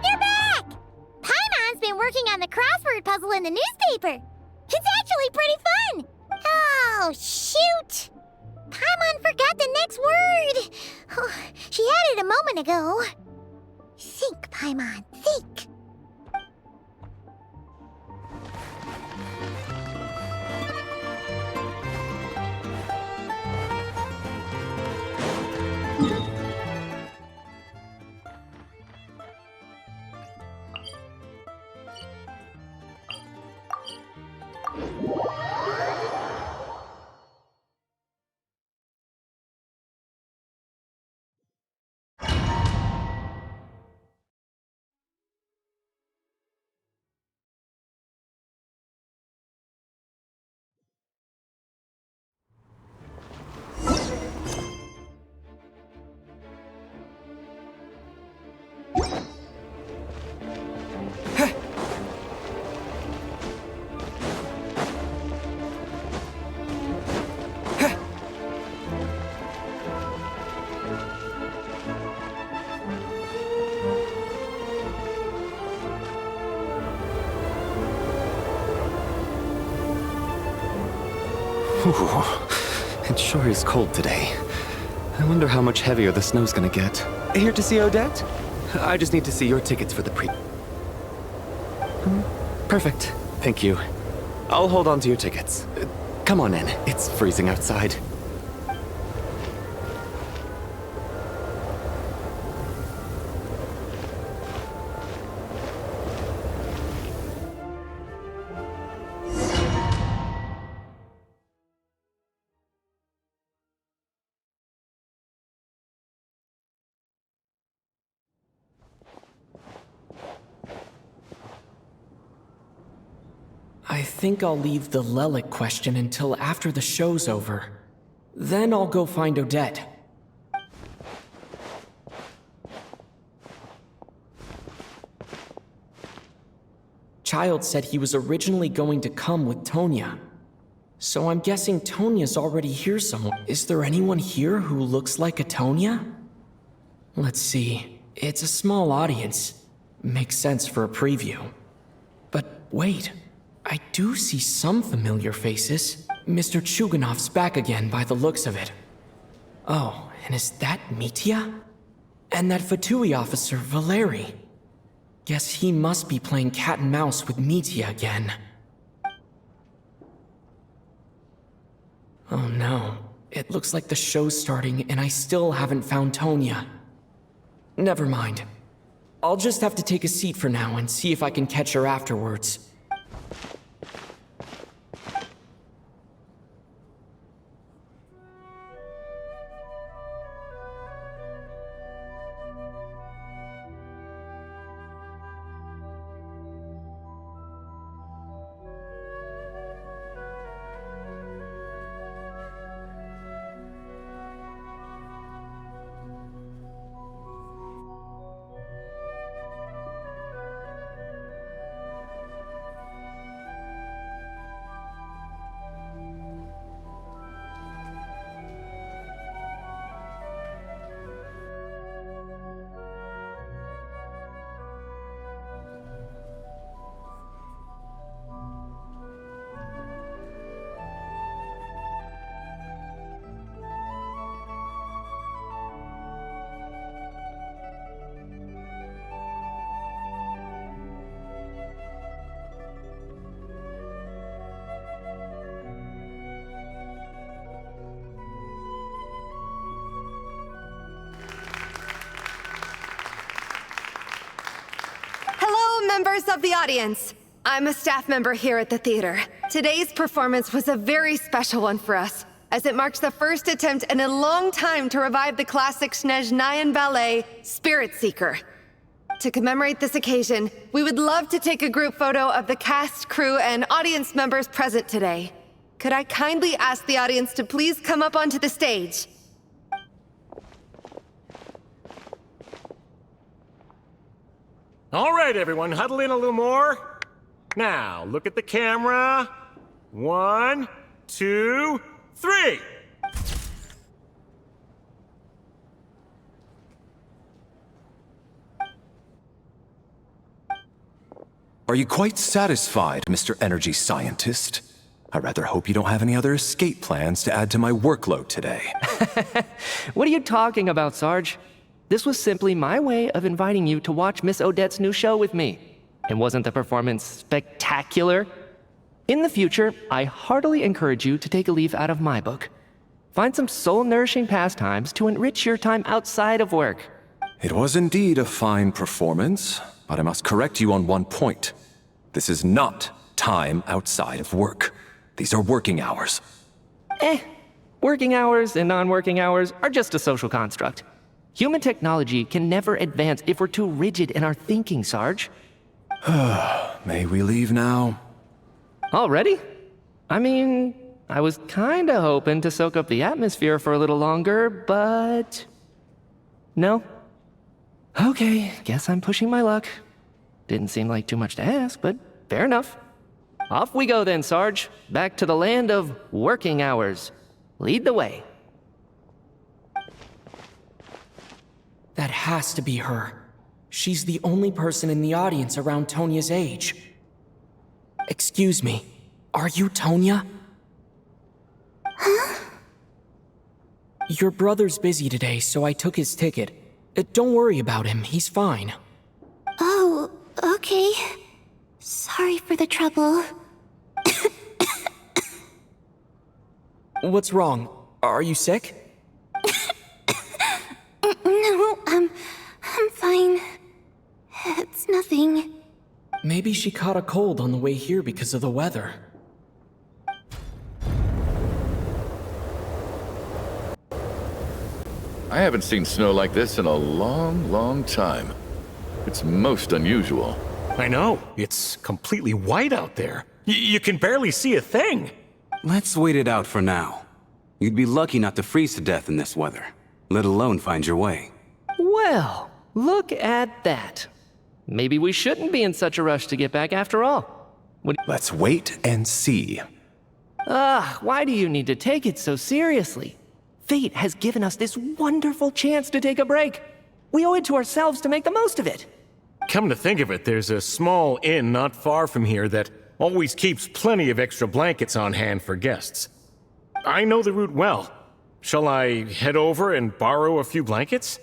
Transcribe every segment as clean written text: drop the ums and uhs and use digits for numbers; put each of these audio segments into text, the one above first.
You're back! Paimon's been working on the crossword puzzle in the newspaper. It's actually pretty fun! Oh, shoot! Paimon forgot the next word! Oh, she had it a moment ago. Think, Paimon, think! Ooh, it sure is cold today. I wonder how much heavier the snow's gonna get. Here to see Odette? I just need to see your tickets for the Perfect. Thank you. I'll hold on to your tickets. Come on in. It's freezing outside. I think I'll leave the Lelic question until after the show's over. Then I'll go find Odette. Child said he was originally going to come with Tonya. So I'm guessing Tonya's already here somewhere. Is there anyone here who looks like a Tonya? Let's see. It's a small audience. Makes sense for a preview. But wait. I do see some familiar faces. Mr. Chuganov's back again by the looks of it. Oh, and is that Mitya? And that Fatui officer, Valeri. Guess he must be playing cat and mouse with Mitya again. Oh no, it looks like the show's starting and I still haven't found Tonya. Never mind. I'll just have to take a seat for now and see if I can catch her afterwards. Members of the audience, I'm a staff member here at the theater. Today's performance was a very special one for us, as it marks the first attempt in a long time to revive the classic Snezhnayan ballet, Spirit Seeker. To commemorate this occasion, we would love to take a group photo of the cast, crew, and audience members present today. Could I kindly ask the audience to please come up onto the stage? All right, everyone, huddle in a little more. Now, look at the camera. 1, 2, 3. Are you quite satisfied, Mr. Energy Scientist? I rather hope you don't have any other escape plans to add to my workload today. What are you talking about, Sarge? This was simply my way of inviting you to watch Miss Odette's new show with me. And wasn't the performance spectacular? In the future, I heartily encourage you to take a leaf out of my book. Find some soul-nourishing pastimes to enrich your time outside of work. It was indeed a fine performance, but I must correct you on one point. This is not time outside of work. These are working hours. Working hours and non-working hours are just a social construct. Human technology can never advance if we're too rigid in our thinking, Sarge. May we leave now? Already? I mean, I was kinda hoping to soak up the atmosphere for a little longer, but... No? Okay, guess I'm pushing my luck. Didn't seem like too much to ask, but fair enough. Off we go then, Sarge. Back to the land of working hours. Lead the way. That has to be her. She's the only person in the audience around Tonia's age. Excuse me, are you Tonia? Huh? Your brother's busy today, so I took his ticket. Don't worry about him, he's fine. Oh, okay. Sorry for the trouble. What's wrong? Are you sick? No, I'm fine. It's nothing. Maybe she caught a cold on the way here because of the weather. I haven't seen snow like this in a long, long time. It's most unusual. I know. It's completely white out there. You can barely see a thing. Let's wait it out for now. You'd be lucky not to freeze to death in this weather, let alone find your way. Well, look at that. Maybe we shouldn't be in such a rush to get back after all. Let's wait and see. Why do you need to take it so seriously? Fate has given us this wonderful chance to take a break. We owe it to ourselves to make the most of it. Come to think of it, there's a small inn not far from here that always keeps plenty of extra blankets on hand for guests. I know the route well. Shall I head over and borrow a few blankets?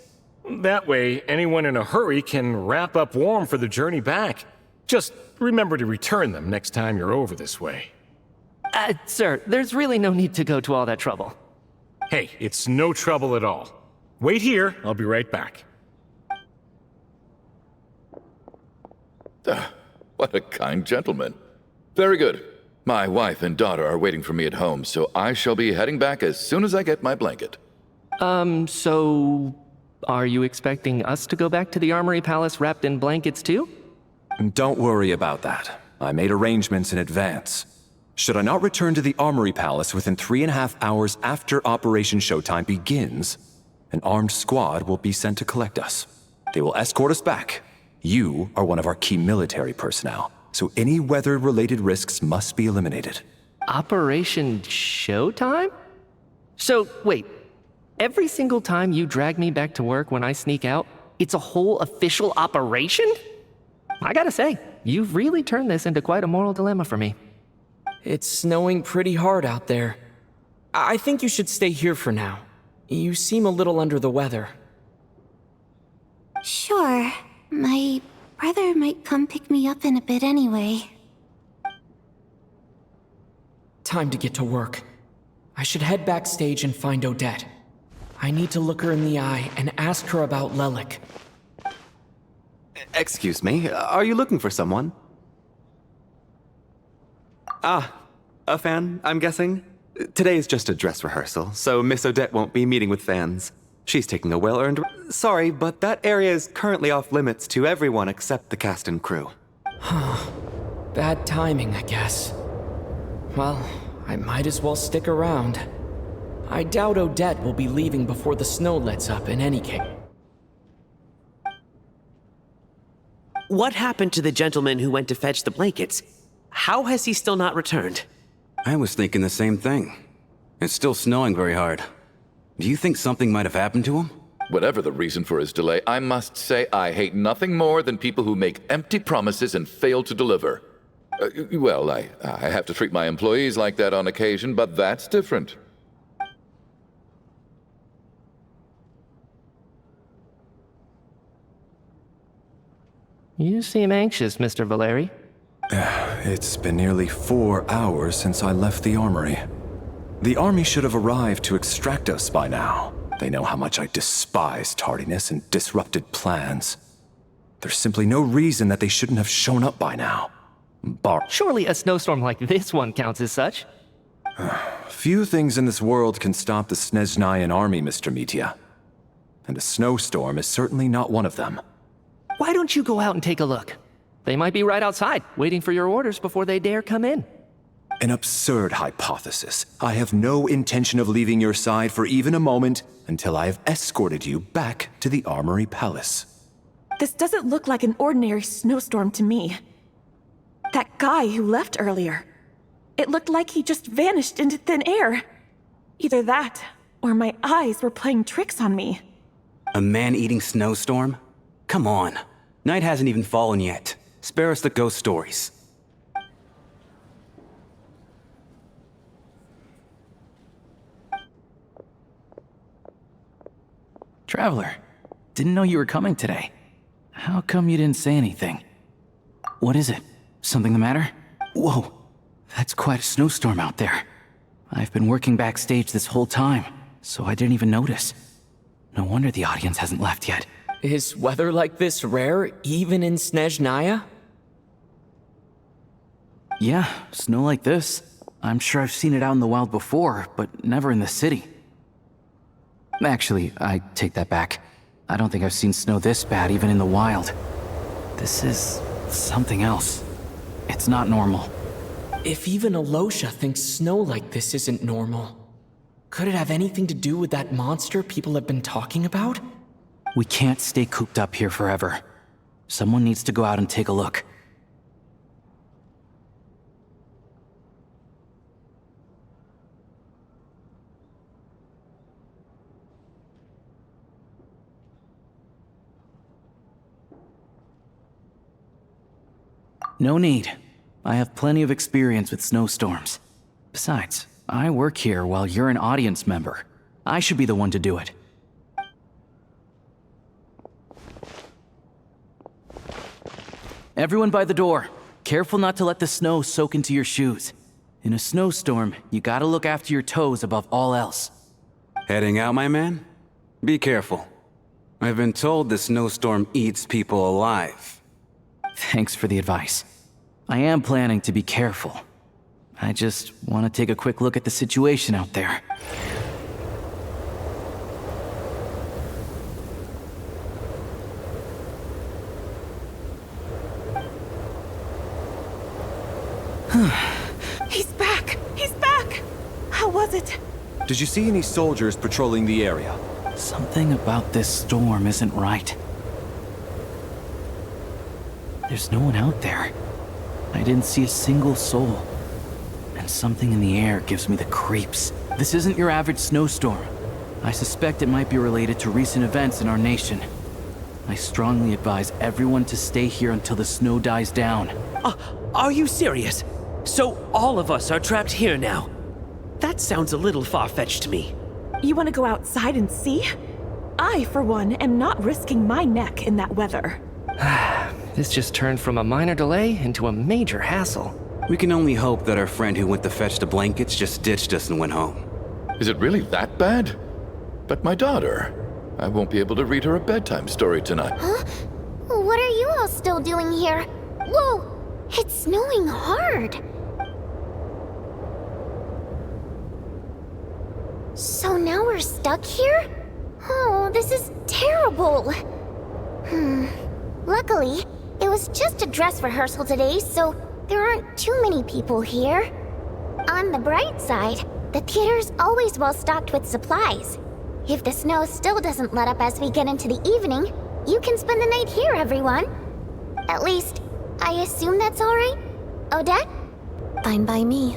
That way, anyone in a hurry can wrap up warm for the journey back. Just remember to return them next time you're over this way. Sir, there's really no need to go to all that trouble. Hey, it's no trouble at all. Wait here, I'll be right back. What a kind gentleman. Very good. My wife and daughter are waiting for me at home, so I shall be heading back as soon as I get my blanket. So... Are you expecting us to go back to the Armory Palace wrapped in blankets too? Don't worry about that. I made arrangements in advance. Should I not return to the Armory Palace within 3.5 hours after Operation Showtime begins, an armed squad will be sent to collect us. They will escort us back. You are one of our key military personnel, so any weather-related risks must be eliminated. Operation Showtime? So, wait. Every single time you drag me back to work when I sneak out, it's a whole official operation? I gotta say, you've really turned this into quite a moral dilemma for me. It's snowing pretty hard out there. I think you should stay here for now. You seem a little under the weather. Sure. My brother might come pick me up in a bit anyway. Time to get to work. I should head backstage and find Odette. I need to look her in the eye and ask her about Lelik. Excuse me, are you looking for someone? A fan, I'm guessing? Today is just a dress rehearsal, so Miss Odette won't be meeting with fans. She's taking a well-earned... Sorry, but that area is currently off limits to everyone except the cast and crew. Bad timing, I guess. Well, I might as well stick around. I doubt Odette will be leaving before the snow lets up in any case. what happened to the gentleman who went to fetch the blankets? How has he still not returned? I was thinking the same thing. It's still snowing very hard. Do you think something might have happened to him? Whatever the reason for his delay, I must say I hate nothing more than people who make empty promises and fail to deliver. Well, I have to treat my employees like that on occasion, but that's different. You seem anxious, Mr. Valeri. It's been nearly 4 hours since I left the armory. The army should have arrived to extract us by now. They know how much I despise tardiness and disrupted plans. There's simply no reason that they shouldn't have shown up by now. Surely a snowstorm like this one counts as such. Few things in this world can stop the Snezhnayan army, Mr. Mitya. And a snowstorm is certainly not one of them. Why don't you go out and take a look? They might be right outside, waiting for your orders before they dare come in. An absurd hypothesis. I have no intention of leaving your side for even a moment until I have escorted you back to the Armory Palace. This doesn't look like an ordinary snowstorm to me. That guy who left earlier, it looked like he just vanished into thin air. Either that, or my eyes were playing tricks on me. A man-eating snowstorm? Come on. Night hasn't even fallen yet. Spare us the ghost stories. Traveler, didn't know you were coming today. How come you didn't say anything? What is it? Something the matter? Whoa, that's quite a snowstorm out there. I've been working backstage this whole time, so I didn't even notice. No wonder the audience hasn't left yet. Is weather like this rare, even in Snezhnaya? Yeah, snow like this. I'm sure I've seen it out in the wild before, but never in the city. Actually, I take that back. I don't think I've seen snow this bad even in the wild. This is something else. It's not normal. If even Alosha thinks snow like this isn't normal, could it have anything to do with that monster people have been talking about? We can't stay cooped up here forever. Someone needs to go out and take a look. No need. I have plenty of experience with snowstorms. Besides, I work here while you're an audience member. I should be the one to do it. Everyone by the door. Careful not to let the snow soak into your shoes. In a snowstorm, you gotta look after your toes above all else. Heading out, my man? Be careful. I've been told the snowstorm eats people alive. Thanks for the advice. I am planning to be careful. I just want to take a quick look at the situation out there. He's back! He's back! How was it? Did you see any soldiers patrolling the area? Something about this storm isn't right. There's no one out there. I didn't see a single soul. And something in the air gives me the creeps. This isn't your average snowstorm. I suspect it might be related to recent events in our nation. I strongly advise everyone to stay here until the snow dies down. Are you serious? So all of us are trapped here now? That sounds a little far-fetched to me. You want to go outside and see? I, for one, am not risking my neck in that weather. This just turned from a minor delay into a major hassle. We can only hope that our friend who went to fetch the blankets just ditched us and went home. Is it really that bad? But my daughter, I won't be able to read her a bedtime story tonight. Huh? What are you all still doing here? Whoa! It's snowing hard! So now we're stuck here? Oh, this is terrible! Luckily, it was just a dress rehearsal today, so there aren't too many people here. On the bright side, the theater's always well stocked with supplies. If the snow still doesn't let up as we get into the evening, you can spend the night here, everyone. At least, I assume that's alright? Odette? Fine by me.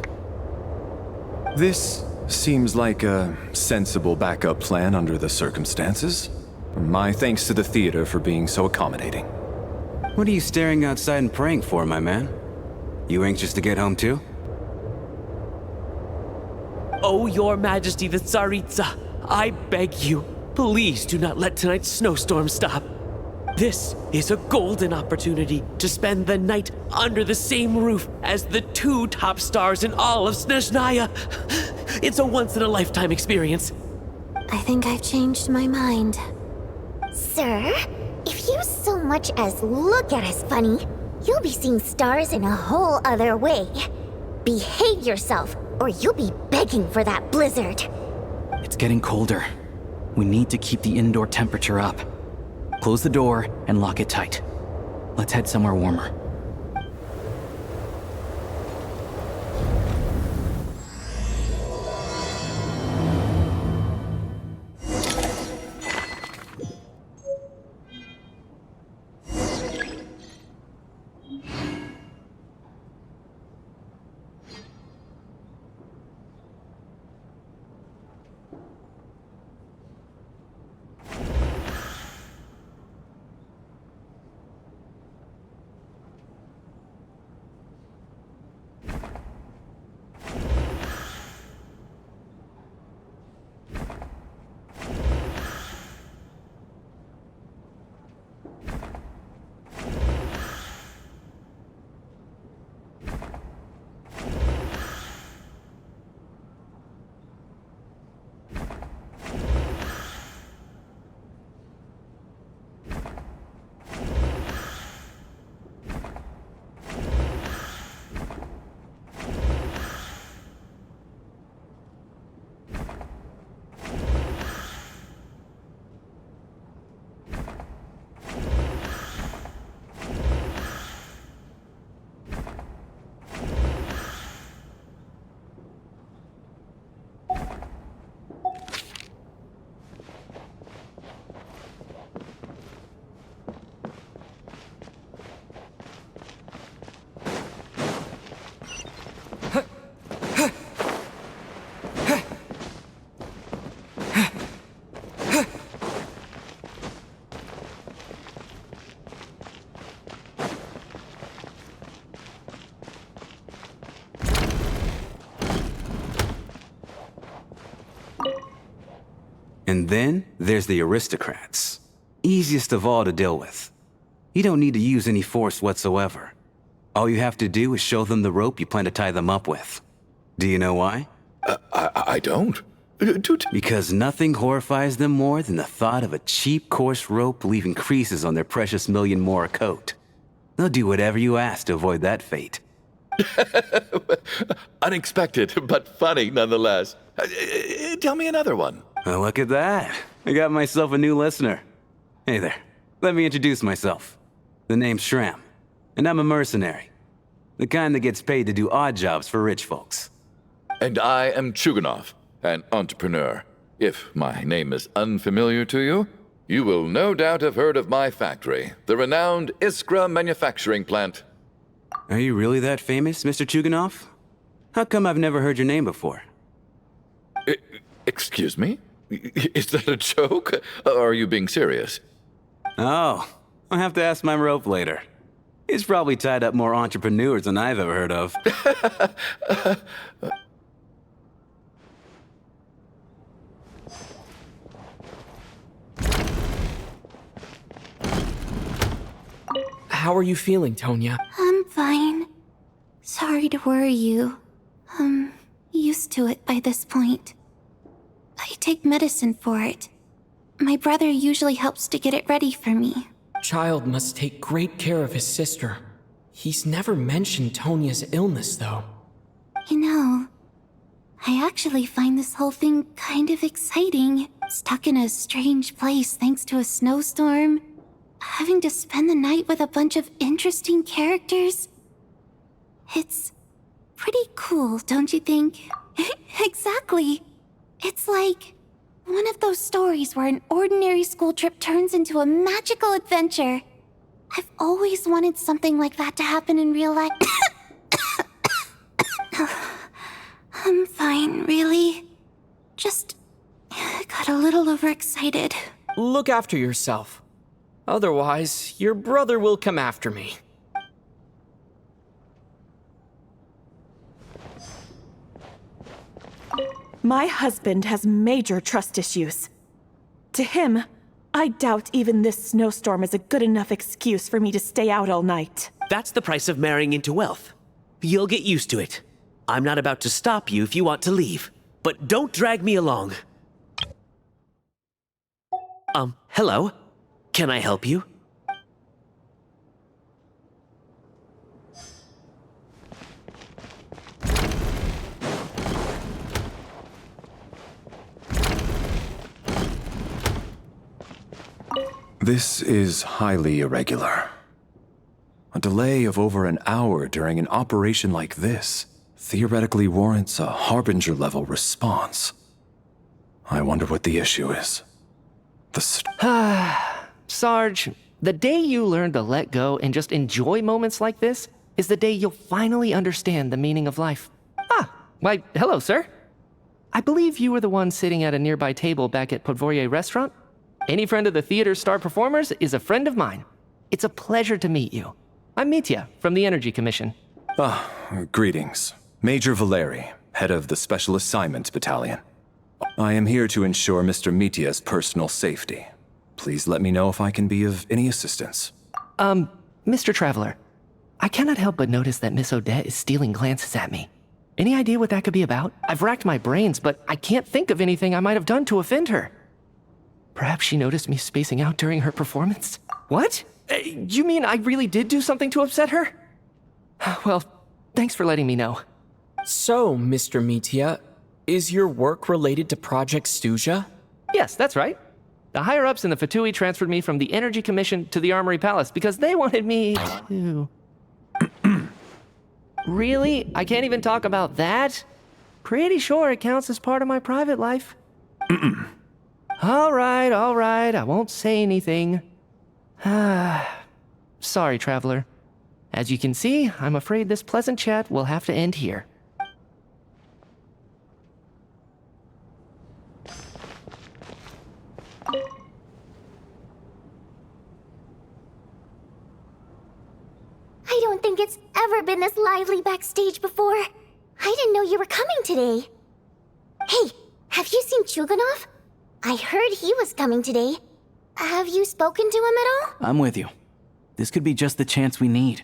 This seems like a sensible backup plan under the circumstances. My thanks to the theater for being so accommodating. What are you staring outside and praying for, my man? You anxious to get home too? Oh, Your Majesty the Tsaritsa, I beg you, please do not let tonight's snowstorm stop. This is a golden opportunity to spend the night under the same roof as the 2 top stars in all of Snezhnaya. It's a once-in-a-lifetime experience. I think I've changed my mind. Sir, if you so much as look at us funny, you'll be seeing stars in a whole other way. Behave yourself, or you'll be begging for that blizzard. It's getting colder. We need to keep the indoor temperature up. Close the door and lock it tight. Let's head somewhere warmer. And then there's the aristocrats. Easiest of all to deal with. You don't need to use any force whatsoever. All you have to do is show them the rope you plan to tie them up with. Do you know why? I don't. Because nothing horrifies them more than the thought of a cheap, coarse rope leaving creases on their precious million Mora coat. They'll do whatever you ask to avoid that fate. Unexpected, but funny nonetheless. Tell me another one. Well, look at that. I got myself a new listener. Hey there. Let me introduce myself. The name's Shram, and I'm a mercenary. The kind that gets paid to do odd jobs for rich folks. And I am Chuganov, an entrepreneur. If my name is unfamiliar to you, you will no doubt have heard of my factory, the renowned Iskra manufacturing plant. Are you really that famous, Mr. Chuganov? How come I've never heard your name before? Excuse me? Is that a joke? Or are you being serious? Oh, I'll have to ask my rope later. It's probably tied up more entrepreneurs than I've ever heard of. How are you feeling, Tonya? I'm fine. Sorry to worry you. I'm used to it by this point. I take medicine for it. My brother usually helps to get it ready for me. Child must take great care of his sister. He's never mentioned Tonya's illness, though. You know, I actually find this whole thing kind of exciting. Stuck in a strange place thanks to a snowstorm. Having to spend the night with a bunch of interesting characters. It's pretty cool, don't you think? Exactly. It's like one of those stories where an ordinary school trip turns into a magical adventure. I've always wanted something like that to happen in real life. I'm fine, really. Just got a little overexcited. Look after yourself. Otherwise, your brother will come after me. My husband has major trust issues. To him, I doubt even this snowstorm is a good enough excuse for me to stay out all night. That's the price of marrying into wealth. You'll get used to it. I'm not about to stop you if you want to leave, but don't drag me along. Hello? Can I help you? This is highly irregular. A delay of over an hour during an operation like this theoretically warrants a Harbinger-level response. I wonder what the issue is. Sarge, the day you learn to let go and just enjoy moments like this is the day you'll finally understand the meaning of life. Why, hello, sir. I believe you were the one sitting at a nearby table back at Podvorye Restaurant. Any friend of the theater's star performers is a friend of mine. It's a pleasure to meet you. I'm Mitya from the Energy Commission. Greetings. Major Valeri, head of the Special Assignments Battalion. I am here to ensure Mr. Mitya's personal safety. Please let me know if I can be of any assistance. Mr. Traveler, I cannot help but notice that Miss Odette is stealing glances at me. Any idea what that could be about? I've racked my brains, but I can't think of anything I might have done to offend her. Perhaps she noticed me spacing out during her performance? What? You mean I really did do something to upset her? Well, thanks for letting me know. So, Mr. Mitya, is your work related to Project Stuzha? Yes, that's right. The higher-ups in the Fatui transferred me from the Energy Commission to the Armory Palace because they wanted me to... Really? I can't even talk about that? Pretty sure it counts as part of my private life. All right, I won't say anything. Sorry, Traveler. As you can see, I'm afraid this pleasant chat will have to end here. I don't think it's ever been this lively backstage before. I didn't know you were coming today. Hey, have you seen Chuganov? I heard he was coming today. Have you spoken to him at all? I'm with you. This could be just the chance we need.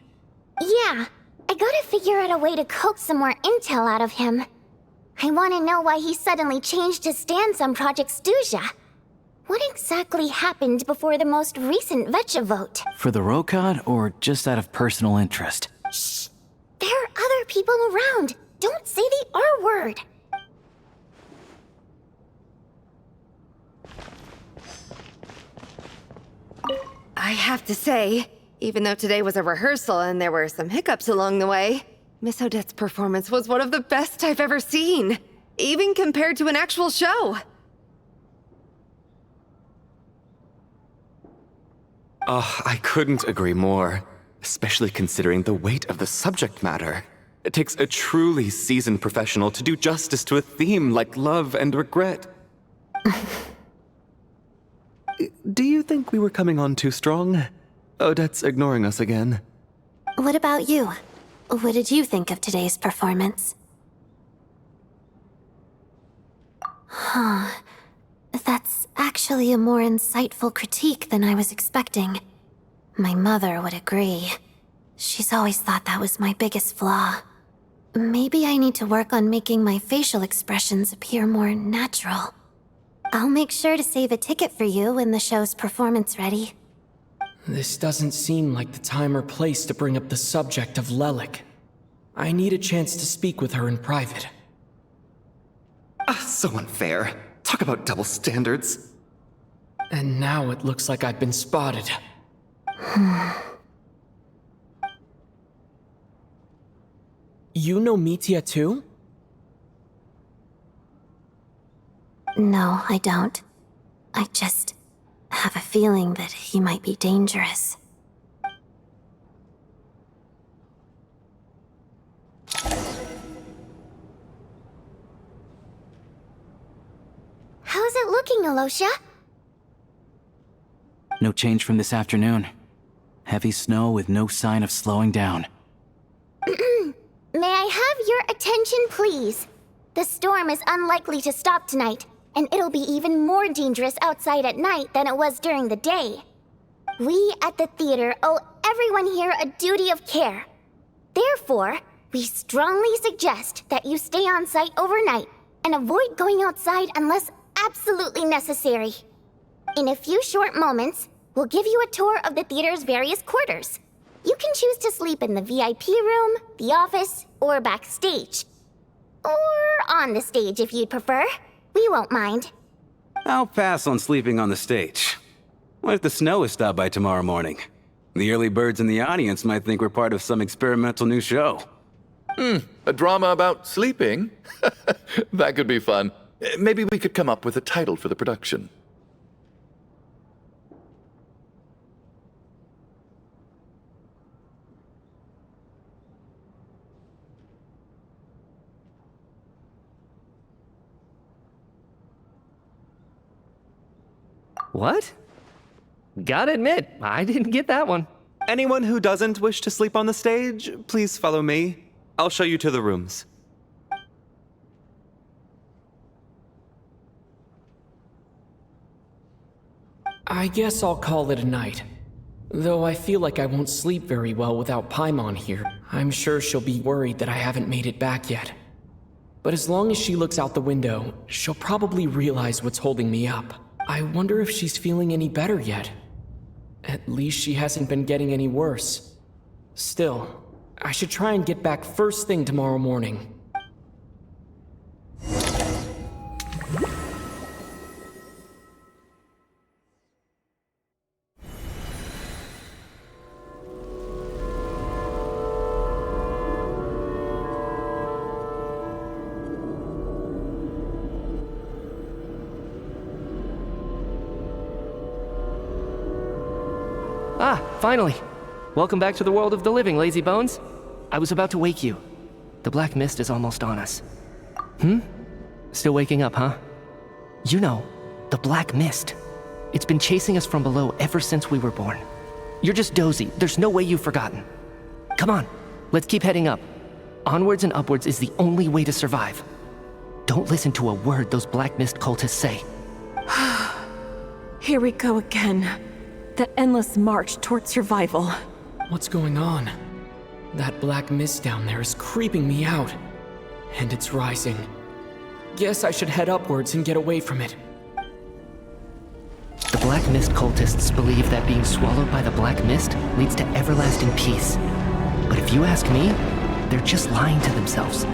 Yeah, I gotta figure out a way to coax some more intel out of him. I want to know why he suddenly changed his stance on Project Stuzha. What exactly happened before the most recent Vetcha vote? For the Rokad, or just out of personal interest? Shh! There are other people around. Don't say the R word. I have to say, even though today was a rehearsal and there were some hiccups along the way, Miss Odette's performance was one of the best I've ever seen, even compared to an actual show. I couldn't agree more, especially considering the weight of the subject matter. It takes a truly seasoned professional to do justice to a theme like love and regret. Do you think we were coming on too strong? Odette's ignoring us again. What about you? What did you think of today's performance? That's actually a more insightful critique than I was expecting. My mother would agree. She's always thought that was my biggest flaw. Maybe I need to work on making my facial expressions appear more natural. I'll make sure to save a ticket for you when the show's performance ready. This doesn't seem like the time or place to bring up the subject of Lelik. I need a chance to speak with her in private. So unfair. Talk about double standards. And now it looks like I've been spotted. You know Mitya too? No, I don't. I just have a feeling that he might be dangerous. looking, Alosha? No change from this afternoon. Heavy snow with no sign of slowing down. May I have your attention, please? The storm is unlikely to stop tonight, and it'll be even more dangerous outside at night than it was during the day. We at the theater owe everyone here a duty of care. Therefore, we strongly suggest that you stay on site overnight and avoid going outside unless absolutely necessary. In a few short moments, we'll give you a tour of the theater's various quarters. You can choose to sleep in the VIP room, the office, or backstage. Or on the stage if you'd prefer. We won't mind. I'll pass on sleeping on the stage. What if the snow is stopped by tomorrow morning? The early birds in the audience might think we're part of some experimental new show. A drama about sleeping? That could be fun. Maybe we could come up with a title for the production. What? Gotta admit, I didn't get that one. Anyone who doesn't wish to sleep on the stage, please follow me. I'll show you to the rooms. I guess I'll call it a night. Though I feel like I won't sleep very well without Paimon here. I'm sure she'll be worried that I haven't made it back yet. But as long as she looks out the window, she'll probably realize what's holding me up. I wonder if she's feeling any better yet. At least she hasn't been getting any worse. Still, I should try and get back first thing tomorrow morning. Ah, finally. Welcome back to the world of the living, lazy bones. I was about to wake you. The black mist is almost on us. Still waking up, huh? You know, the black mist. It's been chasing us from below ever since we were born. You're just dozy. There's no way you've forgotten. Come on, let's keep heading up. Onwards and upwards is the only way to survive. Don't listen to a word those black mist cultists say. Here we go again. The endless march toward survival. What's going on? That black mist down there is creeping me out. And it's rising. Guess I should head upwards and get away from it. The black mist cultists believe that being swallowed by the black mist leads to everlasting peace. But if you ask me, they're just lying to themselves.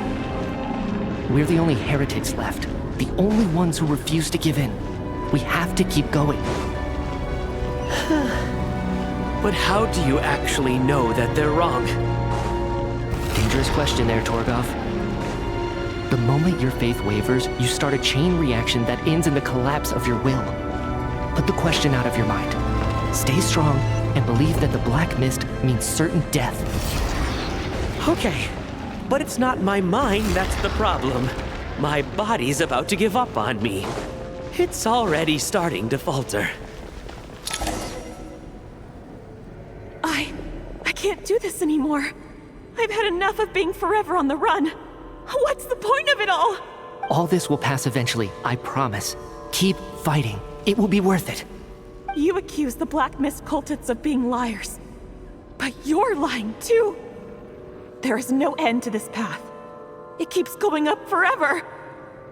We're the only heretics left. The only ones who refuse to give in. We have to keep going. But how do you actually know that they're wrong? Dangerous question there, Torgov. The moment your faith wavers, you start a chain reaction that ends in the collapse of your will. Put the question out of your mind. Stay strong and believe that the black mist means certain death. Okay, but it's not my mind that's the problem. My body's about to give up on me. It's already starting to falter. I can't do this anymore. I've had enough of being forever on the run. What's the point of it all? All this will pass eventually, I promise. Keep fighting. It will be worth it. You accuse the Black Mist cultists of being liars. But you're lying too. There is no end to this path. It keeps going up forever.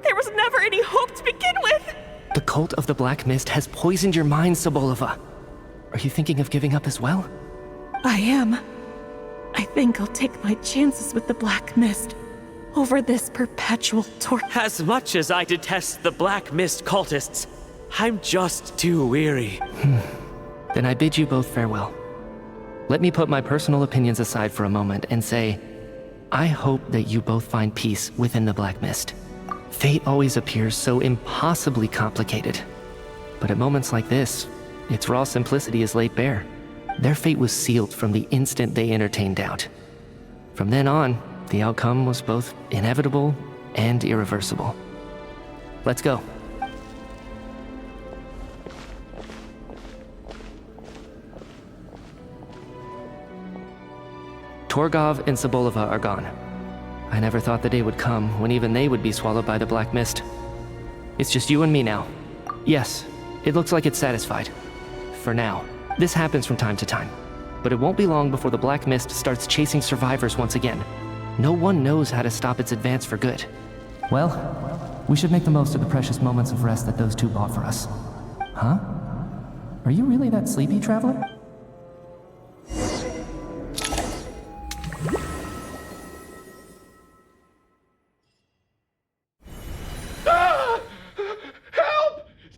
There was never any hope to begin with. The cult of the Black Mist has poisoned your mind, Sobolova. Are you thinking of giving up as well? I am. I think I'll take my chances with the Black Mist over this perpetual torture. As much as I detest the Black Mist cultists, I'm just too weary. Then I bid you both farewell. Let me put my personal opinions aside for a moment and say, I hope that you both find peace within the Black Mist. Fate always appears so impossibly complicated. But at moments like this, its raw simplicity is laid bare. Their fate was sealed from the instant they entertained doubt. From then on, the outcome was both inevitable and irreversible. Let's go. Torgov and Sobolova are gone. I never thought the day would come when even they would be swallowed by the black mist. It's just you and me now. Yes, it looks like it's satisfied. For now. This happens from time to time. But it won't be long before the black mist starts chasing survivors once again. No one knows how to stop its advance for good. Well, we should make the most of the precious moments of rest that those two bought for us. Huh? Are you really that sleepy, traveler?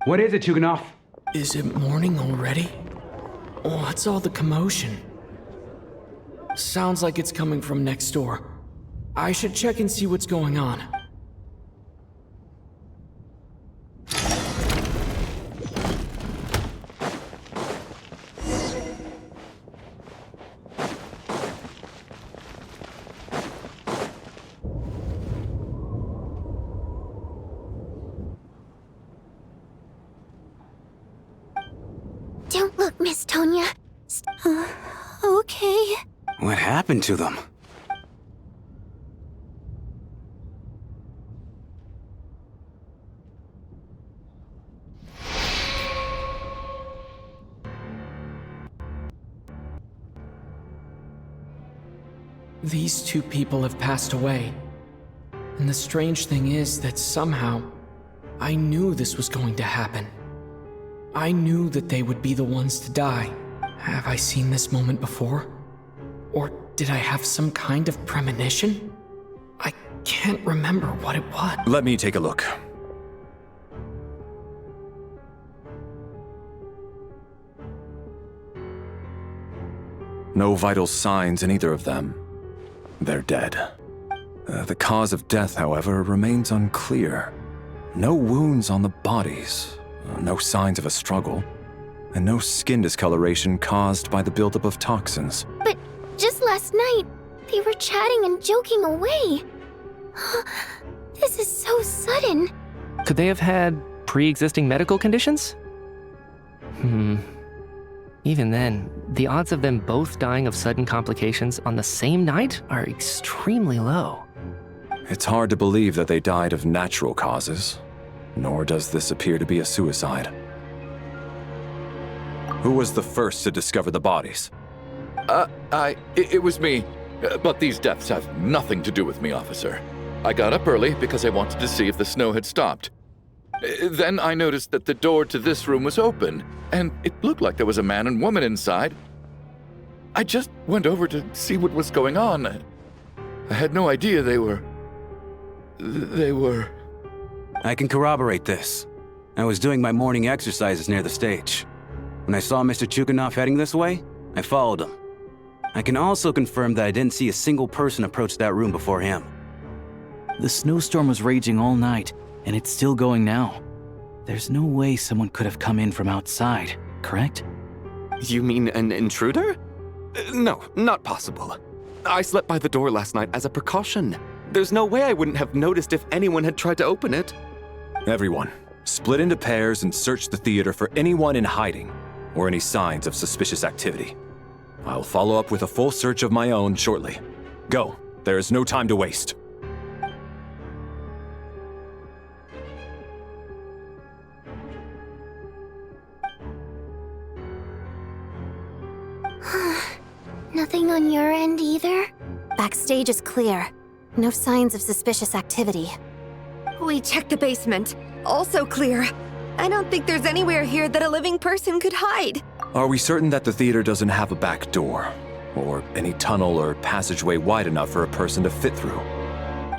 What is it, Chuganov? Is it morning already? What's all the commotion? Sounds like it's coming from next door. I should check and see what's going on. Don't look, Miss Tonya. Okay. What happened to them? These two people have passed away. And the strange thing is that somehow, I knew this was going to happen. I knew that they would be the ones to die. Have I seen this moment before? Or did I have some kind of premonition? I can't remember what it was. Let me take a look. No vital signs in either of them. They're dead. The cause of death, however, remains unclear. No wounds on the bodies, no signs of a struggle, and no skin discoloration caused by the buildup of toxins. But just last night, they were chatting and joking away. This is so sudden. Could they have had pre-existing medical conditions? Even then, the odds of them both dying of sudden complications on the same night are extremely low. It's hard to believe that they died of natural causes, nor does this appear to be a suicide. Who was the first to discover the bodies? It was me. But these deaths have nothing to do with me, officer. I got up early because I wanted to see if the snow had stopped. Then I noticed that the door to this room was open, and it looked like there was a man and woman inside. I just went over to see what was going on. I had no idea they were... I can corroborate this. I was doing my morning exercises near the stage. When I saw Mr. Chuganov heading this way, I followed him. I can also confirm that I didn't see a single person approach that room before him. The snowstorm was raging all night, and it's still going now. There's no way someone could have come in from outside, correct? You mean an intruder? No, not possible. I slept by the door last night as a precaution. There's no way I wouldn't have noticed if anyone had tried to open it. Everyone, split into pairs and search the theater for anyone in hiding or any signs of suspicious activity. I'll follow up with a full search of my own shortly. Go. There is no time to waste. Nothing on your end either? Backstage is clear. No signs of suspicious activity. We checked the basement. Also clear. I don't think there's anywhere here that a living person could hide. Are we certain that the theater doesn't have a back door? Or any tunnel or passageway wide enough for a person to fit through?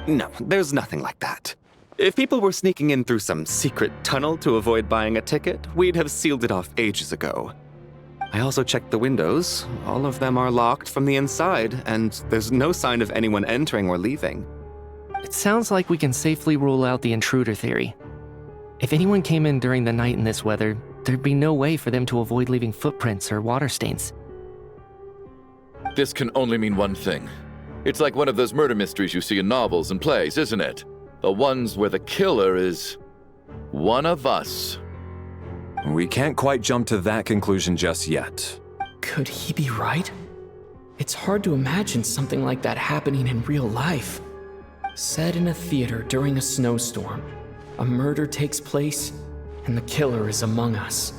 No, there's nothing like that. If people were sneaking in through some secret tunnel to avoid buying a ticket, we'd have sealed it off ages ago. I also checked the windows. All of them are locked from the inside, and there's no sign of anyone entering or leaving. It sounds like we can safely rule out the intruder theory. If anyone came in during the night in this weather, there'd be no way for them to avoid leaving footprints or water stains. This can only mean one thing. It's like one of those murder mysteries you see in novels and plays, isn't it? The ones where the killer is one of us. We can't quite jump to that conclusion just yet. Could he be right? It's hard to imagine something like that happening in real life. Set in a theater during a snowstorm, a murder takes place, and the killer is among us.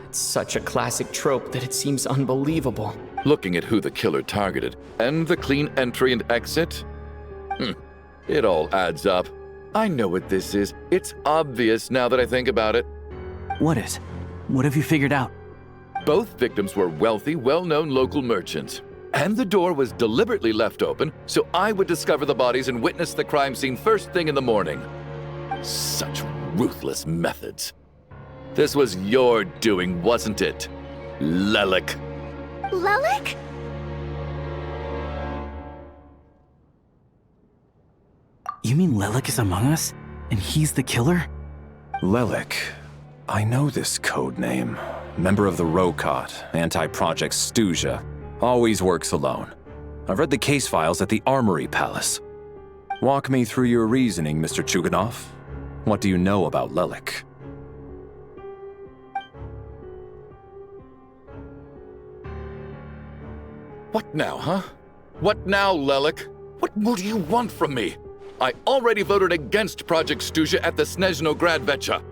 It's such a classic trope that it seems unbelievable. Looking at who the killer targeted and the clean entry and exit, it all adds up. I know what this is. It's obvious now that I think about it. What is? What have you figured out? Both victims were wealthy, well-known local merchants. And the door was deliberately left open so I would discover the bodies and witness the crime scene first thing in the morning. Such ruthless methods. This was your doing, wasn't it, Lelik? Lelik? You mean Lelik is among us? And he's the killer? Lelik. I know this code name. Member of the Rokot, anti-Project Snezhnaya. Always works alone. I've read the case files at the Armory Palace. Walk me through your reasoning, Mr. Chuganov. What do you know about Lelik? What now, huh? What now, Lelik? What more do you want from me? I already voted against Project Snezhnaya at the Snezhnaya.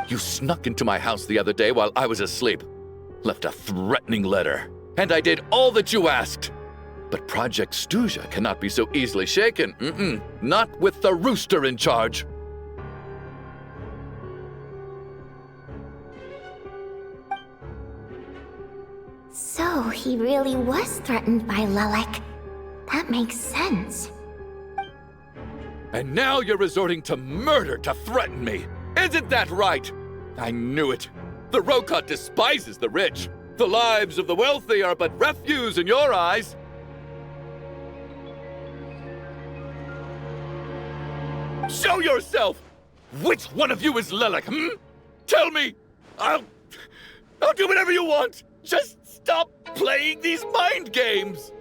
You snuck into my house the other day while I was asleep. Left a threatening letter. And I did all that you asked. But Project Snezhnaya cannot be so easily shaken. Not with the rooster in charge. So he really was threatened by Lelik. That makes sense. And now you're resorting to murder to threaten me. Isn't that right? I knew it. The Rokot despises the rich. The lives of the wealthy are but refuse in your eyes. Show yourself! Which one of you is Lelik, Tell me! I'll do whatever you want! Just stop playing these mind games!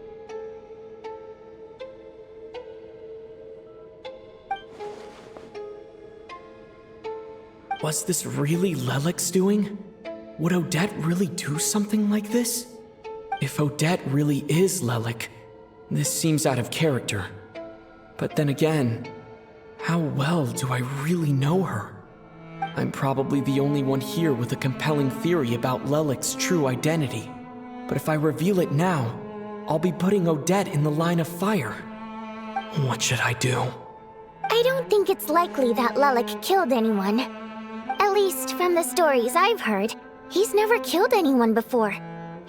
Was this really Lelik's doing? Would Odette really do something like this? If Odette really is Lelik, this seems out of character. But then again, how well do I really know her? I'm probably the only one here with a compelling theory about Lelik's true identity. But if I reveal it now, I'll be putting Odette in the line of fire. What should I do? I don't think it's likely that Lelik killed anyone. At least from the stories I've heard, he's never killed anyone before.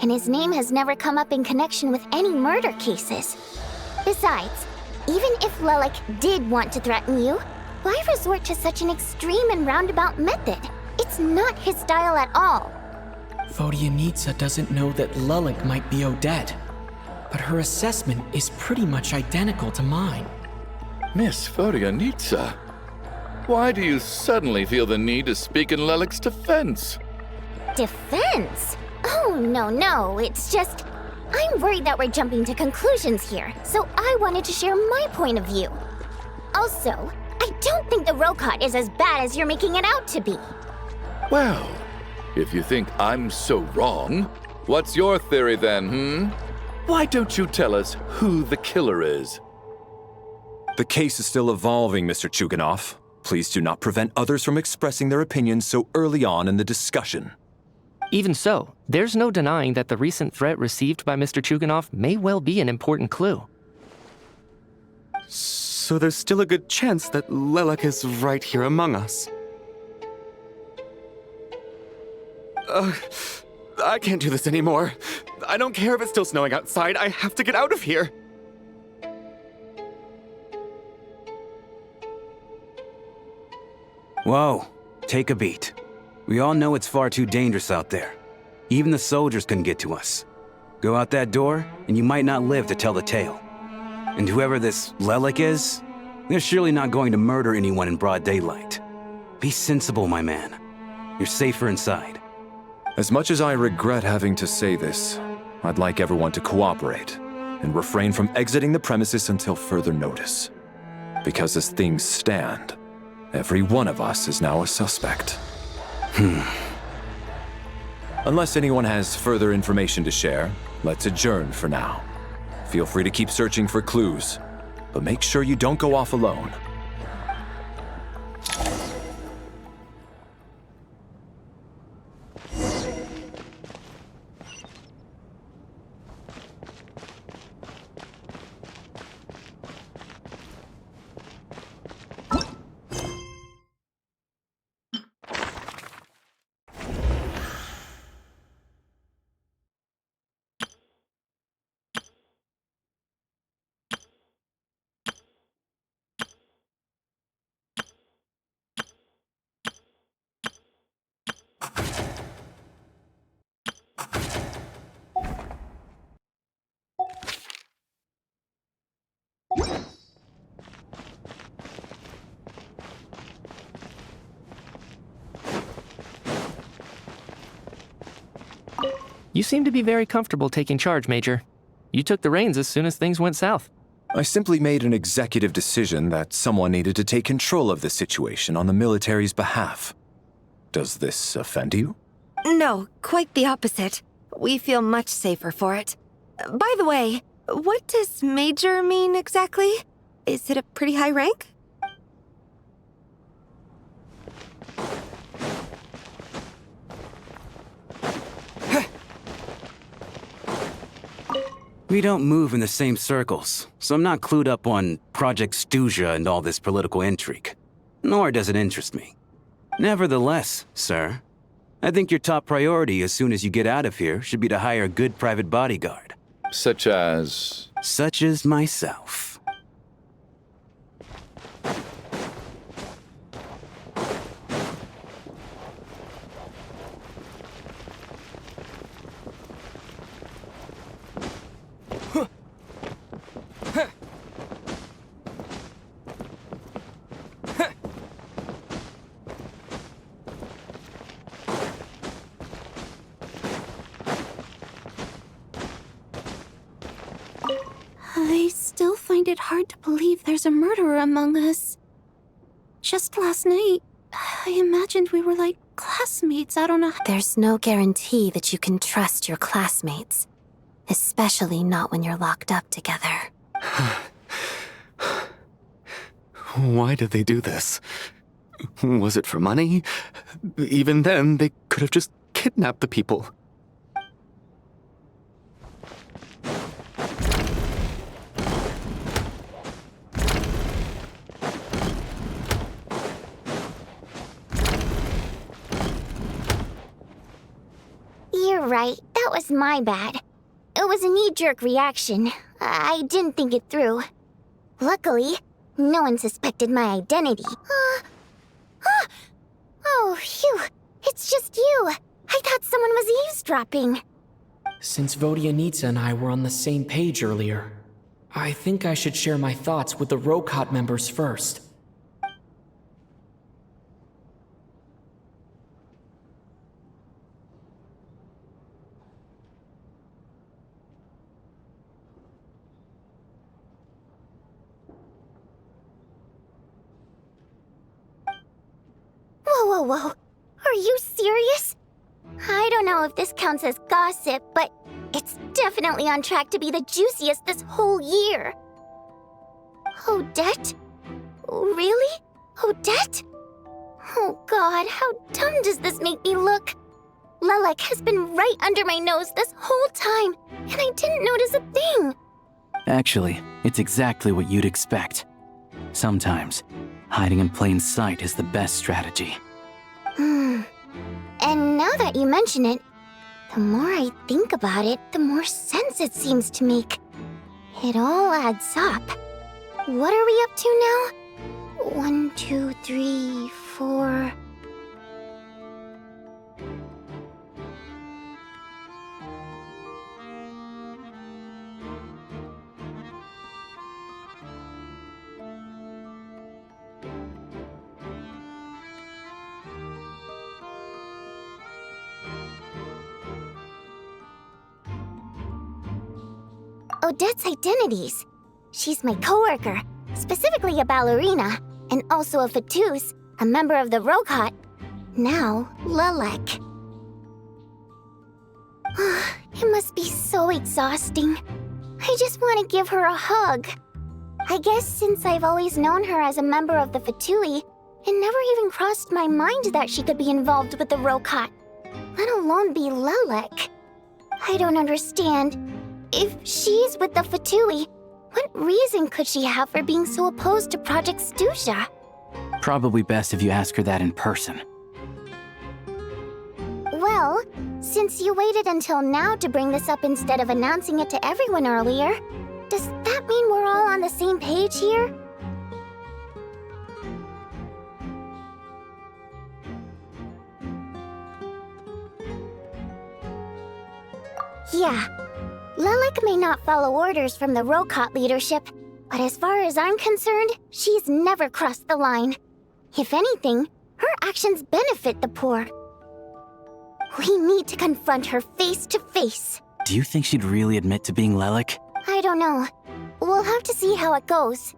And his name has never come up in connection with any murder cases. Besides, even if Lelik did want to threaten you, why resort to such an extreme and roundabout method? It's not his style at all. Vodyanitsa doesn't know that Lelik might be Odette, but her assessment is pretty much identical to mine. Miss Vodyanitsa, why do you suddenly feel the need to speak in Lelik's defense? Defense? Oh, no, it's just... I'm worried that we're jumping to conclusions here, so I wanted to share my point of view. Also, I don't think the Rokot is as bad as you're making it out to be. Well, if you think I'm so wrong, what's your theory then, Why don't you tell us who the killer is? The case is still evolving, Mr. Chuganov. Please do not prevent others from expressing their opinions so early on in the discussion. Even so, there's no denying that the recent threat received by Mr. Chuganov may well be an important clue. So there's still a good chance that Lelik is right here among us. I can't do this anymore. I don't care if it's still snowing outside. I have to get out of here. Whoa, take a beat. We all know it's far too dangerous out there. Even the soldiers couldn't get to us. Go out that door, and you might not live to tell the tale. And whoever this Lelik is, they're surely not going to murder anyone in broad daylight. Be sensible, my man. You're safer inside. As much as I regret having to say this, I'd like everyone to cooperate and refrain from exiting the premises until further notice. Because as things stand, every one of us is now a suspect. Unless anyone has further information to share, Let's adjourn for now. Feel free to keep searching for clues, but make sure you don't go off alone. You seem to be very comfortable taking charge, Major. You took the reins as soon as things went south. I simply made an executive decision that someone needed to take control of the situation on the military's behalf. Does this offend you? No, quite the opposite. We feel much safer for it. By the way, what does Major mean exactly? Is it a pretty high rank? We don't move in the same circles, so I'm not clued up on Project Stuzia and all this political intrigue. Nor does it interest me. Nevertheless, sir, I think your top priority as soon as you get out of here should be to hire a good private bodyguard. Such as... Such as myself. I still find it hard to believe there's a murderer among us. Just last night, I imagined we were like classmates. I don't know. There's no guarantee that you can trust your classmates, especially not when you're locked up together. Why did they do this? Was it for money? Even then, they could have just kidnapped the people. You're right. That was my bad. It was a knee-jerk reaction. I didn't think it through. Luckily, no one suspected my identity. Oh, phew. It's just you. I thought someone was eavesdropping. Since Vodyanitsa and I were on the same page earlier, I think I should share my thoughts with the Rokot members first. Whoa. Are you serious? I don't know if this counts as gossip, but it's definitely on track to be the juiciest this whole year. Odette? Really? Odette? Oh God, how dumb does this make me look? Lelek has been right under my nose this whole time, and I didn't notice a thing. Actually, it's exactly what you'd expect. Sometimes, hiding in plain sight is the best strategy. And now that you mention it, the more I think about it, the more sense it seems to make. It all adds up. What are we up to now? 1, 2, 3, 4... Odette's identities. She's my coworker, specifically a ballerina, and also a Fatous, a member of the Rokot. Now, Lelek. It must be so exhausting. I just want to give her a hug. I guess since I've always known her as a member of the Fatui, it never even crossed my mind that she could be involved with the Rokot, let alone be Lelek. I don't understand. If she's with the Fatui, what reason could she have for being so opposed to Project Stusha? Probably best if you ask her that in person. Well, since you waited until now to bring this up instead of announcing it to everyone earlier, does that mean we're all on the same page here? Yeah. Lelek may not follow orders from the Rokot leadership, but as far as I'm concerned, she's never crossed the line. If anything, her actions benefit the poor. We need to confront her face to face. Do you think she'd really admit to being Lelek? I don't know. We'll have to see how it goes.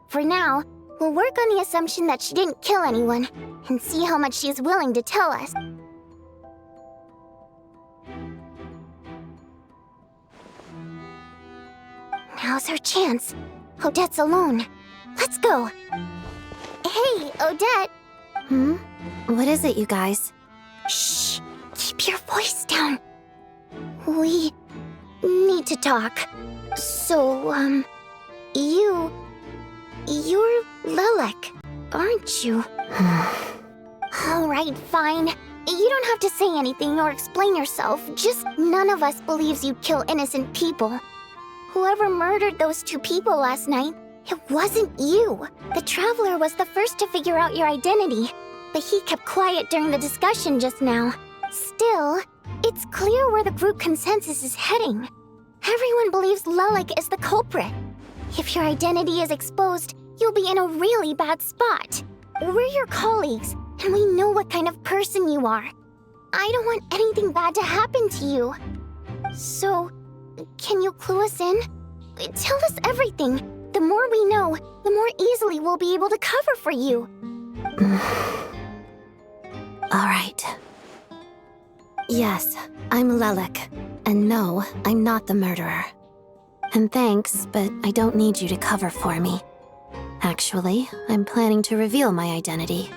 For now, we'll work on the assumption that she didn't kill anyone, and see how much she's willing to tell us. Now's her chance. Odette's alone. Let's go. Hey, Odette. What is it, you guys? Shh. Keep your voice down. We need to talk. So, you're Lelek, aren't you? Alright, fine. You don't have to say anything or explain yourself. Just none of us believes you'd kill innocent people. Whoever murdered those 2 people last night, it wasn't you. The Traveler was the first to figure out your identity, but he kept quiet during the discussion just now. Still, it's clear where the group consensus is heading. Everyone believes Lelek is the culprit. If your identity is exposed, you'll be in a really bad spot. We're your colleagues, and we know what kind of person you are. I don't want anything bad to happen to you. So, can you clue us in? Tell us everything. The more we know, the more easily we'll be able to cover for you. All right. Yes, I'm Lelek. And no, I'm not the murderer. And thanks, but I don't need you to cover for me. Actually, I'm planning to reveal my identity.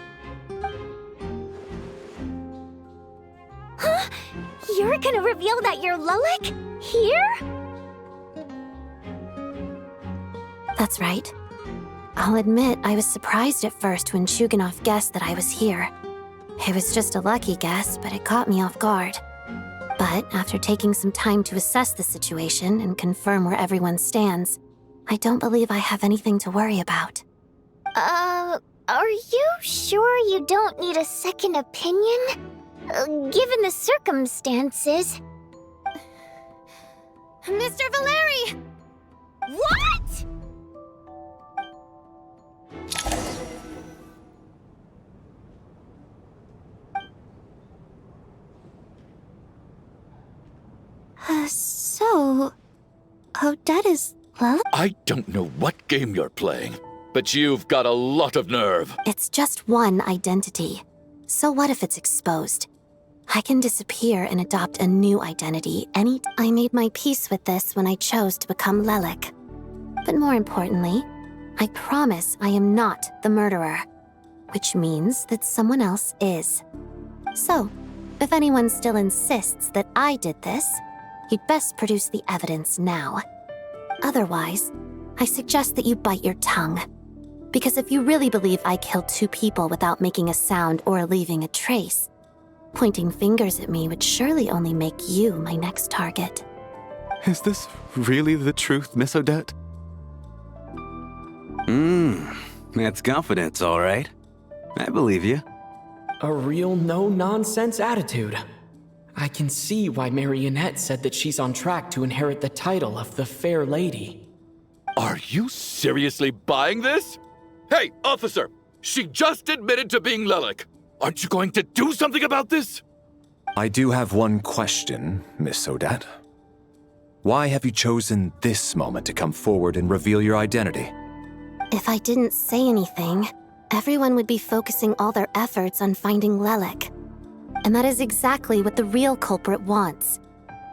Huh? You're gonna reveal that you're Lelek? Here? That's right. I'll admit I was surprised at first when Shuganov guessed that I was here. It was just a lucky guess, but it caught me off guard. But after taking some time to assess the situation and confirm where everyone stands, I don't believe I have anything to worry about. Are you sure you don't need a second opinion? Given the circumstances. Mr. Valeri! What?! So, Odette is Lelek? I don't know what game you're playing, but you've got a lot of nerve. It's just one identity. So what if it's exposed? I can disappear and adopt a new identity I made my peace with this when I chose to become Lelek. But more importantly, I promise I am not the murderer, which means that someone else is. So, if anyone still insists that I did this, you'd best produce the evidence now. Otherwise, I suggest that you bite your tongue. Because if you really believe I killed 2 people without making a sound or leaving a trace, pointing fingers at me would surely only make you my next target. Is this really the truth, Miss Odette? That's confidence, all right. I believe you. A real no-nonsense attitude. I can see why Marionette said that she's on track to inherit the title of the Fair Lady. Are you seriously buying this? Hey, officer! She just admitted to being Lelek. Aren't you going to do something about this? I do have one question, Miss Odette. Why have you chosen this moment to come forward and reveal your identity? If I didn't say anything, everyone would be focusing all their efforts on finding Lelek. And that is exactly what the real culprit wants.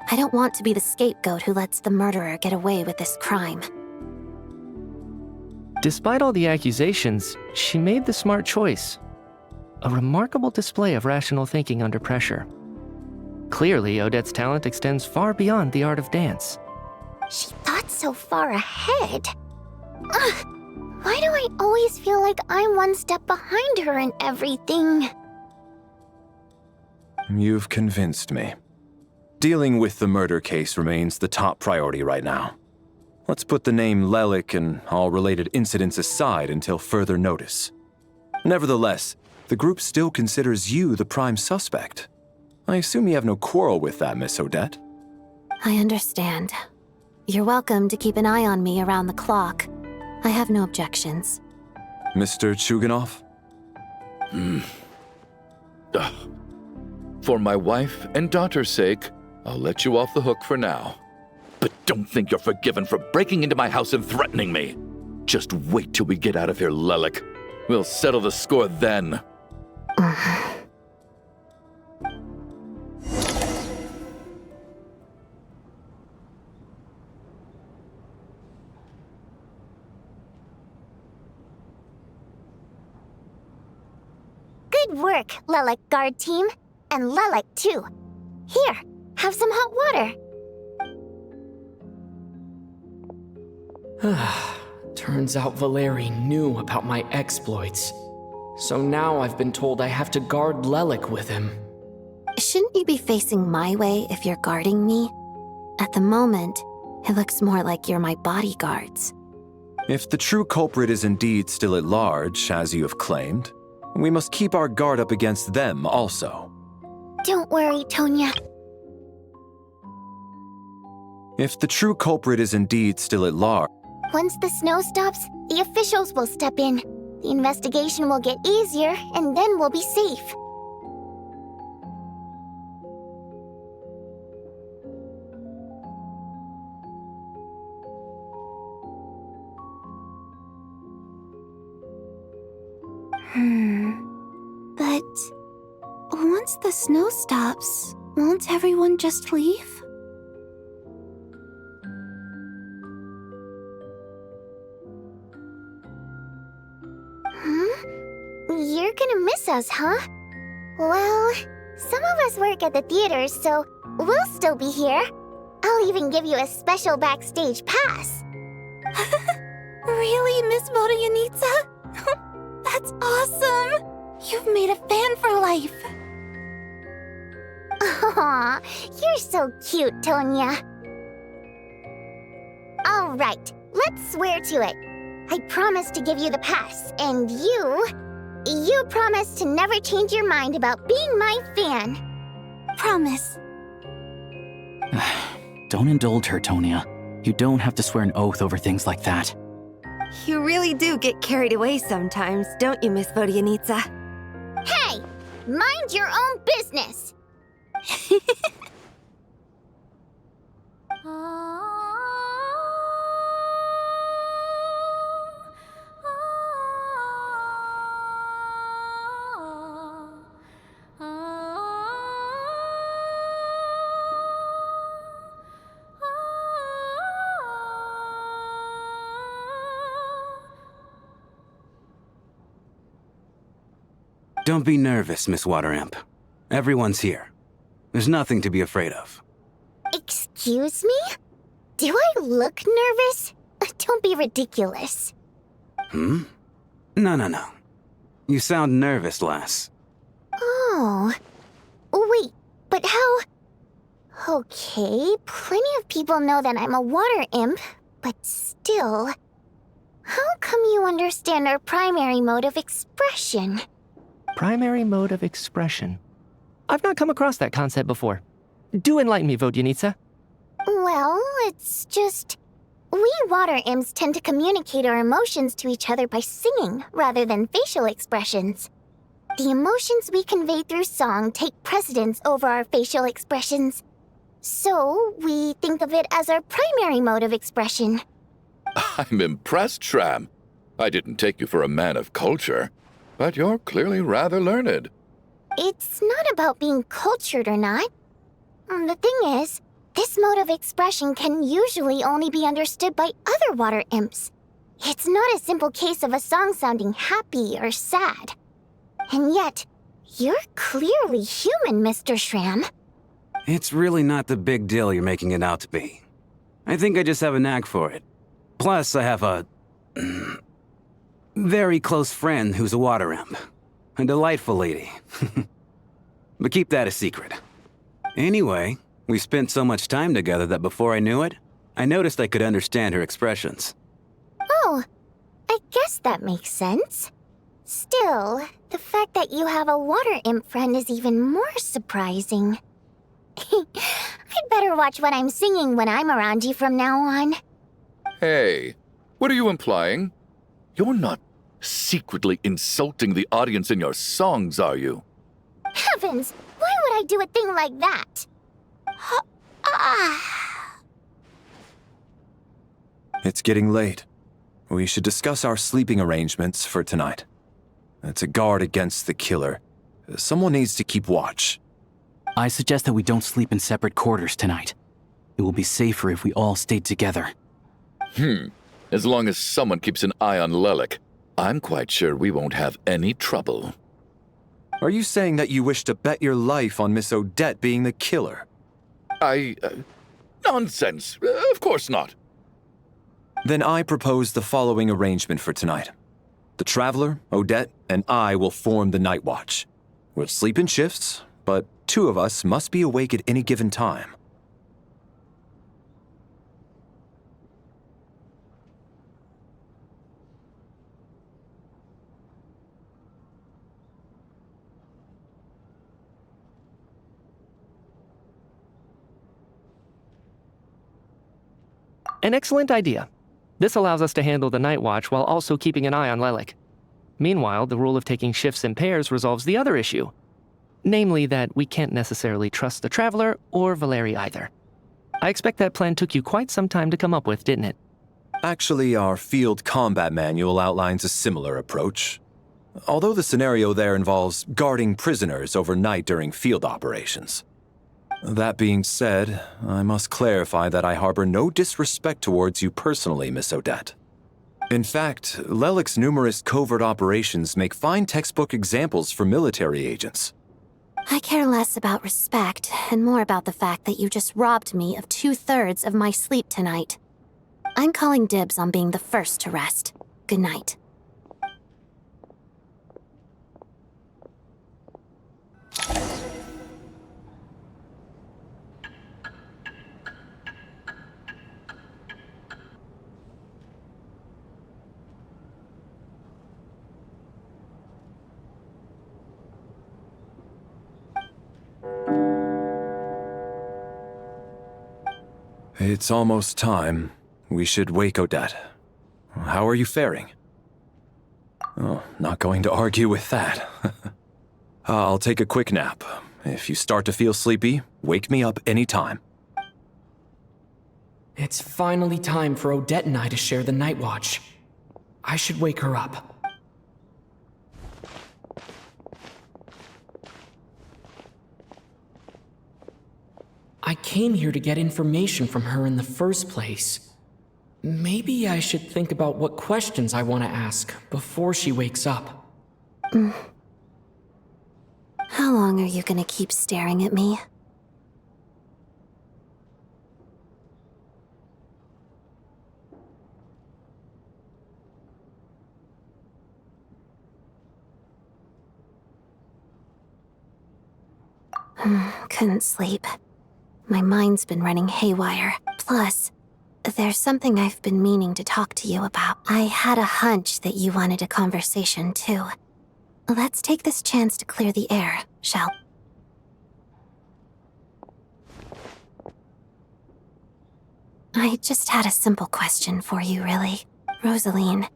I don't want to be the scapegoat who lets the murderer get away with this crime. Despite all the accusations, she made the smart choice. A remarkable display of rational thinking under pressure. Clearly, Odette's talent extends far beyond the art of dance. She thought so far ahead. Ugh, why do I always feel like I'm one step behind her in everything? You've convinced me. Dealing with the murder case remains the top priority right now. Let's put the name Lelik and all related incidents aside until further notice. Nevertheless, the group still considers you the prime suspect. I assume you have no quarrel with that, Miss Odette? I understand. You're welcome to keep an eye on me around the clock. I have no objections. Mr. Chuganov? For my wife and daughter's sake, I'll let you off the hook for now. But don't think you're forgiven for breaking into my house and threatening me. Just wait till we get out of here, Lelik. We'll settle the score then. Good work, Lelik guard team. And Lelik, too. Here, have some hot water. Turns out Valeri knew about my exploits. So now I've been told I have to guard Lelik with him. Shouldn't you be facing my way if you're guarding me? At the moment, it looks more like you're my bodyguards. If the true culprit is indeed still at large, as you have claimed, we must keep our guard up against them also. Don't worry, Tonya. If the true culprit is indeed still at large... Once the snow stops, the officials will step in. The investigation will get easier, and then we'll be safe. But once the snow stops, won't everyone just leave? You're gonna miss us, huh? Well, some of us work at the theaters, so we'll still be here. I'll even give you a special backstage pass. Really, Miss Vodyanitsa? That's awesome! You've made a fan for life. Aw, you're so cute, Tonya. All right, let's swear to it. I promise to give you the pass, and you promise to never change your mind about being my fan. Promise. Don't indulge her, Tonya. You don't have to swear an oath over things like that. You really do get carried away sometimes, don't you, Miss Vodyanitsa? Hey, mind your own business. Don't be nervous, Miss Water Imp. Everyone's here. There's nothing to be afraid of. Excuse me? Do I look nervous? Don't be ridiculous. No. You sound nervous, lass. Oh. Wait, but how... Okay, plenty of people know that I'm a water imp, but still... How come you understand our primary mode of expression? Primary mode of expression. I've not come across that concept before. Do enlighten me, Vodyanitsa. Well, it's just... We water imps tend to communicate our emotions to each other by singing rather than facial expressions. The emotions we convey through song take precedence over our facial expressions. So, we think of it as our primary mode of expression. I'm impressed, Shram. I didn't take you for a man of culture, but you're clearly rather learned. It's not about being cultured or not. The thing is, This mode of expression can usually only be understood by other water imps. It's not a simple case of a song sounding happy or sad. And yet, you're clearly human, Mr. Shram. It's really not the big deal you're making it out to be. I think I just have a knack for it. Plus, I have a very close friend who's a water imp. A delightful lady. But keep that a secret. Anyway, we spent so much time together that before I knew it, I noticed I could understand her expressions. Oh, I guess that makes sense. Still, the fact that you have a water imp friend is even more surprising. I'd better watch what I'm singing when I'm around you from now on. Hey, what are you implying? You're not secretly insulting the audience in your songs, are you? Heavens, why would I do a thing like that? It's getting late. We should discuss our sleeping arrangements for tonight. To guard against the killer, someone needs to keep watch. I suggest that we don't sleep in separate quarters tonight. It will be safer if we all stayed together. As long as someone keeps an eye on Lelik, I'm quite sure we won't have any trouble. Are you saying that you wish to bet your life on Miss Odette being the killer? Nonsense. Of course not. Then I propose the following arrangement for tonight. The Traveler, Odette, and I will form the Night Watch. We'll sleep in shifts, but 2 of us must be awake at any given time. An excellent idea. This allows us to handle the night watch while also keeping an eye on Lelik. Meanwhile, the rule of taking shifts in pairs resolves the other issue. Namely that we can't necessarily trust the Traveler or Valeri either. I expect that plan took you quite some time to come up with, didn't it? Actually, our field combat manual outlines a similar approach. Although the scenario there involves guarding prisoners overnight during field operations. That being said, I must clarify that I harbor no disrespect towards you personally, Miss Odette. In fact, Lelik's numerous covert operations make fine textbook examples for military agents. I care less about respect and more about the fact that you just robbed me of 2/3 of my sleep tonight. I'm calling dibs on being the first to rest. Good night. It's almost time. We should wake Odette. How are you faring? Oh, not going to argue with that. I'll take a quick nap. If you start to feel sleepy, wake me up anytime. It's finally time for Odette and I to share the night watch. I should wake her up. I came here to get information from her in the first place. Maybe I should think about what questions I want to ask before she wakes up. How long are you gonna keep staring at me? Couldn't sleep. My mind's been running haywire. Plus, there's something I've been meaning to talk to you about. I had a hunch that you wanted a conversation too. Let's take this chance to clear the air, shall we? I just had a simple question for you, really. Rosaline,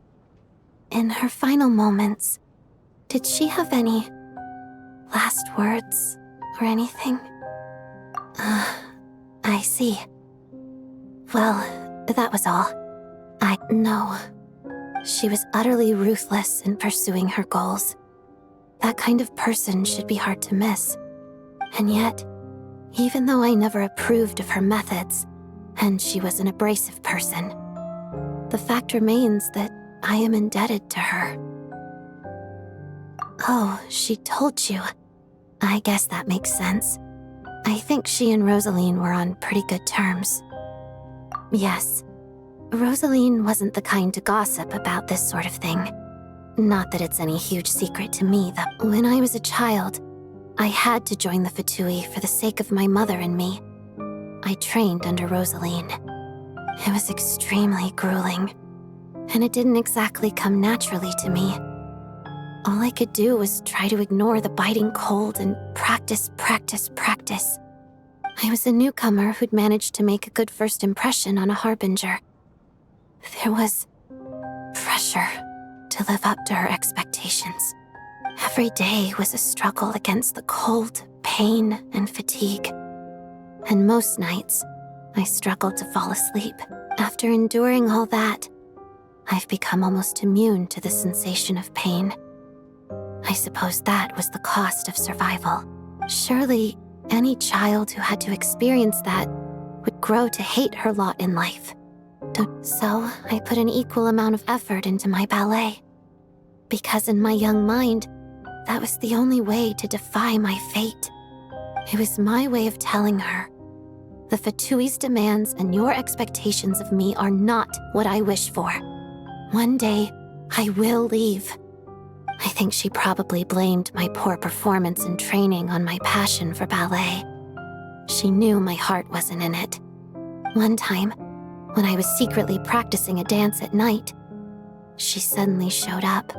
in her final moments, did she have any last words or anything? I see. Well, that was all. I know. She was utterly ruthless in pursuing her goals. That kind of person should be hard to miss. And yet, Even though I never approved of her methods, and she was an abrasive person, the fact remains that I am indebted to her. Oh, she told you. I guess that makes sense. I think she and Rosaline were on pretty good terms. Yes, Rosaline wasn't the kind to gossip about this sort of thing. Not that it's any huge secret to me that when I was a child, I had to join the Fatui for the sake of my mother and me. I trained under Rosaline. It was extremely grueling, and it didn't exactly come naturally to me. All I could do was try to ignore the biting cold and practice. I was a newcomer who'd managed to make a good first impression on a harbinger. There was pressure to live up to her expectations. Every day was a struggle against the cold, pain, and fatigue. And most nights, I struggled to fall asleep. After enduring all that, I've become almost immune to the sensation of pain. I suppose that was the cost of survival. Surely, any child who had to experience that would grow to hate her lot in life. So, I put an equal amount of effort into my ballet. Because in my young mind, that was the only way to defy my fate. It was my way of telling her, the Fatui's demands and your expectations of me are not what I wish for. One day, I will leave. I think she probably blamed my poor performance in training on my passion for ballet. She knew my heart wasn't in it. One time, when I was secretly practicing a dance at night, she suddenly showed up.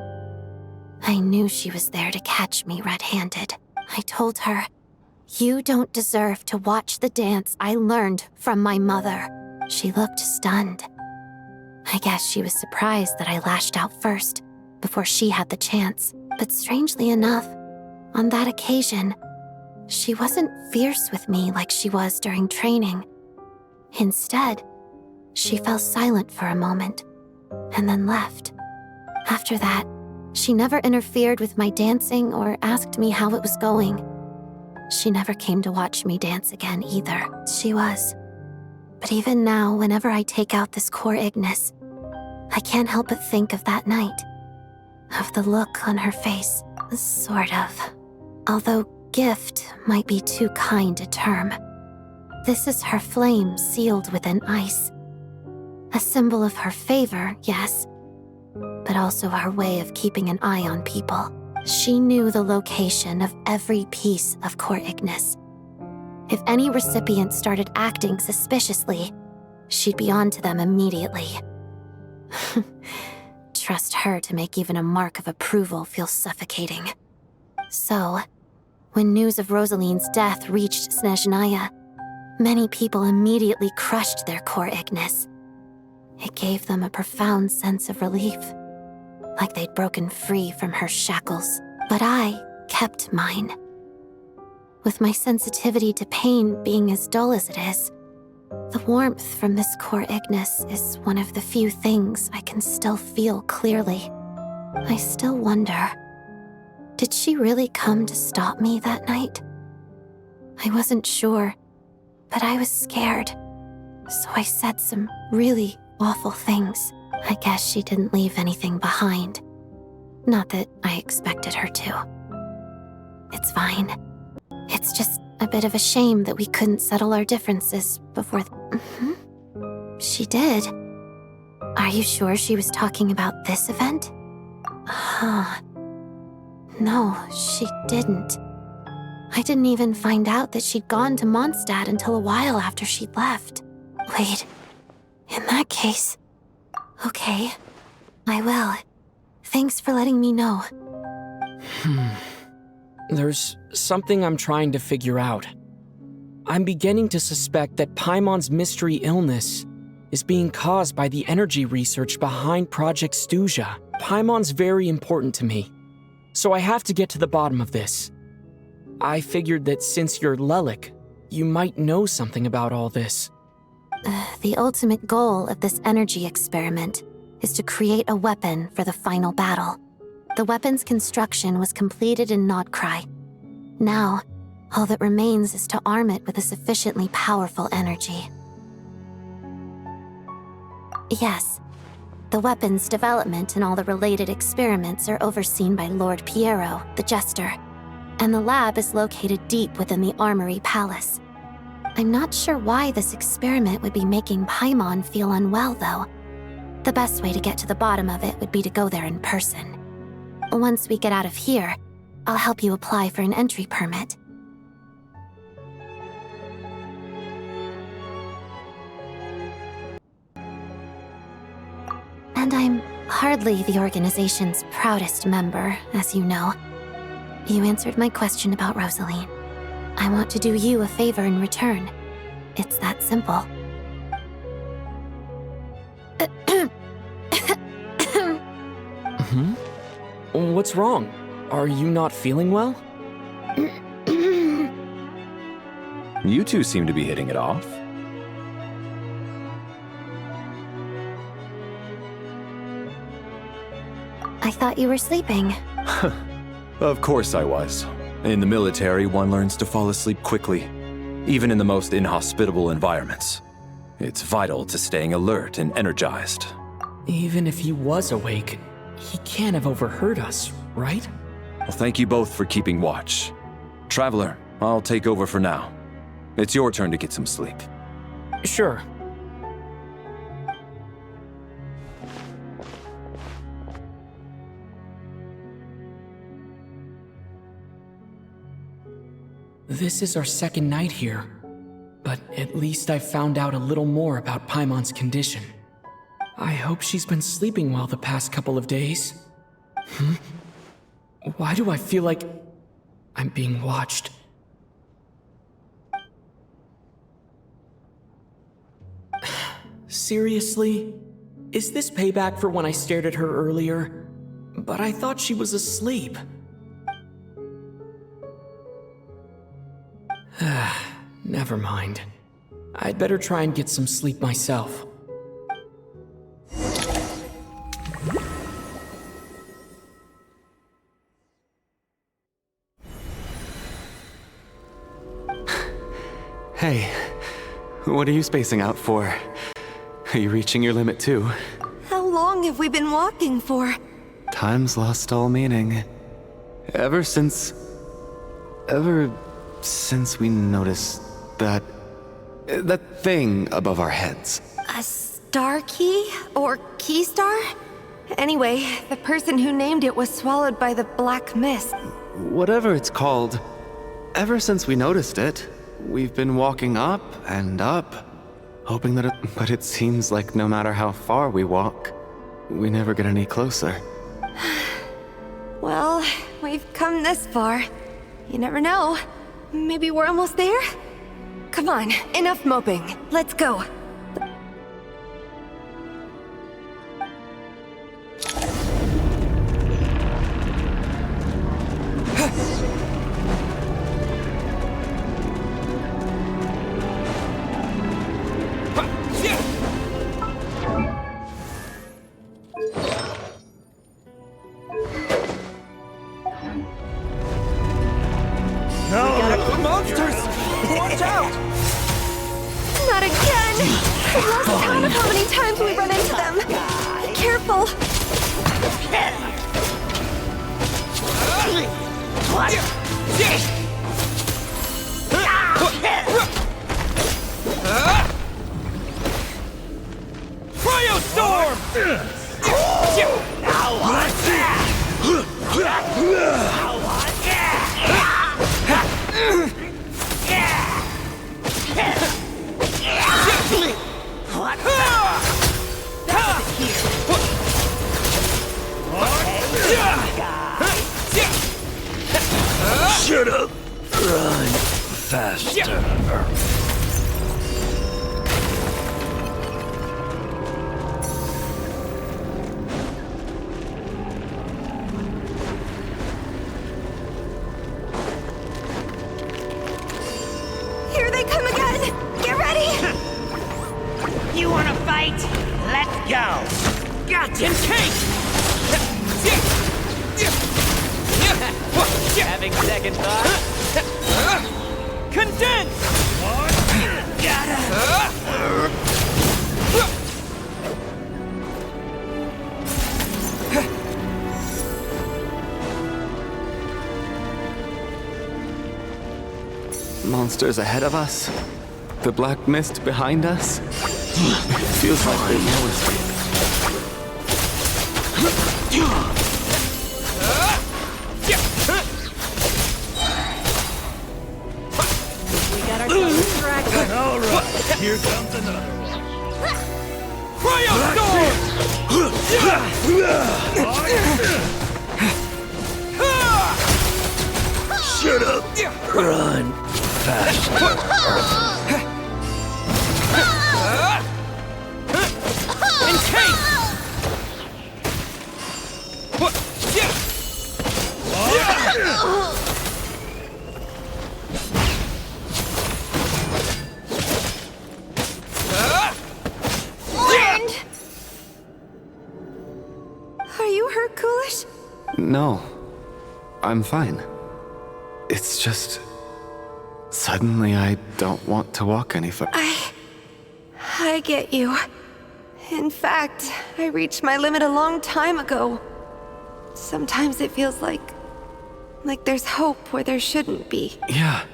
I knew she was there to catch me red-handed. I told her, "You don't deserve to watch the dance I learned from my mother." She looked stunned. I guess she was surprised that I lashed out first, before she had the chance. But strangely enough, on that occasion, she wasn't fierce with me like she was during training. Instead, she fell silent for a moment, and then left. After that, she never interfered with my dancing or asked me how it was going. She never came to watch me dance again either. She was. But even now, whenever I take out this core Ignis, I can't help but think of that night. Of the look on her face, sort of. Although gift might be too kind a term. This is her flame sealed within ice. A symbol of her favor, yes, but also her way of keeping an eye on people. She knew the location of every piece of core Ignis. If any recipient started acting suspiciously, she'd be on to them immediately. Trust her to make even a mark of approval feel suffocating. So, when news of Rosaline's death reached Snezhnaya, many people immediately crushed their core Ignis. It gave them a profound sense of relief, like they'd broken free from her shackles. But I kept mine. With my sensitivity to pain being as dull as it is, the warmth from this core Ignis is one of the few things I can still feel clearly. I still wonder, did she really come to stop me that night? I wasn't sure, but I was scared, so I said some really awful things. I guess she didn't leave anything behind. Not that I expected her to. It's fine. It's just a bit of a shame that we couldn't settle our differences before She did. Are you sure she was talking about this event? No, she didn't. I didn't even find out that she'd gone to Mondstadt until a while after she'd left. Wait, in that case... Okay, I will. Thanks for letting me know. There's something I'm trying to figure out. I'm beginning to suspect that Paimon's mystery illness is being caused by the energy research behind Project Stuzha. Paimon's very important to me, so I have to get to the bottom of this. I figured that since you're Lelik, you might know something about all this. The ultimate goal of this energy experiment is to create a weapon for the final battle. The weapon's construction was completed in Nodkrai. Now, All that remains is to arm it with a sufficiently powerful energy. Yes, the weapon's development and all the related experiments are overseen by Lord Piero, the Jester, and the lab is located deep within the Armory Palace. I'm not sure why this experiment would be making Paimon feel unwell, though. The best way to get to the bottom of it would be to go there in person. Once we get out of here, I'll help you apply for an entry permit. And I'm hardly the organization's proudest member, as you know. You answered my question about Rosaline. I want to do you a favor in return. It's that simple. What's wrong? Are you not feeling well? You two seem to be hitting it off. I thought you were sleeping. Of course I was. In the military, one learns to fall asleep quickly, even in the most inhospitable environments. It's vital to staying alert and energized. Even if he was awake, he can't have overheard us, right? Well, thank you both for keeping watch. Traveler, I'll take over for now. It's your turn to get some sleep. Sure. This is our second night here, but at least I found out a little more about Paimon's condition. I hope she's been sleeping well the past couple of days. Why do I feel like I'm being watched? Seriously? Is this payback for when I stared at her earlier? But I thought she was asleep. Never mind. I'd better try and get some sleep myself. Hey, what are you spacing out for? Are you reaching your limit too? How long have we been walking for? Time's lost all meaning. Ever since we noticed that thing above our heads. A star key? Or key star? Anyway, the person who named it was swallowed by the black mist. Whatever it's called, ever since we noticed it, we've been walking up and up, hoping that but it seems like no matter how far we walk, we never get any closer. Well, we've come this far. You never know. Maybe we're almost there? Come on, enough moping. Let's go. Not again! I've lost count of how many times we run into them. Be careful. Shut up! Run faster. Here they come again! Get ready! You wanna fight? Let's go! Gotcha! Having second thoughts? Condense! Monsters ahead of us. The black mist behind us. Feels like there's no escape. We got ourselves distracted. All right, here comes another one. Cryo Shut up! Run fast. Are you hurt, Coolish? No, I'm fine. It's just... Suddenly I don't want to walk any further. I get you. In fact, I reached my limit a long time ago. Sometimes it feels like there's hope where there shouldn't be. Yeah.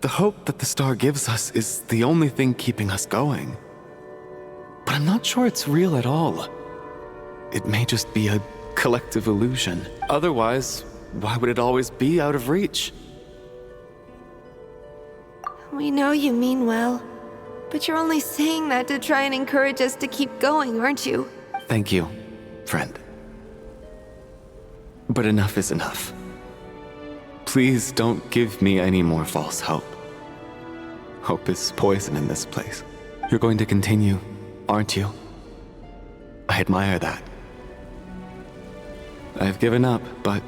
The hope that the star gives us is the only thing keeping us going. But I'm not sure it's real at all. It may just be a collective illusion. Otherwise, why would it always be out of reach? We know you mean well, but you're only saying that to try and encourage us to keep going, aren't you? Thank you, friend. But enough is enough. Please don't give me any more false hope. Hope is poison in this place. You're going to continue, aren't you? I admire that. I've given up, but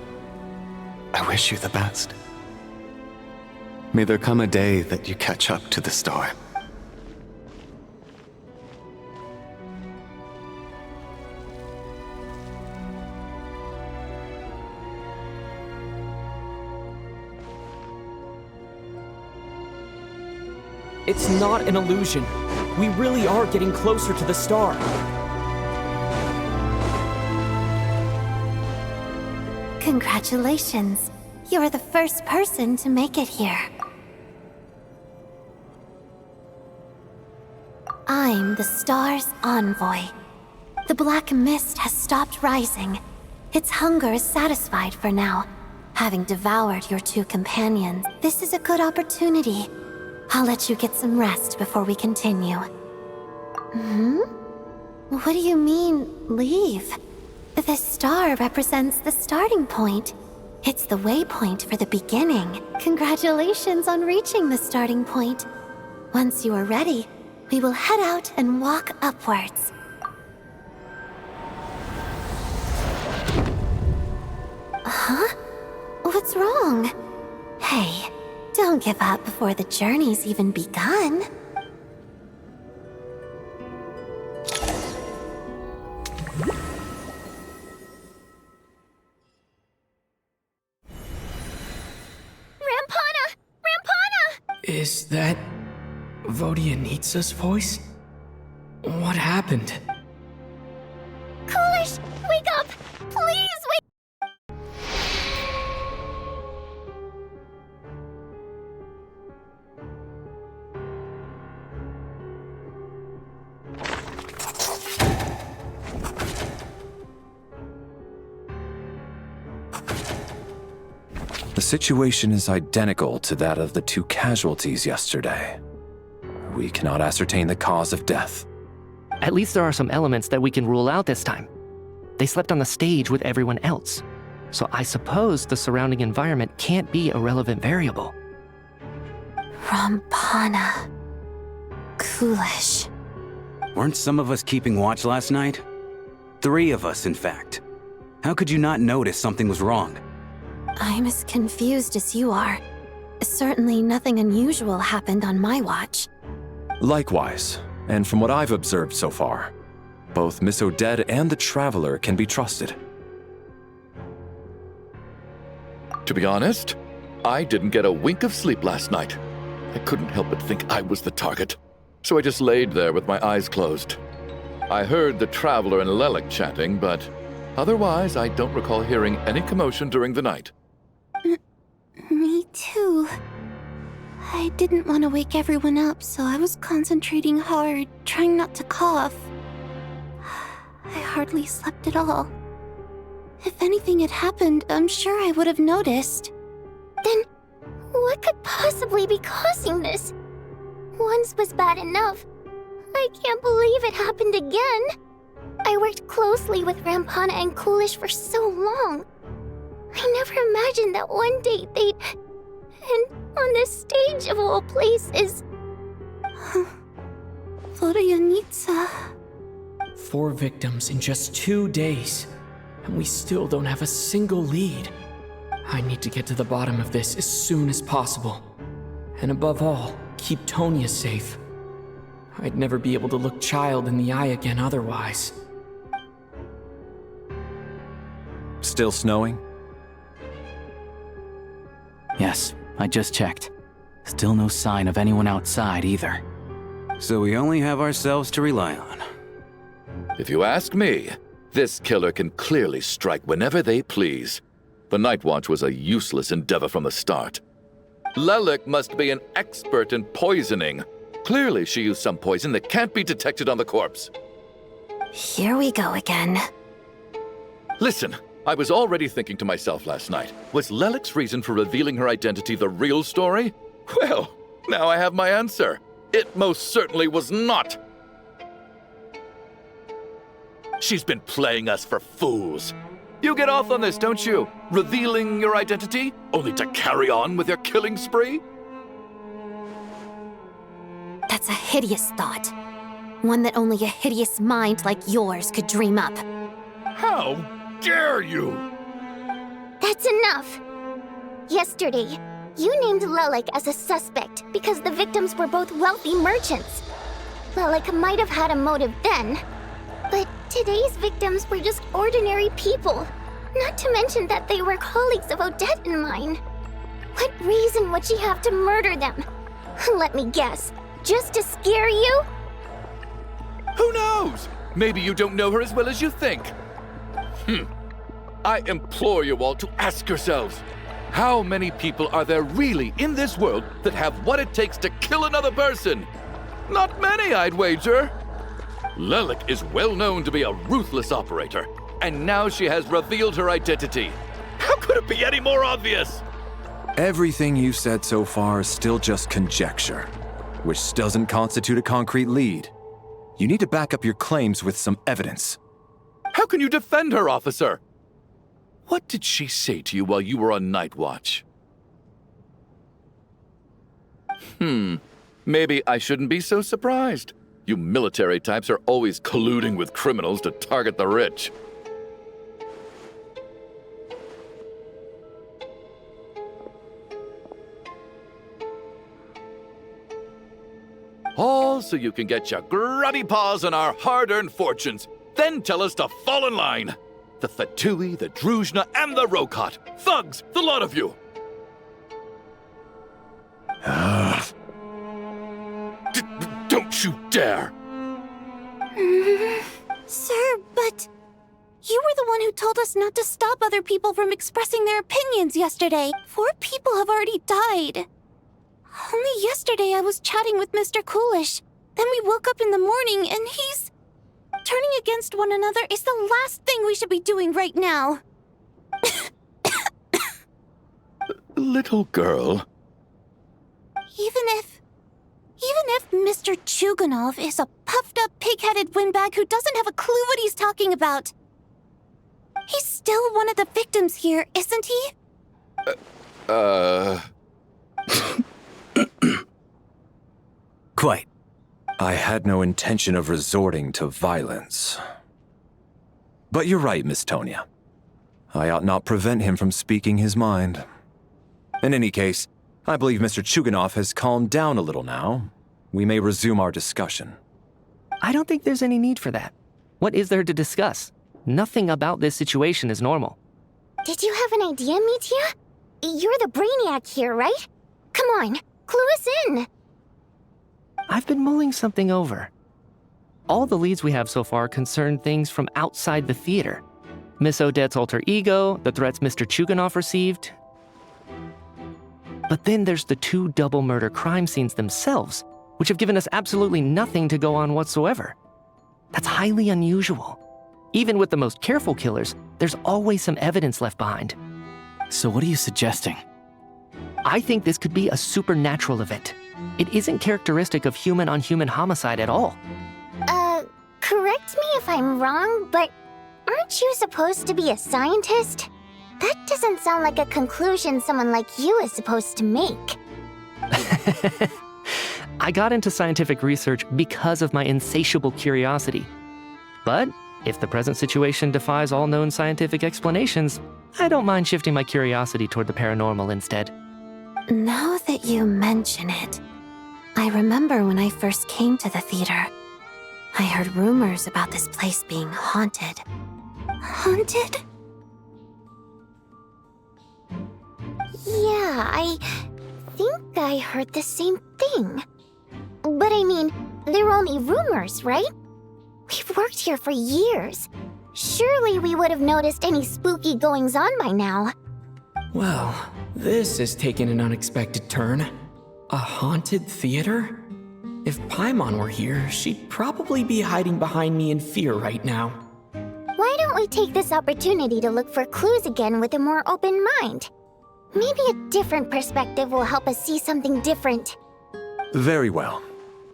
I wish you the best. May there come a day that you catch up to the star. It's not an illusion. We really are getting closer to the star. Congratulations. You're the first person to make it here. I'm the star's envoy. The black mist has stopped rising. Its hunger is satisfied for now. Having devoured your two companions, this is a good opportunity. I'll let you get some rest before we continue. What do you mean, leave? The star represents the starting point. It's the waypoint for the beginning. Congratulations on reaching the starting point. Once you are ready, we will head out and walk upwards. Huh? What's wrong? Hey, don't give up before the journey's even begun. Is that Vodianitsa's voice? What happened? Coolish, wake up! Please wake... The situation is identical to that of the two casualties yesterday. We cannot ascertain the cause of death. At least there are some elements that we can rule out this time. They slept on the stage with everyone else, so I suppose the surrounding environment can't be a relevant variable. Rampana. Coolish. Weren't some of us keeping watch last night? 3 of us, in fact. How could you not notice something was wrong? I'm as confused as you are. Certainly nothing unusual happened on my watch. Likewise, and from what I've observed so far, both Miss Odette and the Traveler can be trusted. To be honest, I didn't get a wink of sleep last night. I couldn't help but think I was the target, so I just laid there with my eyes closed. I heard the Traveler and Lelik chatting, but otherwise I don't recall hearing any commotion during the night. Me too. I didn't want to wake everyone up, so I was concentrating hard, trying not to cough. I hardly slept at all. If anything had happened, I'm sure I would have noticed. Then, what could possibly be causing this? Once was bad enough. I can't believe it happened again. I worked closely with Rampana and Coolish for so long. I never imagined that one day they'd... And on the stage of all places... Voryanitsa... 4 victims in just 2 days, and we still don't have a single lead. I need to get to the bottom of this as soon as possible. And above all, keep Tonya safe. I'd never be able to look Child in the eye again otherwise. Still snowing? Yes, I just checked. Still no sign of anyone outside either. So we only have ourselves to rely on. If you ask me, this killer can clearly strike whenever they please. The Night Watch was a useless endeavor from the start. Lelik must be an expert in poisoning. Clearly she used some poison that can't be detected on the corpse. Here we go again. Listen, I was already thinking to myself last night, was Lelik's reason for revealing her identity the real story? Well, now I have my answer. It most certainly was not. She's been playing us for fools. You get off on this, don't you? Revealing your identity, only to carry on with your killing spree? That's a hideous thought. One that only a hideous mind like yours could dream up. How dare you? That's enough! Yesterday, you named Lelik as a suspect because the victims were both wealthy merchants. Lelik might have had a motive then, but today's victims were just ordinary people. Not to mention that they were colleagues of Odette and mine. What reason would she have to murder them? Let me guess, just to scare you? Who knows? Maybe you don't know her as well as you think. I implore you all to ask yourselves, how many people are there really in this world that have what it takes to kill another person? Not many, I'd wager. Lelik is well known to be a ruthless operator, and now she has revealed her identity. How could it be any more obvious? Everything you've said so far is still just conjecture, which doesn't constitute a concrete lead. You need to back up your claims with some evidence. How can you defend her, officer? What did she say to you while you were on Night Watch? Maybe I shouldn't be so surprised. You military types are always colluding with criminals to target the rich. All so you can get your grubby paws on our hard-earned fortunes, then tell us to fall in line. The Fatui, the Druzhna, and the Rokot. Thugs, the lot of you! Don't you dare! Sir, but... You were the one who told us not to stop other people from expressing their opinions yesterday. 4 people have already died. Only yesterday I was chatting with Mr. Coolish. Then we woke up in the morning and he's... Turning against one another is the last thing we should be doing right now. Little girl. Even if Mr. Chuganov is a puffed-up, pig-headed windbag who doesn't have a clue what he's talking about, he's still one of the victims here, isn't he? Quite. I had no intention of resorting to violence. But you're right, Miss Tonya. I ought not prevent him from speaking his mind. In any case, I believe Mr. Chuganov has calmed down a little now. We may resume our discussion. I don't think there's any need for that. What is there to discuss? Nothing about this situation is normal. Did you have an idea, Mitya? You're the brainiac here, right? Come on, Clue us in. I've been mulling something over. All the leads we have so far concern things from outside the theater. Miss Odette's alter ego, the threats Mr. Chuganov received. But then there's the 2 double murder crime scenes themselves, which have given us absolutely nothing to go on whatsoever. That's highly unusual. Even with the most careful killers, there's always some evidence left behind. So what are you suggesting? I think this could be a supernatural event. It isn't characteristic of human-on-human homicide at all. Correct me if I'm wrong, but aren't you supposed to be a scientist? That doesn't sound like a conclusion someone like you is supposed to make. I got into scientific research because of my insatiable curiosity. But if the present situation defies all known scientific explanations, I don't mind shifting my curiosity toward the paranormal instead. Now that you mention it, I remember when I first came to the theater, I heard rumors about this place being haunted. Haunted? Yeah, I think I heard the same thing. But I mean, they're only rumors, right? We've worked here for years. Surely we would have noticed any spooky goings-on by now. Well, this has taken an unexpected turn. A haunted theater? If Paimon were here, she'd probably be hiding behind me in fear right now. Why don't we take this opportunity to look for clues again with a more open mind? Maybe a different perspective will help us see something different. Very well.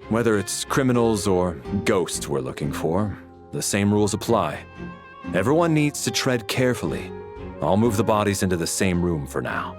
Whether it's criminals or ghosts we're looking for, the same rules apply. Everyone needs to tread carefully. I'll move the bodies into the same room for now.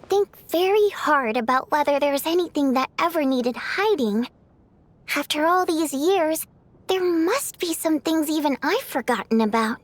think very hard about whether there's anything that ever needed hiding. After all these years, there must be some things even I've forgotten about.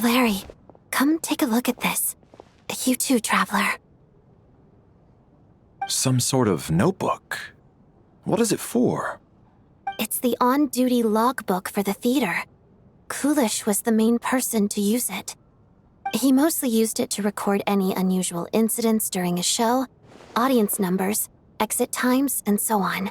Valeri, come take a look at this. You too, Traveler. Some sort of notebook. What is it for? It's the on-duty logbook for the theater. Kulish was the main person to use it. He mostly used it to record any unusual incidents during a show, audience numbers, exit times, and so on.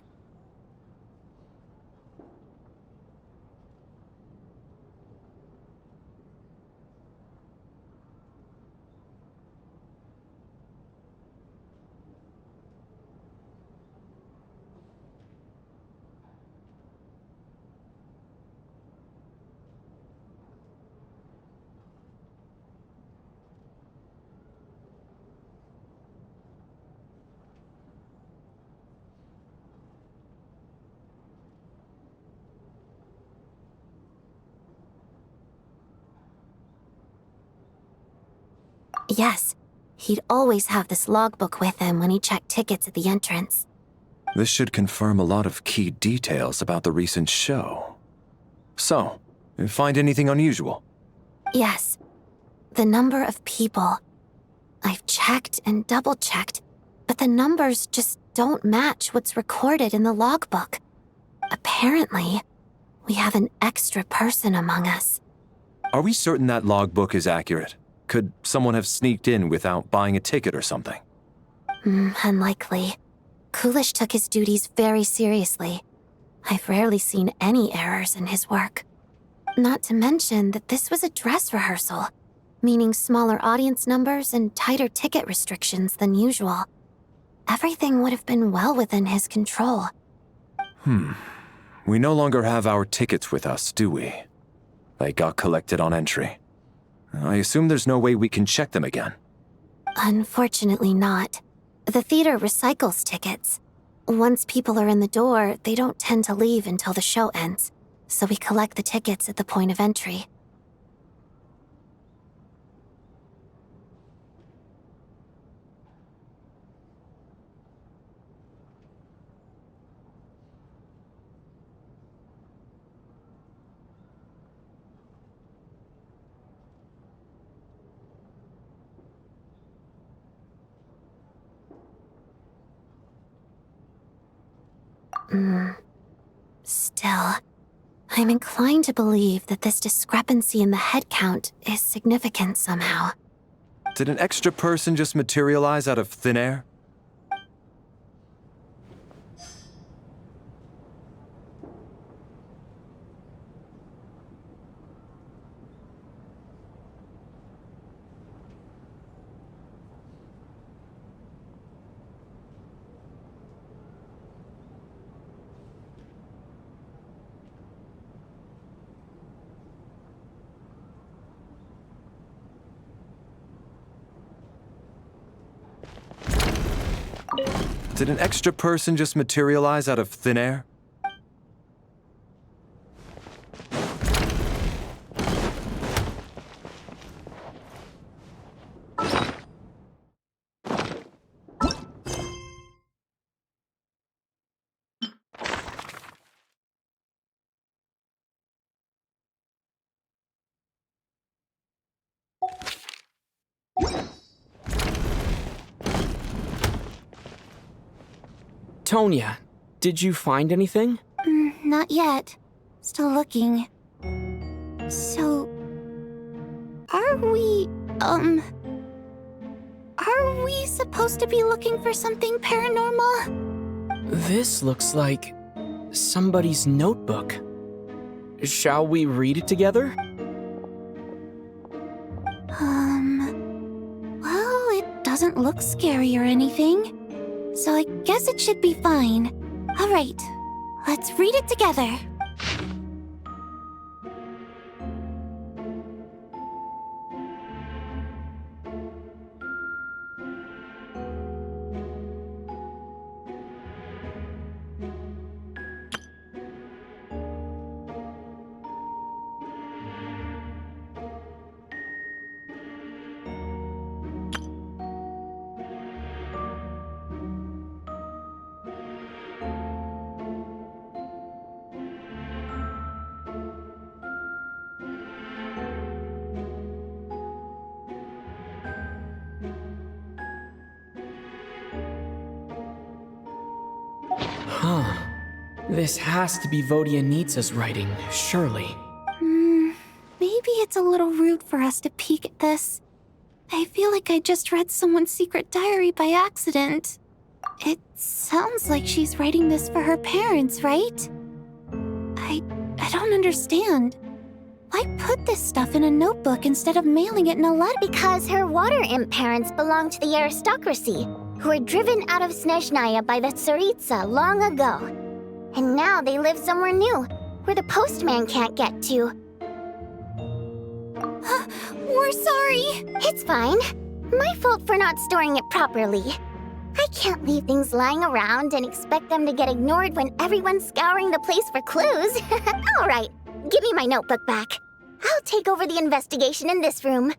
Yes, he'd always have this logbook with him when he checked tickets at the entrance. This should confirm a lot of key details about the recent show. So, you find anything unusual? Yes. The number of people. I've checked and double-checked, but the numbers just don't match what's recorded in the logbook. Apparently, we have an extra person among us. Are we certain that logbook is accurate? Could someone have sneaked in without buying a ticket or something? Unlikely. Kulish took his duties very seriously. I've rarely seen any errors in his work. Not to mention that this was a dress rehearsal, meaning smaller audience numbers and tighter ticket restrictions than usual. Everything would have been well within his control. We no longer have our tickets with us, do we? They got collected on entry. I assume there's no way we can check them again. Unfortunately not. The theater recycles tickets. Once people are in the door, they don't tend to leave until the show ends, so we collect the tickets at the point of entry. Still, I'm inclined to believe that this discrepancy in the head count is significant somehow. Did an extra person just materialize out of thin air? Did an extra person just materialize out of thin air? Tonya, did you find anything? Not yet. Still looking. So... Are we supposed to be looking for something paranormal? This looks like somebody's notebook. Shall we read it together? Well, it doesn't look scary or anything. So I guess it should be fine. Alright, let's read it together. Huh. This has to be Vodyanitsa's writing, surely. Maybe it's a little rude for us to peek at this. I feel like I just read someone's secret diary by accident. It sounds like she's writing this for her parents, right? I don't understand. Why put this stuff in a notebook instead of mailing it in a letter? Because her water imp parents belonged to the aristocracy, who were driven out of Snezhnaya by the Tsaritsa long ago. And now they live somewhere new, where the postman can't get to. We're sorry. It's fine. My fault for not storing it properly. I can't leave things lying around and expect them to get ignored when everyone's scouring the place for clues. All right, give me my notebook back. I'll take over the investigation in this room.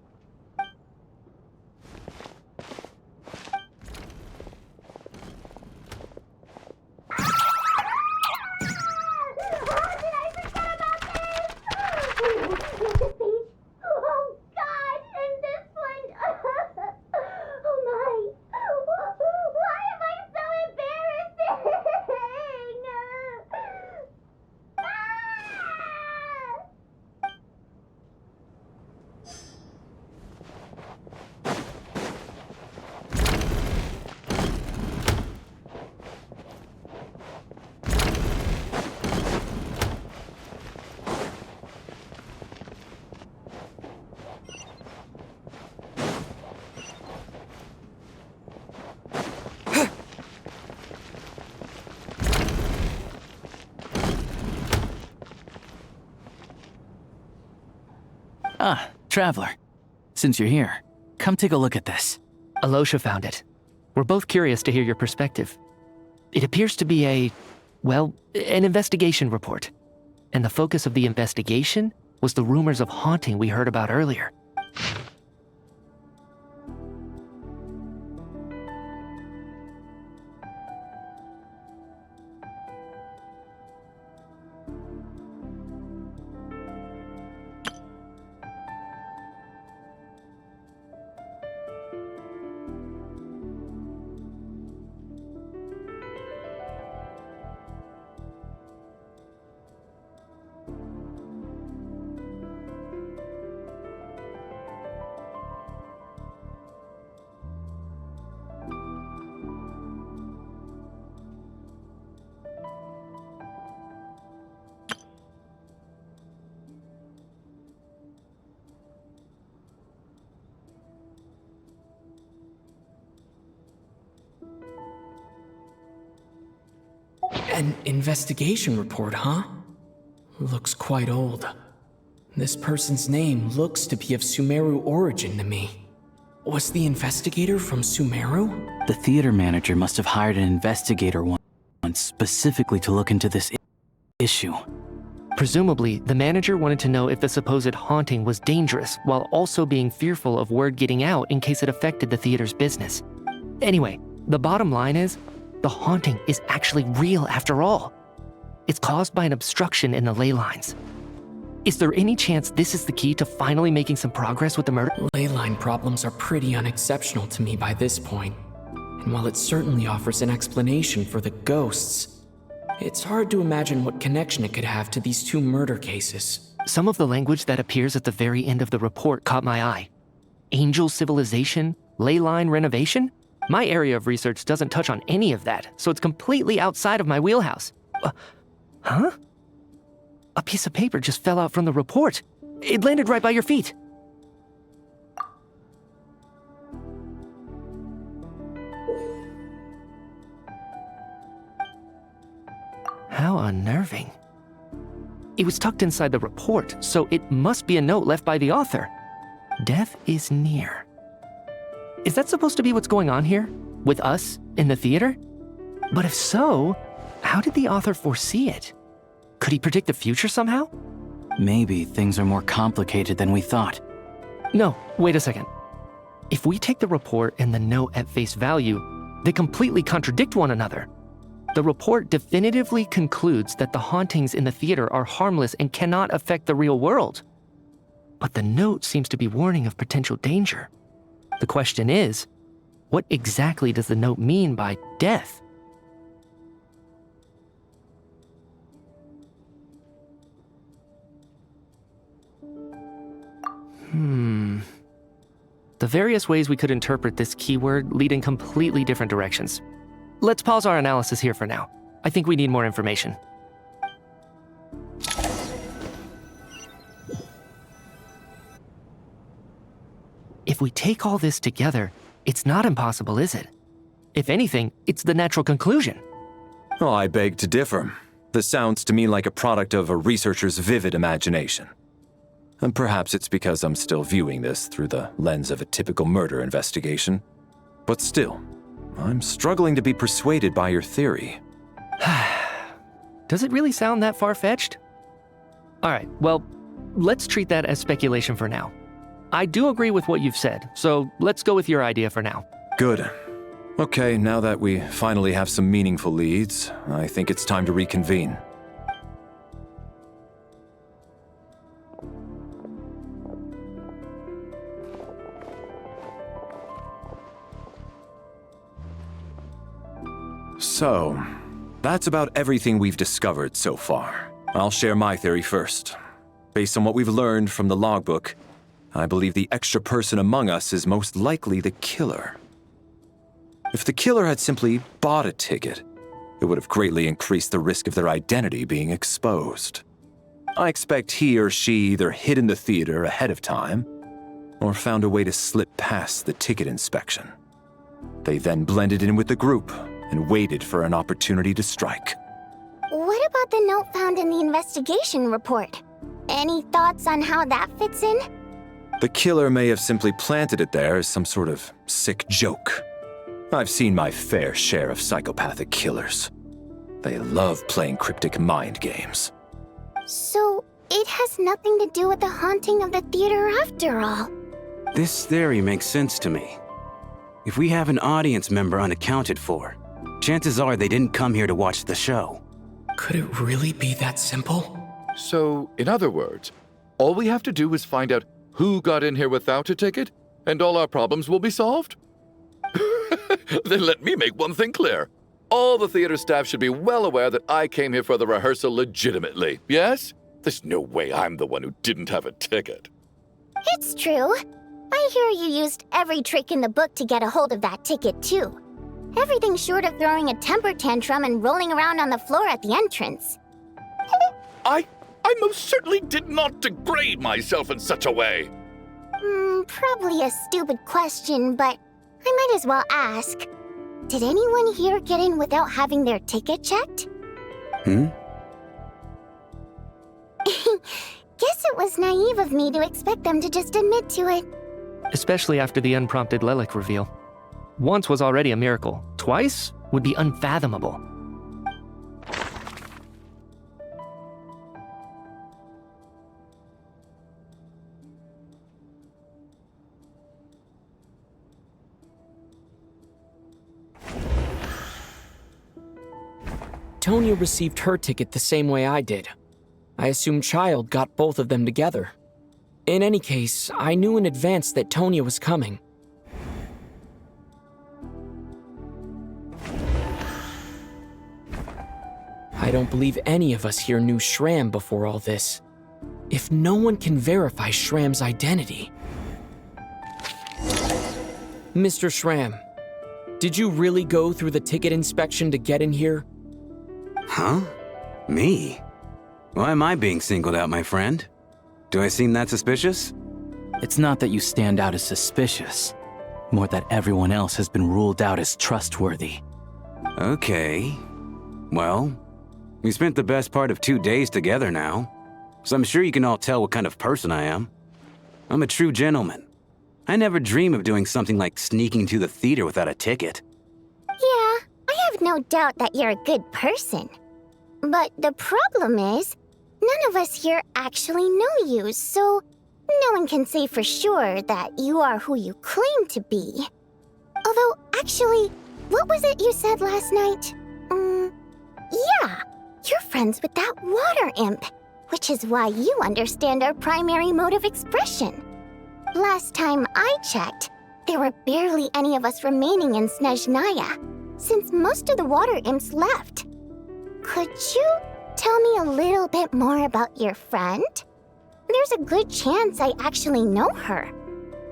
Ah, Traveler. Since you're here, come take a look at this. Alosha found it. We're both curious to hear your perspective. It appears to be an investigation report. And the focus of the investigation was the rumors of haunting we heard about earlier. An investigation report, huh? Looks quite old. This person's name looks to be of Sumeru origin to me. Was the investigator from Sumeru? The theater manager must have hired an investigator once specifically to look into this issue. Presumably, the manager wanted to know if the supposed haunting was dangerous while also being fearful of word getting out in case it affected the theater's business. Anyway, the bottom line is, the haunting is actually real after all. It's caused by an obstruction in the ley lines. Is there any chance this is the key to finally making some progress with the murder? Ley line problems are pretty unexceptional to me by this point. And while it certainly offers an explanation for the ghosts, it's hard to imagine what connection it could have to these two murder cases. Some of the language that appears at the very end of the report caught my eye. Angel civilization, ley line renovation? My area of research doesn't touch on any of that, so it's completely outside of my wheelhouse. Huh? A piece of paper just fell out from the report. It landed right by your feet. How unnerving. It was tucked inside the report, so it must be a note left by the author. Death is near. Is that supposed to be what's going on here? With us in the theater? But if so, how did the author foresee it? Could he predict the future somehow? Maybe things are more complicated than we thought. No, wait a second. If we take the report and the note at face value, they completely contradict one another. The report definitively concludes that the hauntings in the theater are harmless and cannot affect the real world. But the note seems to be warning of potential danger. The question is, what exactly does the note mean by death? The various ways we could interpret this keyword lead in completely different directions. Let's pause our analysis here for now. I think we need more information. If we take all this together, it's not impossible, is it? If anything, it's the natural conclusion. Oh, I beg to differ. This sounds to me like a product of a researcher's vivid imagination. And perhaps it's because I'm still viewing this through the lens of a typical murder investigation. But still, I'm struggling to be persuaded by your theory. Does it really sound that far-fetched? All right, well, let's treat that as speculation for now. I do agree with what you've said, so let's go with your idea for now. Good. Okay, now that we finally have some meaningful leads, I think it's time to reconvene. So, that's about everything we've discovered so far. I'll share my theory first. Based on what we've learned from the logbook, I believe the extra person among us is most likely the killer. If the killer had simply bought a ticket, it would have greatly increased the risk of their identity being exposed. I expect he or she either hid in the theater ahead of time, or found a way to slip past the ticket inspection. They then blended in with the group and waited for an opportunity to strike. What about the note found in the investigation report? Any thoughts on how that fits in? The killer may have simply planted it there as some sort of sick joke. I've seen my fair share of psychopathic killers. They love playing cryptic mind games. So, it has nothing to do with the haunting of the theater after all. This theory makes sense to me. If we have an audience member unaccounted for, chances are they didn't come here to watch the show. Could it really be that simple? So, in other words, all we have to do is find out who got in here without a ticket, and all our problems will be solved? Then let me make one thing clear. All the theater staff should be well aware that I came here for the rehearsal legitimately, yes? There's no way I'm the one who didn't have a ticket. It's true. I hear you used every trick in the book to get a hold of that ticket, too. Everything short of throwing a temper tantrum and rolling around on the floor at the entrance. I most certainly did not degrade myself in such a way. Probably a stupid question, but I might as well ask. Did anyone here get in without having their ticket checked? Hmm? Guess it was naive of me to expect them to just admit to it. Especially after the unprompted Lelek reveal. Once was already a miracle. Twice would be unfathomable. Tonya received her ticket the same way I did. I assume Child got both of them together. In any case, I knew in advance that Tonya was coming. I don't believe any of us here knew Shram before all this. If no one can verify Shram's identity... Mr. Shram, did you really go through the ticket inspection to get in here? Huh? Me? Why am I being singled out, my friend? Do I seem that suspicious? It's not that you stand out as suspicious, more that everyone else has been ruled out as trustworthy. Okay. Well, we spent the best part of 2 days together now, so I'm sure you can all tell what kind of person I am. I'm a true gentleman. I never dream of doing something like sneaking to the theater without a ticket. Yeah, I have no doubt that you're a good person. But the problem is, none of us here actually know you, so no one can say for sure that you are who you claim to be. Although, actually, what was it you said last night? Yeah, you're friends with that water imp, which is why you understand our primary mode of expression. Last time I checked, there were barely any of us remaining in Snezhnaya, since most of the water imps left. Could you tell me a little bit more about your friend? There's a good chance I actually know her.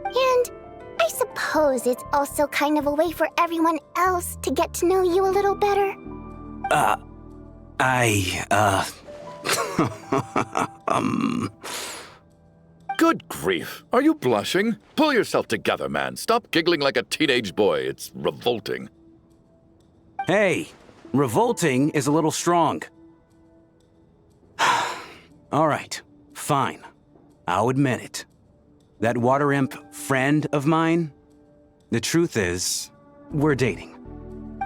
And I suppose it's also kind of a way for everyone else to get to know you a little better. Good grief. Are you blushing? Pull yourself together, man. Stop giggling like a teenage boy. It's revolting. Hey, revolting is a little strong. All right, fine. I'll admit it. That water imp friend of mine, the truth is, we're dating.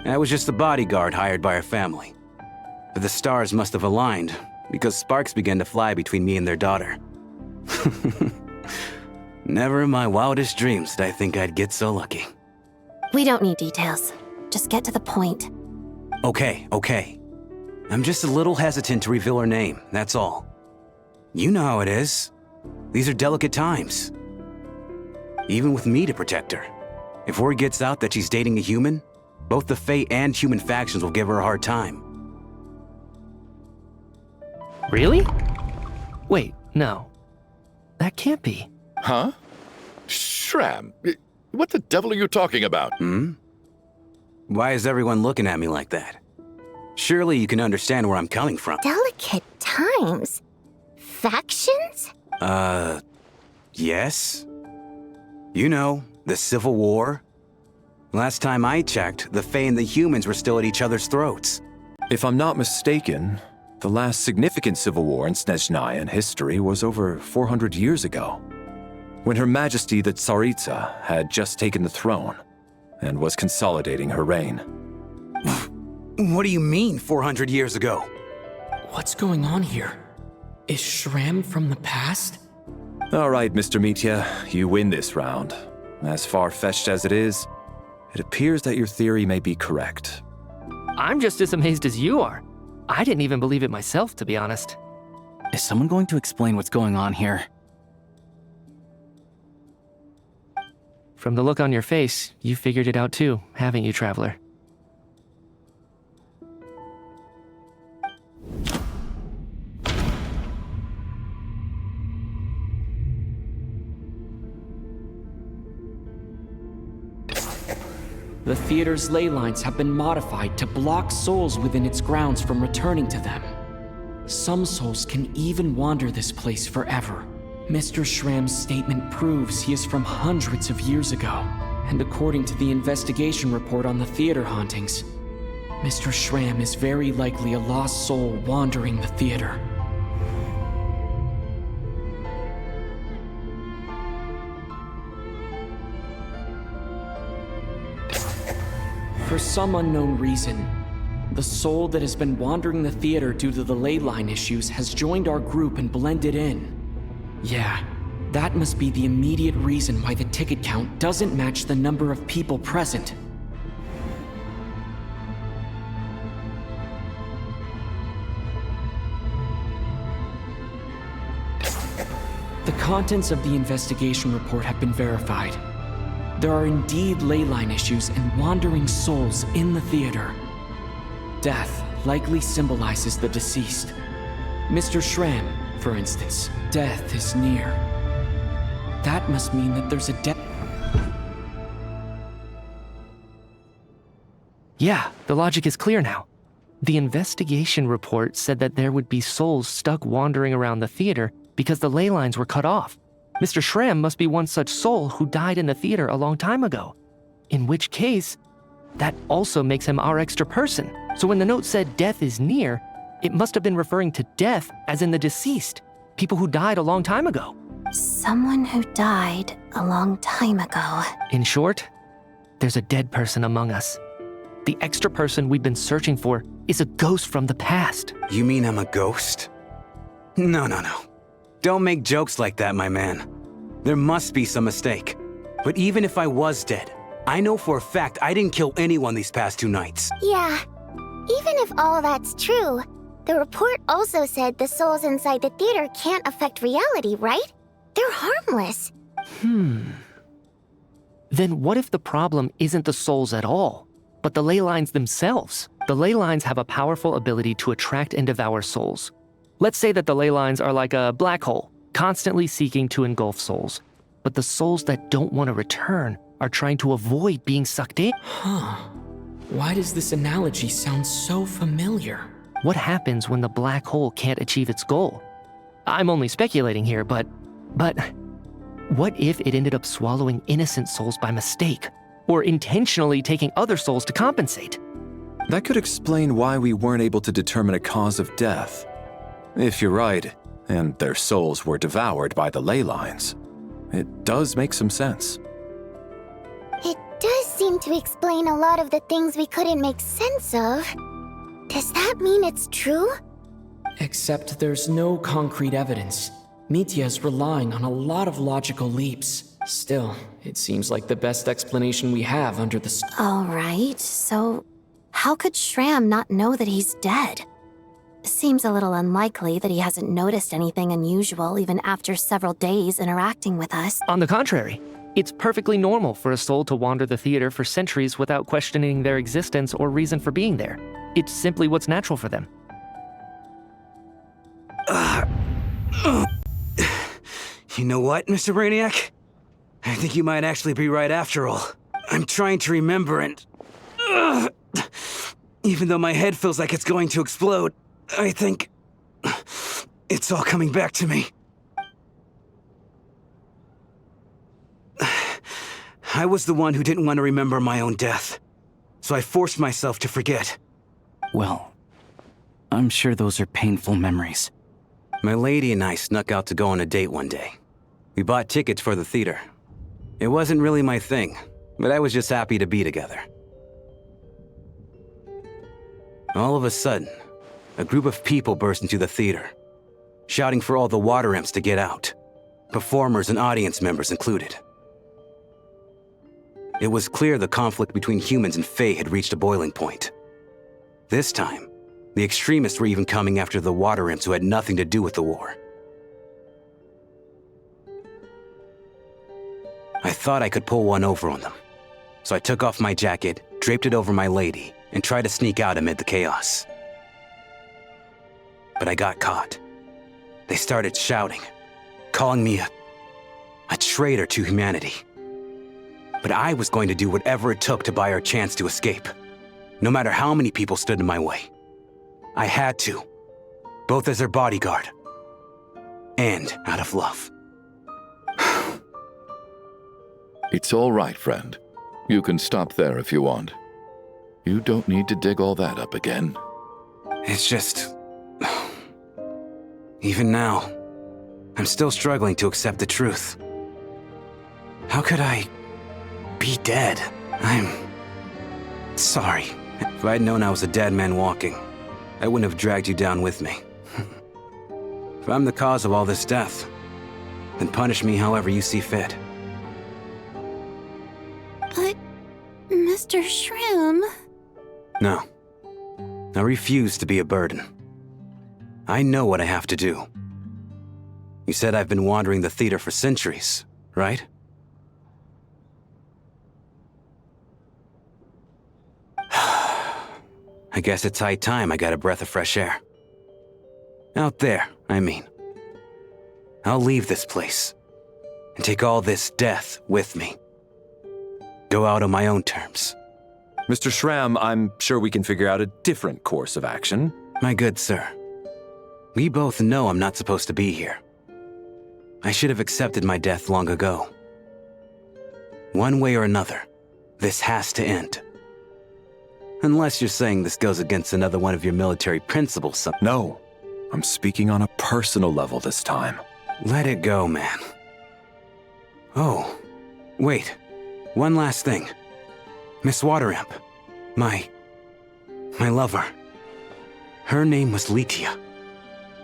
I was just the bodyguard hired by our family. But the stars must have aligned, because sparks began to fly between me and their daughter. Never in my wildest dreams did I think I'd get so lucky. We don't need details. Just get to the point. Okay. I'm just a little hesitant to reveal her name, that's all. You know how it is. These are delicate times. Even with me to protect her. If word gets out that she's dating a human, both the Fae and human factions will give her a hard time. Really? Wait, no. That can't be. Huh? Shram, what the devil are you talking about? Why is everyone looking at me like that? Surely you can understand where I'm coming from. Delicate times? Factions? Yes. You know, the Civil War. Last time I checked, the Fae and the humans were still at each other's throats. If I'm not mistaken, the last significant civil war in Snezhnaya in history was over 400 years ago, when Her Majesty the Tsaritsa had just taken the throne and was consolidating her reign. What do you mean, 400 years ago? What's going on here? Is Shram from the past? All right, Mr. Mitya, you win this round. As far-fetched as it is, it appears that your theory may be correct. I'm just as amazed as you are. I didn't even believe it myself, to be honest. Is someone going to explain what's going on here? From the look on your face, you figured it out too, haven't you, Traveler? The theater's ley lines have been modified to block souls within its grounds from returning to them. Some souls can even wander this place forever. Mr. Shram's statement proves he is from hundreds of years ago, and according to the investigation report on the theater hauntings, Mr. Shram is very likely a lost soul wandering the theater. For some unknown reason, the soul that has been wandering the theater due to the ley line issues has joined our group and blended in. Yeah, that must be the immediate reason why the ticket count doesn't match the number of people present. The contents of the investigation report have been verified. There are indeed ley line issues and wandering souls in the theater. Death, likely symbolizes the deceased. Mr. Schramm, for instance, death is near. That must mean that there's a death. Yeah, the logic is clear now. The investigation report said that there would be souls stuck wandering around the theater because the ley lines were cut off. Mr. Schramm must be one such soul who died in the theater a long time ago. In which case, that also makes him our extra person. So when the note said death is near, it must have been referring to death as in the deceased, people who died a long time ago. Someone who died a long time ago. In short, there's a dead person among us. The extra person we've been searching for is a ghost from the past. You mean I'm a ghost? No. Don't make jokes like that, my man. There must be some mistake. But even if I was dead, I know for a fact I didn't kill anyone these past 2 nights. Yeah. Even if all that's true, the report also said the souls inside the theater can't affect reality, right? They're harmless. Then what if the problem isn't the souls at all, but the ley lines themselves? The ley lines have a powerful ability to attract and devour souls. Let's say that the ley lines are like a black hole, constantly seeking to engulf souls. But the souls that don't want to return are trying to avoid being sucked in. Why does this analogy sound so familiar? What happens when the black hole can't achieve its goal? I'm only speculating here, but what if it ended up swallowing innocent souls by mistake, or intentionally taking other souls to compensate? That could explain why we weren't able to determine a cause of death. If you're right, and their souls were devoured by the ley lines, it does make some sense. It does seem to explain a lot of the things we couldn't make sense of. Does that mean it's true? Except there's no concrete evidence. Mitya's relying on a lot of logical leaps. Still, it seems like the best explanation we have under the... All right, so how could Schramm not know that he's dead? Seems a little unlikely that he hasn't noticed anything unusual even after several days interacting with us. On the contrary, it's perfectly normal for a soul to wander the theater for centuries without questioning their existence or reason for being there. It's simply what's natural for them. You know what, Mr. Brainiac? I think you might actually be right after all. I'm trying to remember and... even though my head feels like it's going to explode, I think... it's all coming back to me. I was the one who didn't want to remember my own death, so I forced myself to forget. Well, I'm sure those are painful memories. My lady and I snuck out to go on a date one day. We bought tickets for the theater. It wasn't really my thing, but I was just happy to be together. All of a sudden, a group of people burst into the theater, shouting for all the water imps to get out, performers and audience members included. It was clear the conflict between humans and Fae had reached a boiling point. This time, the extremists were even coming after the water imps who had nothing to do with the war. I thought I could pull one over on them, so I took off my jacket, draped it over my lady, and tried to sneak out amid the chaos. But I got caught. They started shouting, calling me a traitor to humanity. But I was going to do whatever it took to buy our chance to escape, no matter how many people stood in my way. I had to, both as their bodyguard and out of love. It's all right, friend. You can stop there if you want. You don't need to dig all that up again. It's just... even now, I'm still struggling to accept the truth. How could I be dead? I'm sorry. If I'd known I was a dead man walking, I wouldn't have dragged you down with me. If I'm the cause of all this death, then punish me however you see fit. But, Mr. Shroom... No. I refuse to be a burden. I know what I have to do. You said I've been wandering the theater for centuries, right? I guess it's high time I got a breath of fresh air. Out there, I mean. I'll leave this place and take all this death with me. Go out on my own terms. Mr. Schramm, I'm sure we can figure out a different course of action. My good sir, we both know I'm not supposed to be here. I should have accepted my death long ago. One way or another, this has to end. Unless you're saying this goes against another one of your military principles. No, I'm speaking on a personal level this time. Let it go, man. Oh, wait. One last thing. Miss Wateramp. My lover. Her name was Litia.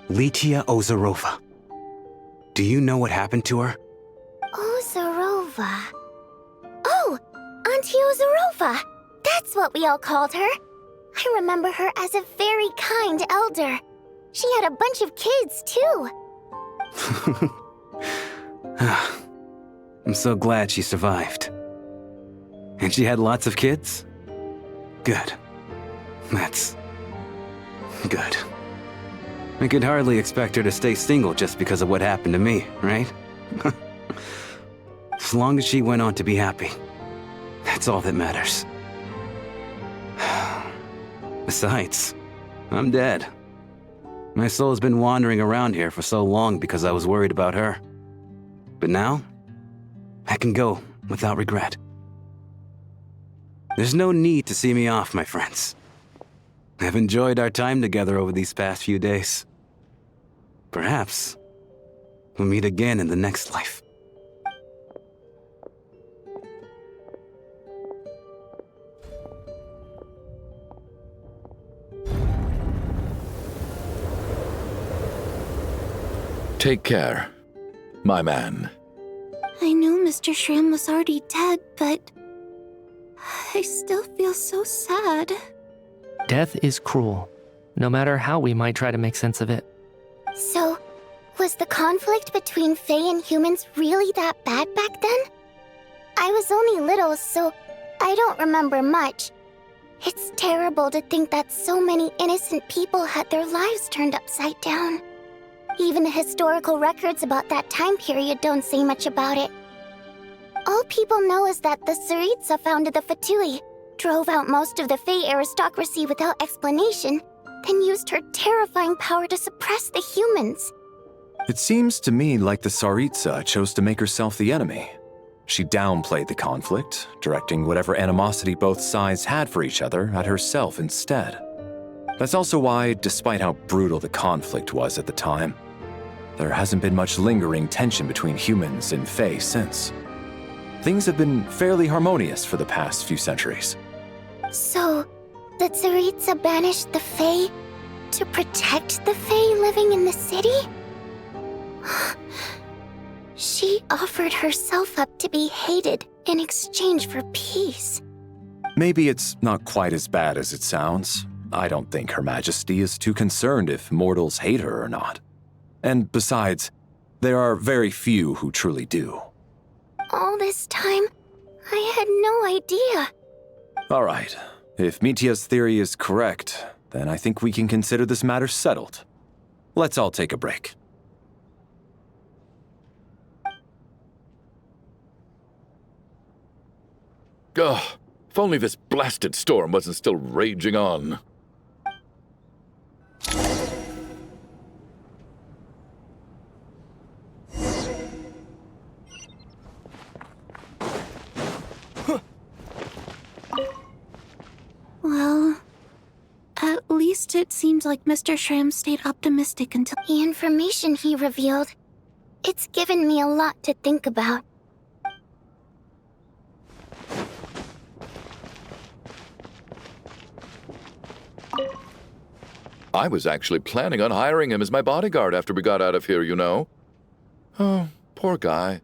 Litia Ozarova. Do you know what happened to her? Ozarova. Oh, Auntie Ozarova. That's what we all called her. I remember her as a very kind elder. She had a bunch of kids, too. I'm so glad she survived. And she had lots of kids? Good. That's good. I could hardly expect her to stay single just because of what happened to me, right? As long as she went on to be happy, that's all that matters. Besides, I'm dead. My soul's been wandering around here for so long because I was worried about her. But now, I can go without regret. There's no need to see me off, my friends. I've enjoyed our time together over these past few days. Perhaps we'll meet again in the next life. Take care, my man. I knew Mr. Schramm was already dead, but I still feel so sad. Death is cruel, no matter how we might try to make sense of it. So, was the conflict between Fae and humans really that bad back then? I was only little, so I don't remember much. It's terrible to think that so many innocent people had their lives turned upside down. Even the historical records about that time period don't say much about it. All people know is that the Tsaritsa founded the Fatui, drove out most of the Fae aristocracy without explanation, then used her terrifying power to suppress the humans. It seems to me like the Tsaritsa chose to make herself the enemy. She downplayed the conflict, directing whatever animosity both sides had for each other at herself instead. That's also why, despite how brutal the conflict was at the time, there hasn't been much lingering tension between humans and Fae since. Things have been fairly harmonious for the past few centuries. So, the Tsaritsa banished the Fae to protect the Fae living in the city? She offered herself up to be hated in exchange for peace. Maybe it's not quite as bad as it sounds. I don't think Her Majesty is too concerned if mortals hate her or not. And besides, there are very few who truly do. All this time, I had no idea. All right. If Mitia's theory is correct, then I think we can consider this matter settled. Let's all take a break. Ugh, if only this blasted storm wasn't still raging on. Well, at least it seems like Mr. Schramm stayed optimistic until The information he revealed, it's given me a lot to think about. I was actually planning on hiring him as my bodyguard after we got out of here, you know. Oh, poor guy.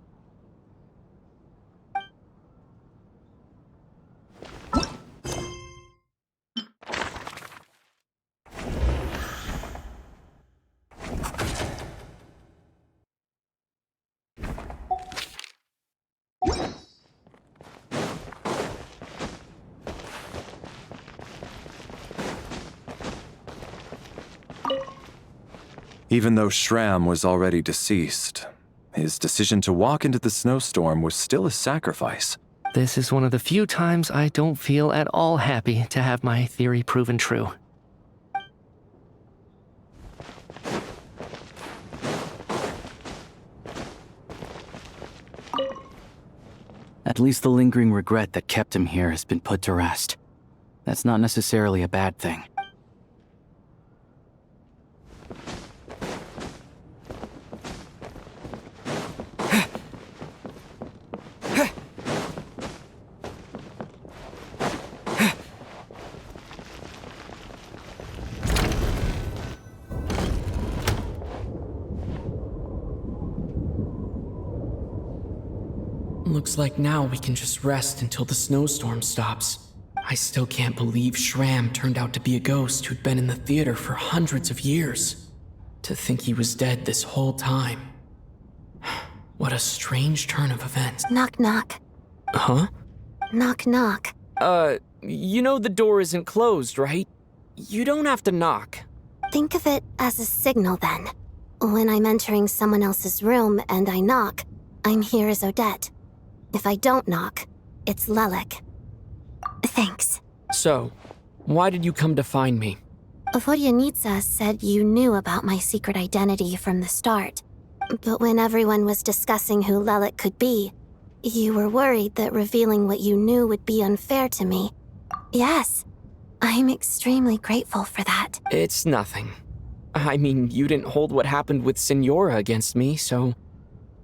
Even though Shram was already deceased, his decision to walk into the snowstorm was still a sacrifice. This is one of the few times I don't feel at all happy to have my theory proven true. At least the lingering regret that kept him here has been put to rest. That's not necessarily a bad thing. Looks like now we can just rest until the snowstorm stops. I still can't believe Shram turned out to be a ghost who'd been in the theater for hundreds of years. To think he was dead this whole time. What a strange turn of events. Knock, knock. Huh? Knock, knock. You know the door isn't closed, right? You don't have to knock. Think of it as a signal then. When I'm entering someone else's room and I knock, I'm here as Odette. If I don't knock, it's Lelik. Thanks. So, why did you come to find me? Vodyanitsa said you knew about my secret identity from the start. But when everyone was discussing who Lelik could be, you were worried that revealing what you knew would be unfair to me. Yes, I'm extremely grateful for that. It's nothing. I mean, you didn't hold what happened with Senora against me, so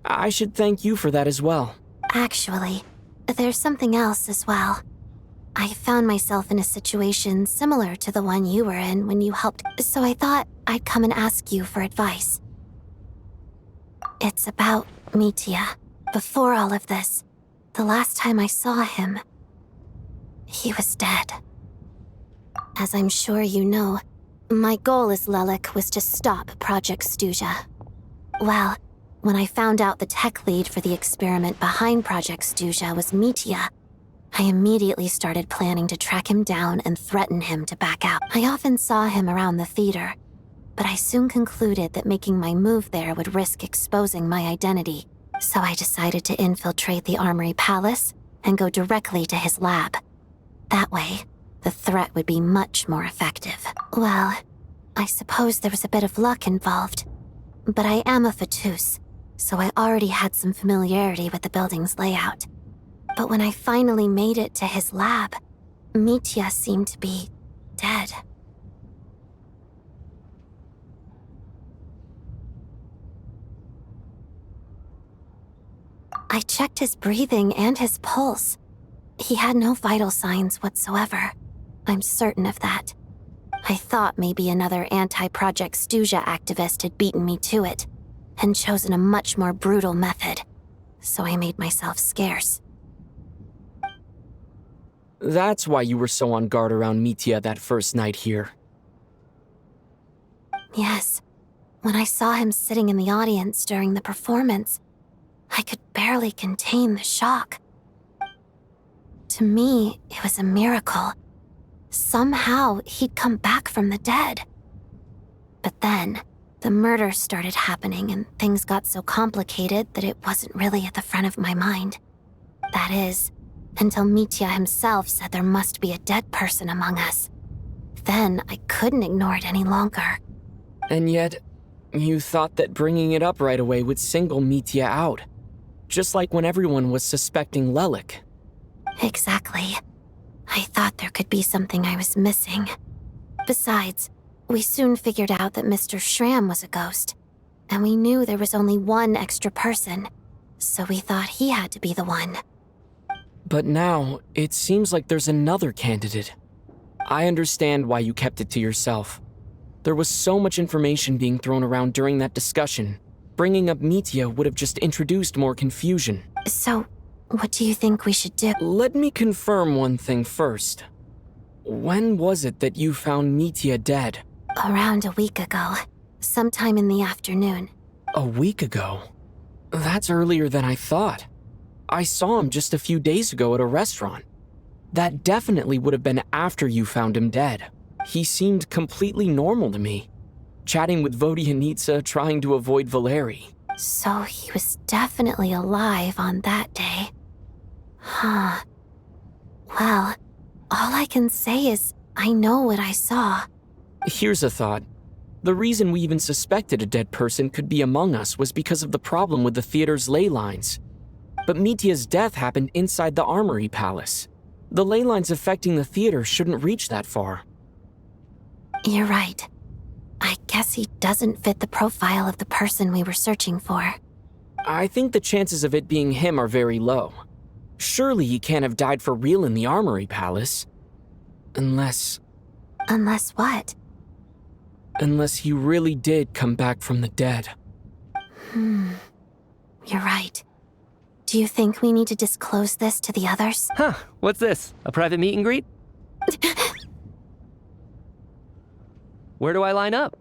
I should thank you for that as well. Actually, there's something else as well. I found myself in a situation similar to the one you were in when you helped, so I thought I'd come and ask you for advice. It's about Mitya. Before all of this, the last time I saw him, he was dead. As I'm sure you know, my goal as Lelik was to stop Project Stuzha. Well, when I found out the tech lead for the experiment behind Project Stuzha was Mitya, I immediately started planning to track him down and threaten him to back out. I often saw him around the theater, but I soon concluded that making my move there would risk exposing my identity. So I decided to infiltrate the Armory Palace and go directly to his lab. That way, the threat would be much more effective. Well, I suppose there was a bit of luck involved, but I am a Fatus, so I already had some familiarity with the building's layout. But when I finally made it to his lab, Mitya seemed to be dead. I checked his breathing and his pulse. He had no vital signs whatsoever. I'm certain of that. I thought maybe another anti-Project Stuzha activist had beaten me to it, and chosen a much more brutal method, so I made myself scarce. That's why you were so on guard around Mitya that first night here. Yes. When I saw him sitting in the audience during the performance, I could barely contain the shock. To me, it was a miracle. Somehow, he'd come back from the dead. But then, the murders started happening and things got so complicated that it wasn't really at the front of my mind. That is, until Mitya himself said there must be a dead person among us. Then I couldn't ignore it any longer. And yet, you thought that bringing it up right away would single Mitya out. Just like when everyone was suspecting Lelik. Exactly. I thought there could be something I was missing. Besides, we soon figured out that Mr. Shram was a ghost, and we knew there was only one extra person, so we thought he had to be the one. But now, it seems like there's another candidate. I understand why you kept it to yourself. There was so much information being thrown around during that discussion. Bringing up Mitya would have just introduced more confusion. So, what do you think we should do? Let me confirm one thing first. When was it that you found Mitya dead? Around a week ago. Sometime in the afternoon. A week ago? That's earlier than I thought. I saw him just a few days ago at a restaurant. That definitely would have been after you found him dead. He seemed completely normal to me. chatting with Vodyanitsa, trying to avoid Valeri. So he was definitely alive on that day. Huh. Well, all I can say is I know what I saw. Here's a thought. The reason we even suspected a dead person could be among us was because of the problem with the theater's ley lines. But Mitya's death happened inside the Armory Palace. The ley lines affecting the theater shouldn't reach that far. You're right. I guess he doesn't fit the profile of the person we were searching for. I think the chances of it being him are very low. Surely he can't have died for real in the Armory Palace. Unless... Unless what? Unless he really did come back from the dead. You're right. Do you think we need to disclose this to the others? Huh, what's this? A private meet and greet? Where do I line up?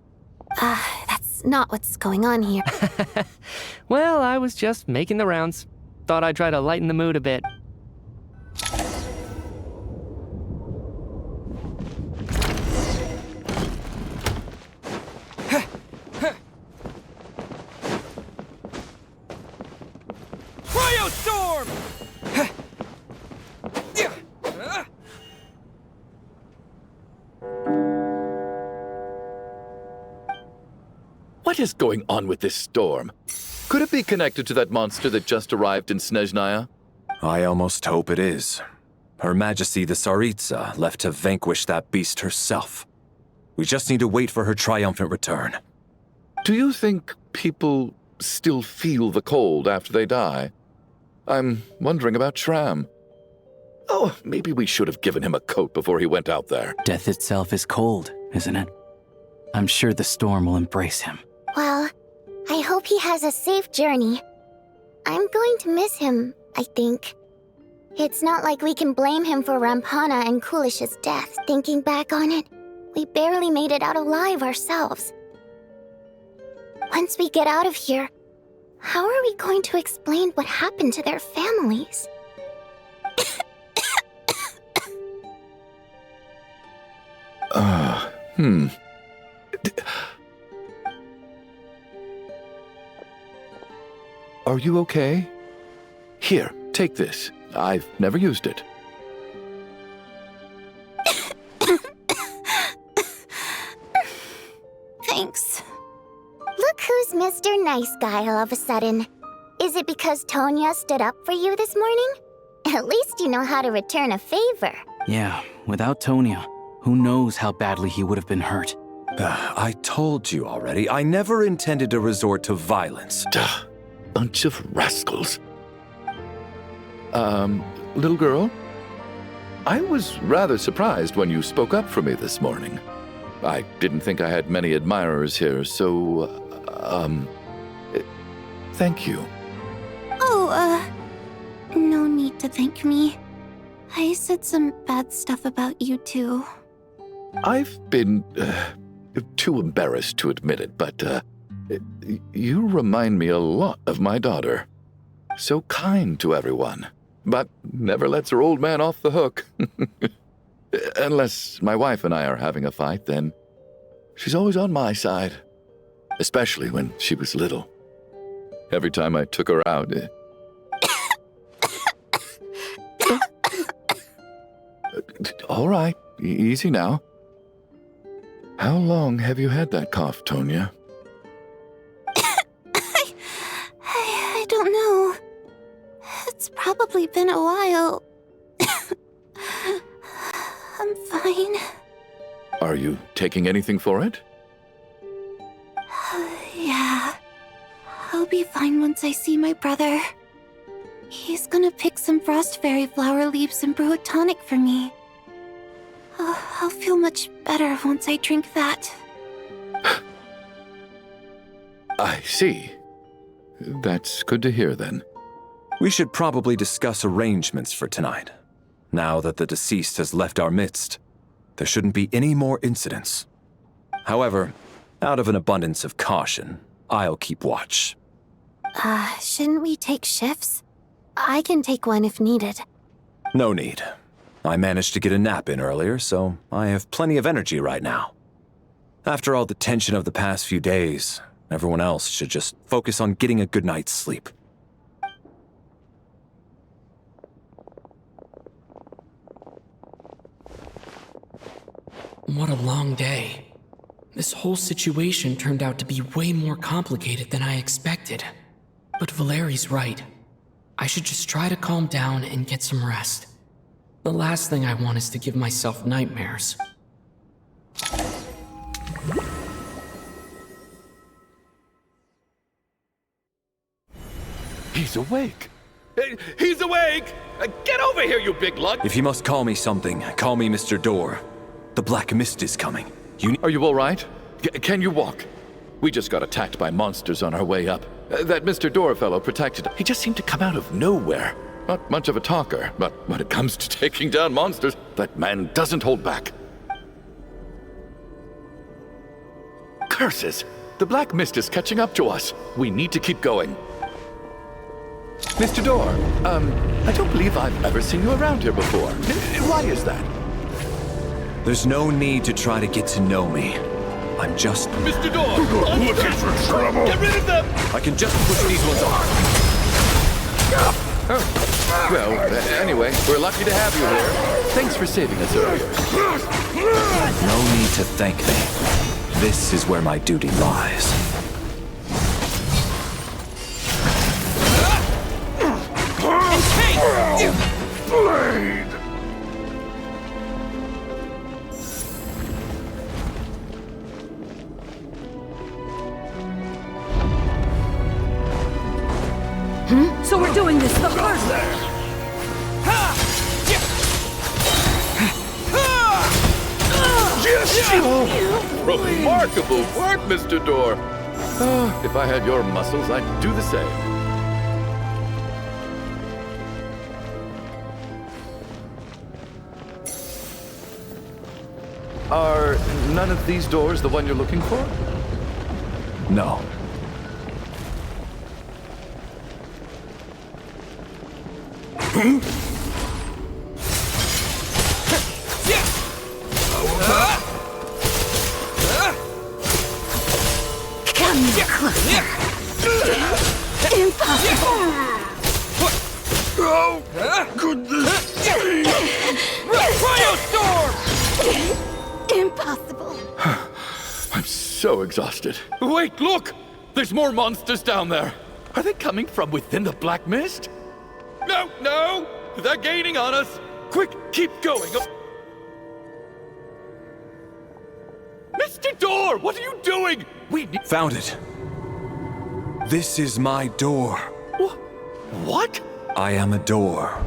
That's not what's going on here. Well, I was just making the rounds. Thought I'd try to lighten the mood a bit. Cryostorm! What is going on with this storm? Could it be connected to that monster that just arrived in Snezhnaya? I almost hope it is. Her Majesty the Tsaritsa left to vanquish that beast herself. We just need to wait for her triumphant return. Do you think people still feel the cold after they die? I'm wondering about Shram. Oh, maybe we should have given him a coat before he went out there. Death itself is cold, isn't it? I'm sure the storm will embrace him. Well, I hope he has a safe journey. I'm going to miss him, I think. It's not like we can blame him for Rampana and Kulish's death. Thinking back on it, we barely made it out alive ourselves. Once we get out of here, how are we going to explain what happened to their families? Are you okay? Here, take this. I've never used it. Thanks. Look who's Mr. Nice Guy all of a sudden. Is it because Tonya stood up for you this morning? At least you know how to return a favor. Yeah, without Tonya, who knows how badly he would have been hurt. I told you already, I never intended to resort to violence. Duh. Bunch of rascals. Little girl? I was rather surprised when you spoke up for me this morning. I didn't think I had many admirers here, so, thank you. Oh, no need to thank me. I said some bad stuff about you too. I've been, too embarrassed to admit it, but, you remind me a lot of my daughter. So kind to everyone, but never lets her old man off the hook. Unless my wife and I are having a fight, then she's always on my side. Especially when she was little. Every time I took her out... All right, easy now. How long have you had that cough, Tonya? I don't know. It's probably been a while. I'm fine. Are you taking anything for it? Yeah. I'll be fine once I see my brother. He's gonna pick some frost fairy flower leaves and brew a tonic for me. I'll feel much better once I drink that. I see. That's good to hear, then. We should probably discuss arrangements for tonight. Now that the deceased has left our midst, there shouldn't be any more incidents. However, out of an abundance of caution, I'll keep watch. Shouldn't we take shifts? I can take one if needed. No need. I managed to get a nap in earlier, so I have plenty of energy right now. After all the tension of the past few days, everyone else should just focus on getting a good night's sleep. What a long day. This whole situation turned out to be way more complicated than I expected. But Valeri's right. I should just try to calm down and get some rest. The last thing I want is to give myself nightmares. He's awake! He's awake! Get over here, you big lug! If you must call me something, call me Mr. Door. The Black Mist is coming. Are you all right? Can you walk? We just got attacked by monsters on our way up. That Mr. Door fellow protected. He just seemed to come out of nowhere. Not much of a talker, but when it comes to taking down monsters, that man doesn't hold back. Curses! The Black Mist is catching up to us. We need to keep going. Mr. Door, I don't believe I've ever seen you around here before. Why is that? There's no need to try to get to know me. I'm just... Mr. Door! Looking for trouble! Get rid of them! I can just push these ones off. Well, anyway, we're lucky to have you here. Thanks for saving us earlier. No need to thank me. This is where my duty lies. Blade! So we're doing this the hard way. Remarkable work, Mr. Door. If I had your muscles, I'd do the same. Are none of these doors the one you're looking for? No. Come here closer. Impossible. How could this be? Impossible. I'm so exhausted. Wait, look! There's more monsters down there. Are they coming from within the Black Mist? No, no! They're gaining on us! Quick, keep going! Mr. Door, what are you doing? We need... Found it. This is my door. What? I am a door.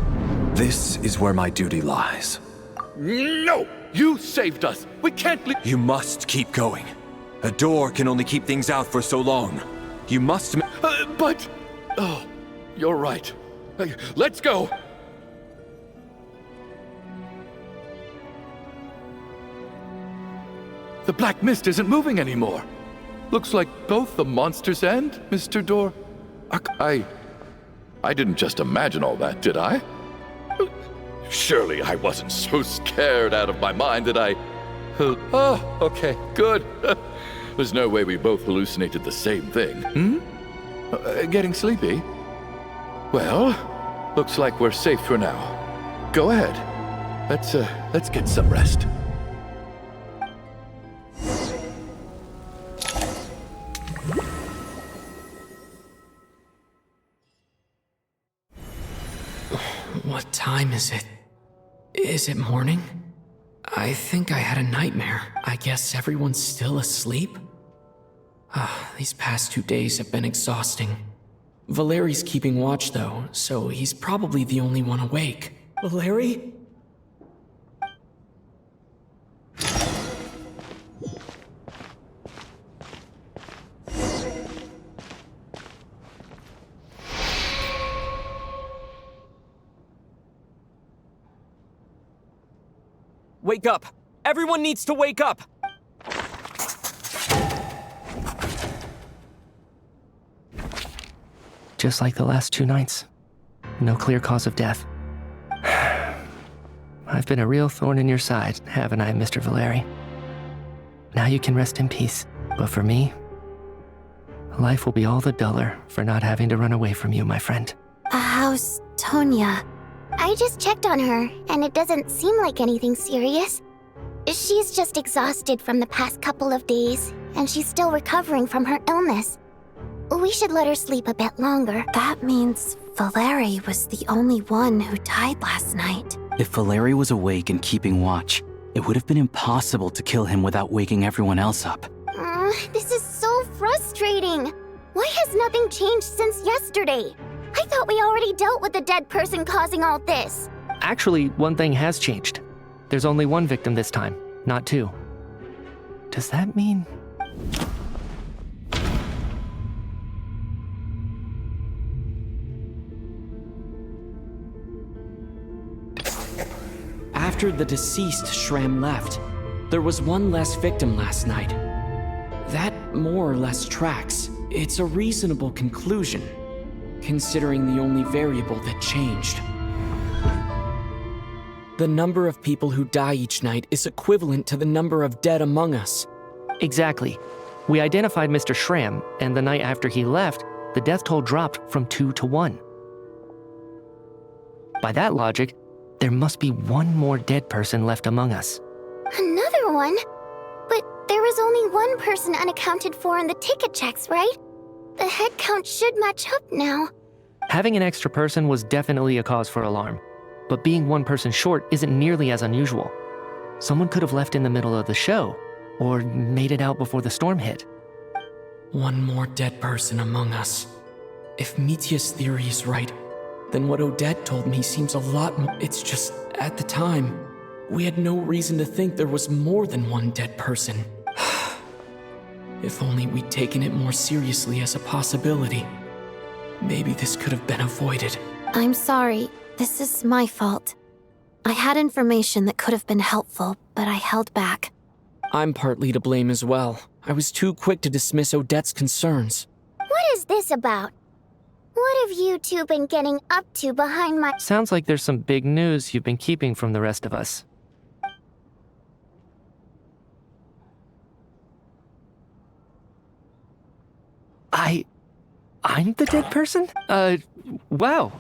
This is where my duty lies. No! You saved us! We can't leave... You must keep going. A door can only keep things out for so long. You must... but... Oh, you're right. Let's go! The Black Mist isn't moving anymore. Looks like both the monsters and Mr. Door are... I didn't just imagine all that, did I? Surely I wasn't so scared out of my mind that I... Oh, okay, good. There's no way we both hallucinated the same thing, getting sleepy? Well, looks like we're safe for now. Go ahead. Let's get some rest. What time is it? Is it morning? I think I had a nightmare. I guess everyone's still asleep? These past 2 days have been exhausting. Valeri's keeping watch though, so he's probably the only one awake. Valeri? Wake up! Everyone needs to wake up! Just like the last 2 nights. No clear cause of death. I've been a real thorn in your side, haven't I, Mr. Valeri? now you can rest in peace. But for me, life will be all the duller for not having to run away from you, my friend. How's Tonya? I just checked on her, and it doesn't seem like anything serious. She's just exhausted from the past couple of days, and she's still recovering from her illness. We should let her sleep a bit longer. That means Valeri was the only one who died last night. If Valeri was awake and keeping watch, it would have been impossible to kill him without waking everyone else up. This is so frustrating. Why has nothing changed since yesterday? I thought we already dealt with the dead person causing all this. Actually, one thing has changed. There's only one victim this time, not two. Does that mean... After the deceased Shram left, there was one less victim last night. That more or less tracks. It's a reasonable conclusion, considering the only variable that changed. The number of people who die each night is equivalent to the number of dead among us. Exactly. We identified Mr. Shram, and the night after he left, the death toll dropped from 2 to 1. By that logic, there must be one more dead person left among us. Another one? But there was only one person unaccounted for in the ticket checks, right? The head count should match up now. Having an extra person was definitely a cause for alarm, but being one person short isn't nearly as unusual. Someone could have left in the middle of the show, or made it out before the storm hit. One more dead person among us. If Mitya's theory is right, then what Odette told me seems a lot more. It's just, at the time, we had no reason to think there was more than one dead person. If only we'd taken it more seriously as a possibility. Maybe this could have been avoided. I'm sorry. This is my fault. I had information that could have been helpful, but I held back. I'm partly to blame as well. I was too quick to dismiss Odette's concerns. What is this about? What have you two been getting up to behind my— Sounds like there's some big news you've been keeping from the rest of us. I'm the dead person? Wow,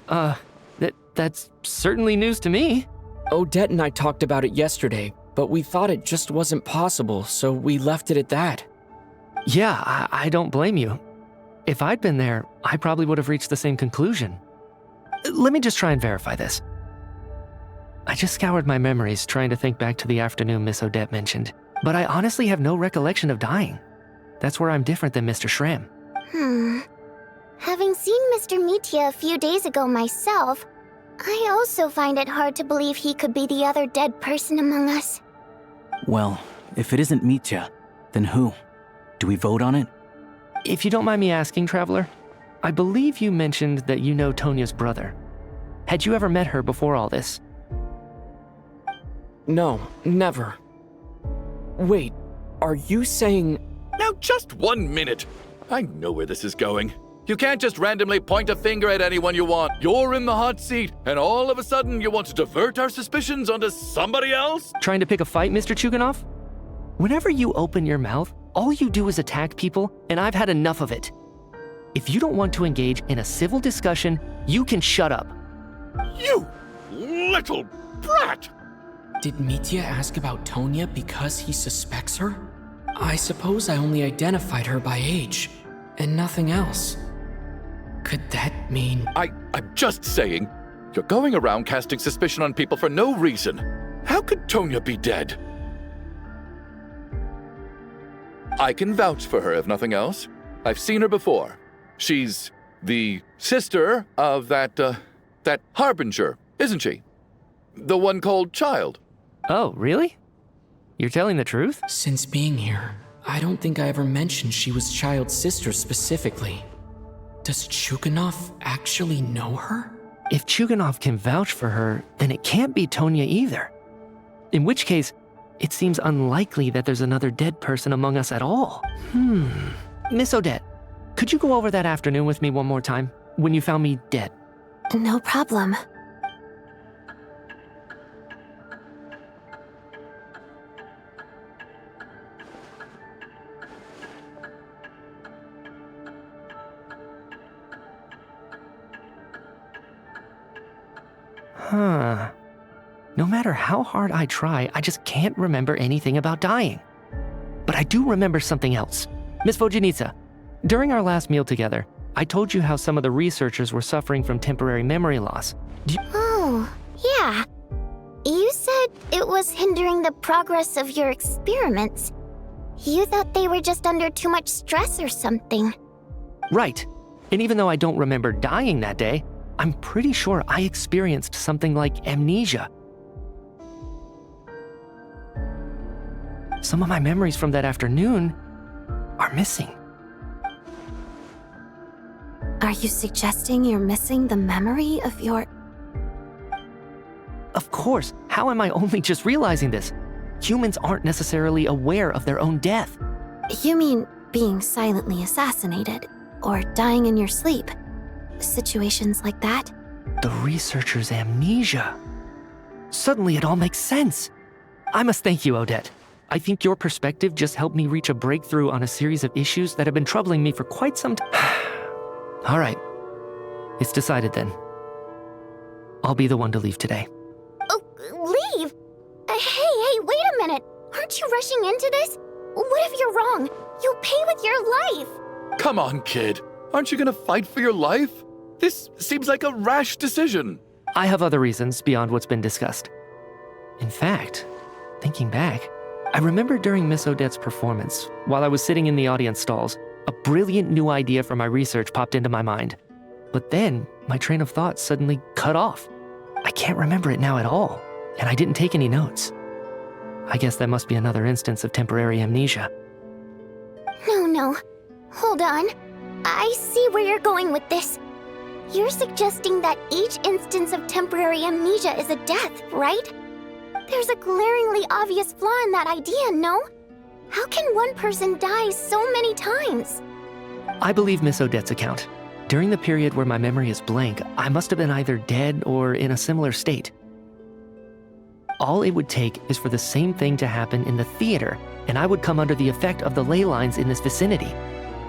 that's certainly news to me. Odette and I talked about it yesterday, but we thought it just wasn't possible, so we left it at that. Yeah, I don't blame you. If I'd been there, I probably would have reached the same conclusion. Let me just try and verify this. I just scoured my memories trying to think back to the afternoon Miss Odette mentioned, but I honestly have no recollection of dying. That's where I'm different than Mr. Shram. Having seen Mr. Mitya a few days ago myself, I also find it hard to believe he could be the other dead person among us. Well, if it isn't Mitya, then who? Do we vote on it? If you don't mind me asking, Traveler, I believe you mentioned that you know Tonya's brother. Had you ever met her before all this? No, never. Wait, are you saying... Now just 1 minute. I know where this is going. You can't just randomly point a finger at anyone you want. You're in the hot seat, and all of a sudden you want to divert our suspicions onto somebody else? Trying to pick a fight, Mr. Chuganov? Whenever you open your mouth, all you do is attack people, and I've had enough of it. If you don't want to engage in a civil discussion, you can shut up. You little brat! Did Mitya ask about Tonya because he suspects her? I suppose I only identified her by age, and nothing else. Could that mean... I'm just saying, you're going around casting suspicion on people for no reason. How could Tonya be dead? I can vouch for her, if nothing else. I've seen her before. She's the sister of that Harbinger, isn't she? The one called Child. Oh, really? You're telling the truth? Since being here, I don't think I ever mentioned she was Child's sister specifically. Does Chuganov actually know her? If Chuganov can vouch for her, then it can't be Tonya either. In which case, it seems unlikely that there's another dead person among us at all. Miss Odette, could you go over that afternoon with me one more time, when you found me dead? No problem. Huh. No matter how hard I try, I just can't remember anything about dying. But I do remember something else. Miss Vojanitsa, during our last meal together, I told you how some of the researchers were suffering from temporary memory loss. Oh, yeah. You said it was hindering the progress of your experiments. You thought they were just under too much stress or something. Right. And even though I don't remember dying that day, I'm pretty sure I experienced something like amnesia. Some of my memories from that afternoon are missing. Are you suggesting you're missing the memory of your... Of course, how am I only just realizing this? Humans aren't necessarily aware of their own death. You mean being silently assassinated, or dying in your sleep? Situations like that? The researcher's amnesia. Suddenly it all makes sense. I must thank you, Odette. I think your perspective just helped me reach a breakthrough on a series of issues that have been troubling me for quite some time. All right. It's decided then. I'll be the one to leave today. Oh, leave? Hey, wait a minute. Aren't you rushing into this? What if you're wrong? You'll pay with your life. Come on, kid. Aren't you gonna fight for your life? This seems like a rash decision. I have other reasons beyond what's been discussed. In fact, thinking back, I remember during Miss Odette's performance, while I was sitting in the audience stalls, a brilliant new idea for my research popped into my mind. But then, my train of thought suddenly cut off. I can't remember it now at all, and I didn't take any notes. I guess that must be another instance of temporary amnesia. No. Hold on. I see where you're going with this. You're suggesting that each instance of temporary amnesia is a death, right? There's a glaringly obvious flaw in that idea, no? How can one person die so many times? I believe Miss Odette's account. During the period where my memory is blank, I must have been either dead or in a similar state. All it would take is for the same thing to happen in the theater, and I would come under the effect of the ley lines in this vicinity.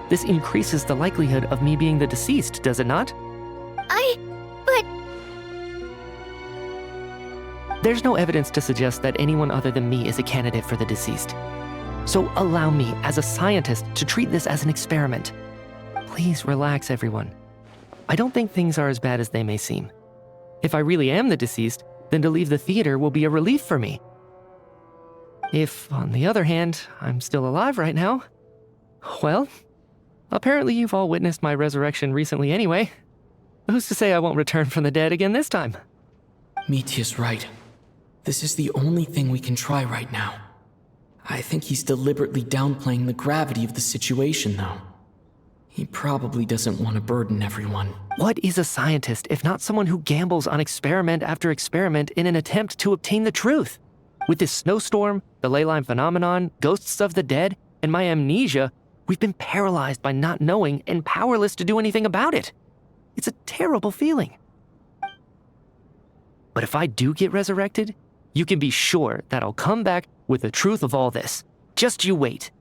This increases the likelihood of me being the deceased, does it not? But... There's no evidence to suggest that anyone other than me is a candidate for the deceased. So allow me, as a scientist, to treat this as an experiment. Please relax, everyone. I don't think things are as bad as they may seem. If I really am the deceased, then to leave the theater will be a relief for me. If, on the other hand, I'm still alive right now, well, apparently you've all witnessed my resurrection recently anyway. Who's to say I won't return from the dead again this time? Mitya's right. This is the only thing we can try right now. I think he's deliberately downplaying the gravity of the situation, though. He probably doesn't want to burden everyone. What is a scientist if not someone who gambles on experiment after experiment in an attempt to obtain the truth? With this snowstorm, the ley line phenomenon, ghosts of the dead, and my amnesia, we've been paralyzed by not knowing and powerless to do anything about it. It's a terrible feeling. But if I do get resurrected, you can be sure that I'll come back with the truth of all this. Just you wait.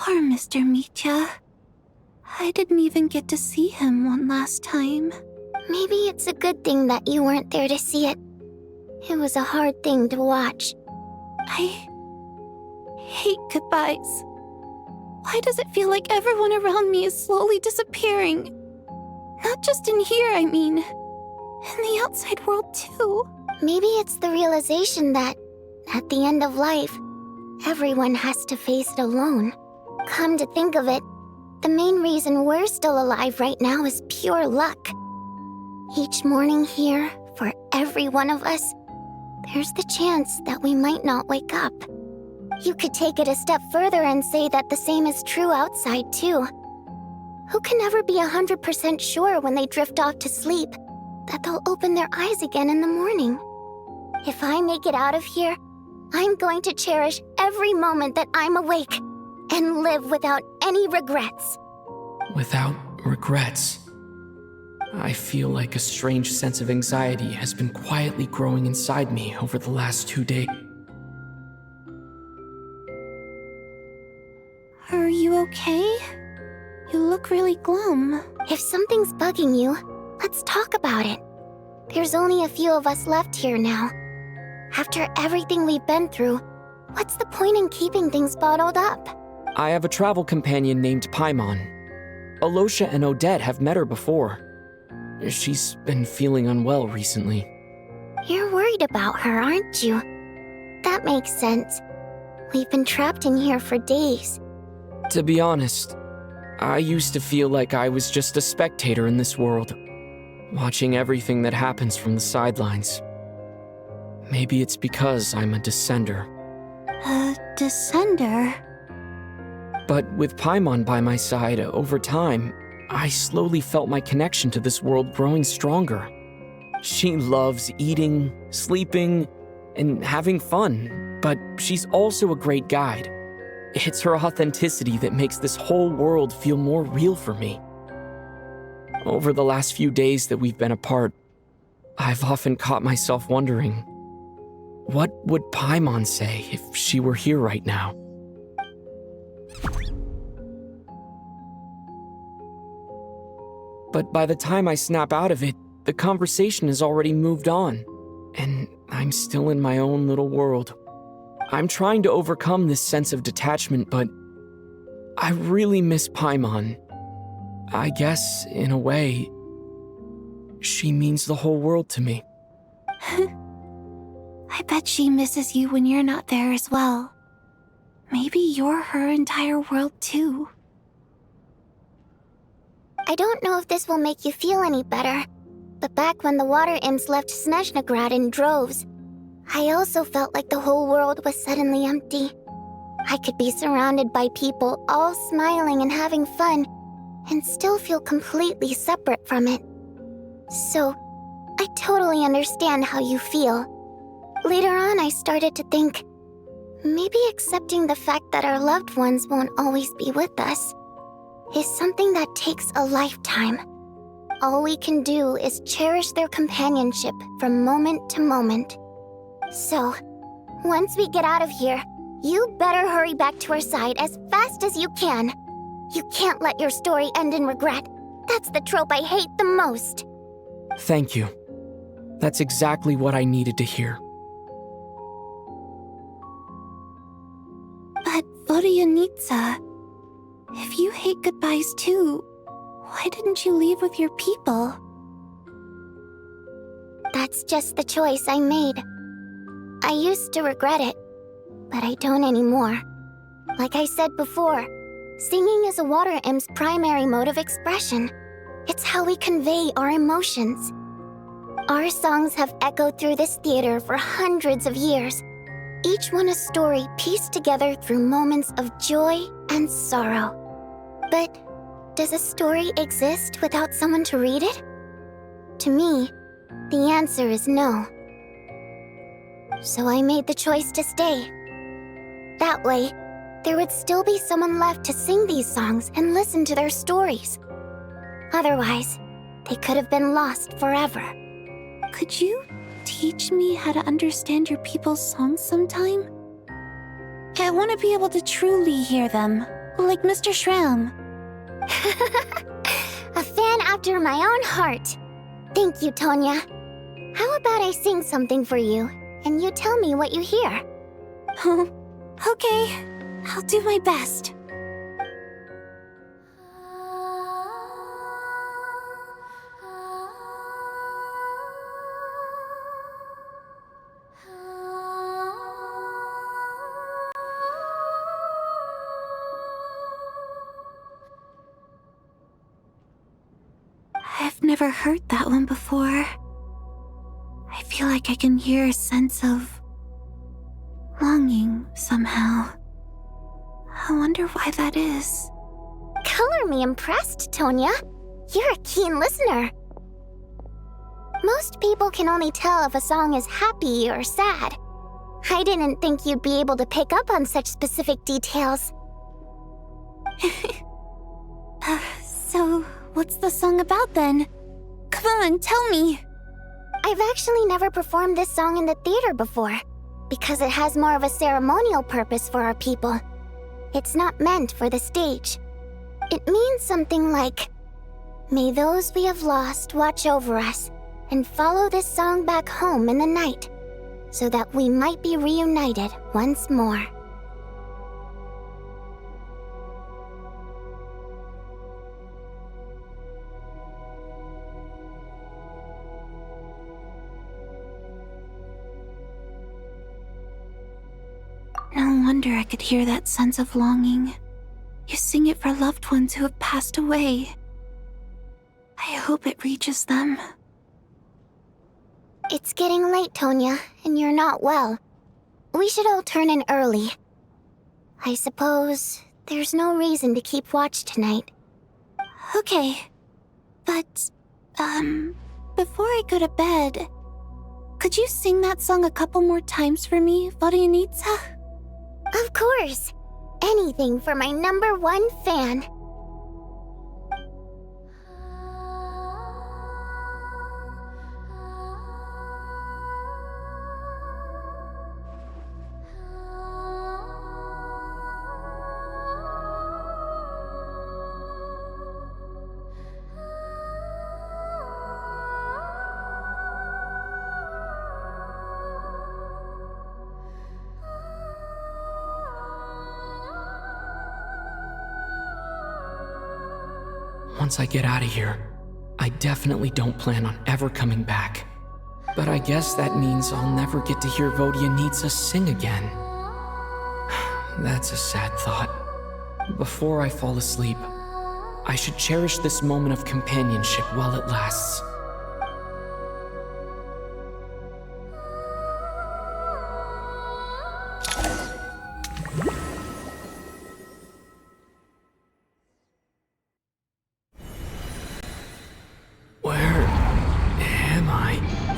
Poor Mr. Mitya. I didn't even get to see him one last time. Maybe it's a good thing that you weren't there to see it. It was a hard thing to watch. I hate goodbyes. Why does it feel like everyone around me is slowly disappearing? Not just in here, I mean. In the outside world, too. Maybe it's the realization that, at the end of life, everyone has to face it alone. Come to think of it, the main reason we're still alive right now is pure luck. Each morning here, for every one of us, there's the chance that we might not wake up. You could take it a step further and say that the same is true outside, too. Who can ever be 100% sure when they drift off to sleep that they'll open their eyes again in the morning? If I make it out of here, I'm going to cherish every moment that I'm awake and live without any regrets. Without regrets. I feel like a strange sense of anxiety has been quietly growing inside me over the last 2 days. Are you okay? You look really glum. If something's bugging you, let's talk about it. There's only a few of us left here now. After everything we've been through, what's the point in keeping things bottled up? I have a travel companion named Paimon. Alosha and Odette have met her before. She's been feeling unwell recently. You're worried about her, aren't you? That makes sense. We've been trapped in here for days. To be honest, I used to feel like I was just a spectator in this world, watching everything that happens from the sidelines. Maybe it's because I'm a descender. A descender? But with Paimon by my side, over time, I slowly felt my connection to this world growing stronger. She loves eating, sleeping, and having fun, but she's also a great guide. It's her authenticity that makes this whole world feel more real for me. Over the last few days that we've been apart, I've often caught myself wondering, what would Paimon say if she were here right now? But by the time I snap out of it, the conversation has already moved on, and I'm still in my own little world. I'm trying to overcome this sense of detachment, but I really miss Paimon. I guess, in a way, she means the whole world to me. I bet she misses you when you're not there as well. Maybe you're her entire world too. I don't know if this will make you feel any better, but back when the water imps left Snezhnaya in droves, I also felt like the whole world was suddenly empty. I could be surrounded by people all smiling and having fun, and still feel completely separate from it. So, I totally understand how you feel. Later on, I started to think, maybe accepting the fact that our loved ones won't always be with us is something that takes a lifetime. All we can do is cherish their companionship from moment to moment. So, once we get out of here, you better hurry back to our side as fast as you can. You can't let your story end in regret. That's the trope I hate the most. Thank you. That's exactly what I needed to hear. But Vodianitsa, if you hate goodbyes too, why didn't you leave with your people? That's just the choice I made. I used to regret it, but I don't anymore. Like I said before, singing is a water imp's primary mode of expression. It's how we convey our emotions. Our songs have echoed through this theater for hundreds of years, each one a story pieced together through moments of joy and sorrow. But does a story exist without someone to read it? To me, the answer is no. So I made the choice to stay. That way, there would still be someone left to sing these songs and listen to their stories. Otherwise, they could have been lost forever. Could you teach me how to understand your people's songs sometime? I want to be able to truly hear them, like Mr. Shram. A fan after my own heart. Thank you, Tonya. How about I sing something for you, and you tell me what you hear? Okay, I'll do my best. I've never heard that one before. I feel like I can hear a sense of longing somehow. I wonder why that is. Color me impressed, Tonya. You're a keen listener. Most people can only tell if a song is happy or sad. I didn't think you'd be able to pick up on such specific details. So, what's the song about then? Come on, tell me! I've actually never performed this song in the theater before, because it has more of a ceremonial purpose for our people. It's not meant for the stage. It means something like, "May those we have lost watch over us, and follow this song back home in the night, so that we might be reunited once more." No wonder I could hear that sense of longing. You sing it for loved ones who have passed away. I hope it reaches them. It's getting late, Tonya, and you're not well. We should all turn in early. I suppose there's no reason to keep watch tonight. Okay, but, before I go to bed, could you sing that song a couple more times for me, Vodianitsa? Of course! Anything for my #1 fan. Once I get out of here, I definitely don't plan on ever coming back. But I guess that means I'll never get to hear Vodianitsa sing again. That's a sad thought. Before I fall asleep, I should cherish this moment of companionship while it lasts.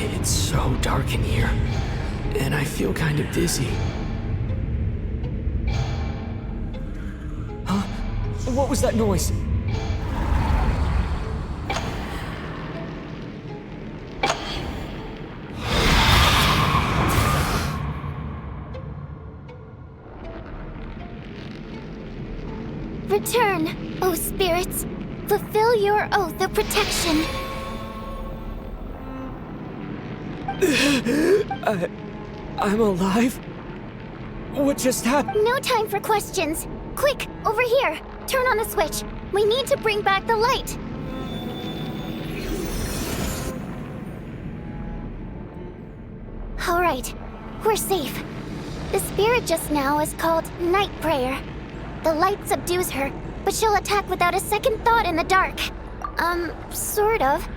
It's so dark in here, and I feel kind of dizzy. Huh? What was that noise? Return, O spirits. Fulfill your oath of protection. I'm alive? What just happened? No time for questions. Quick, over here. Turn on the switch. We need to bring back the light. All right, we're safe. The spirit just now is called Night Prayer. The light subdues her, but she'll attack without a second thought in the dark. Sort of.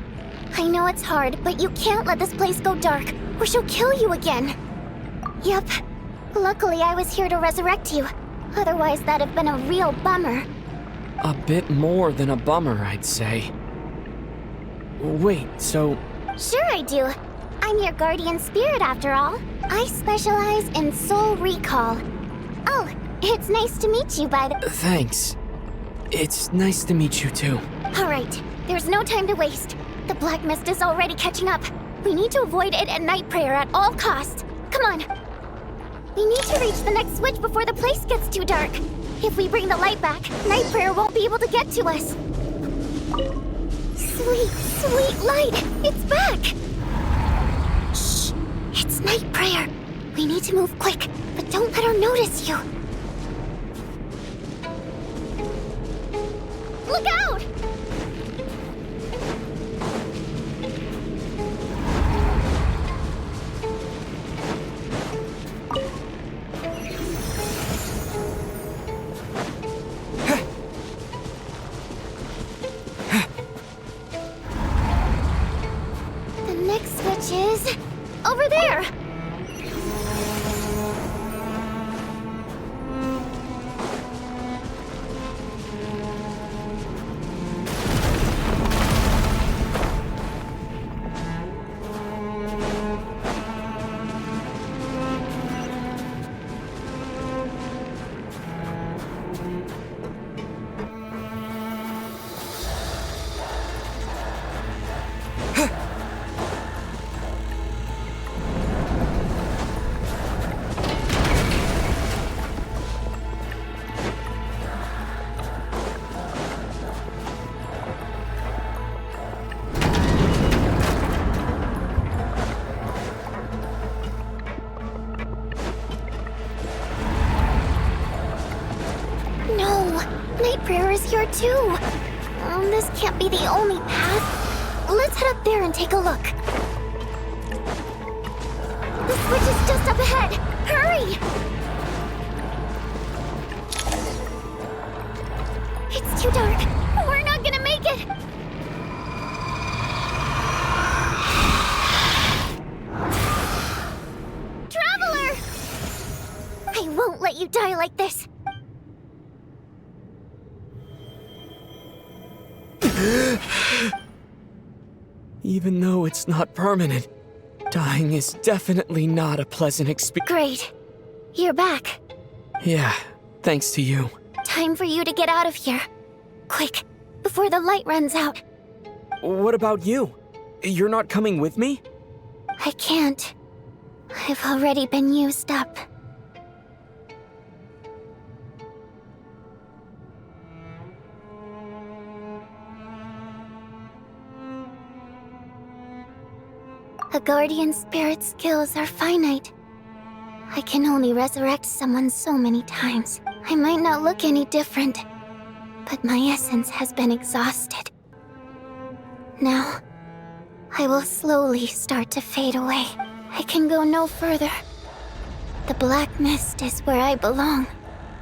I know it's hard, but you can't let this place go dark, or she'll kill you again. Yep. Luckily, I was here to resurrect you. Otherwise, that'd have been a real bummer. A bit more than a bummer, I'd say. Wait, so... Sure I do. I'm your guardian spirit, after all. I specialize in soul recall. Oh, it's nice to meet you, by the... Thanks. It's nice to meet you, too. All right, there's no time to waste. The black mist is already catching up. We need to avoid it at Night Prayer at all costs. Come on. We need to reach the next switch before the place gets too dark. If we bring the light back, Night Prayer won't be able to get to us. Sweet, sweet light! It's back! Shh! It's Night Prayer. We need to move quick, but don't let her notice you. Look out! The next switch is over there. is here too. This can't be the only path. Let's head up there and take a look. The switch is just up ahead. Hurry! It's too dark. We're not gonna make it. Traveler! I won't let you die like this. Even though it's not permanent, dying is definitely not a pleasant experience. Great. You're back. Yeah, thanks to you. Time for you to get out of here. Quick, before the light runs out. What about you? You're not coming with me? I can't. I've already been used up. A guardian spirit's skills are finite. I can only resurrect someone so many times. I might not look any different, but my essence has been exhausted. Now, I will slowly start to fade away. I can go no further. The black mist is where I belong.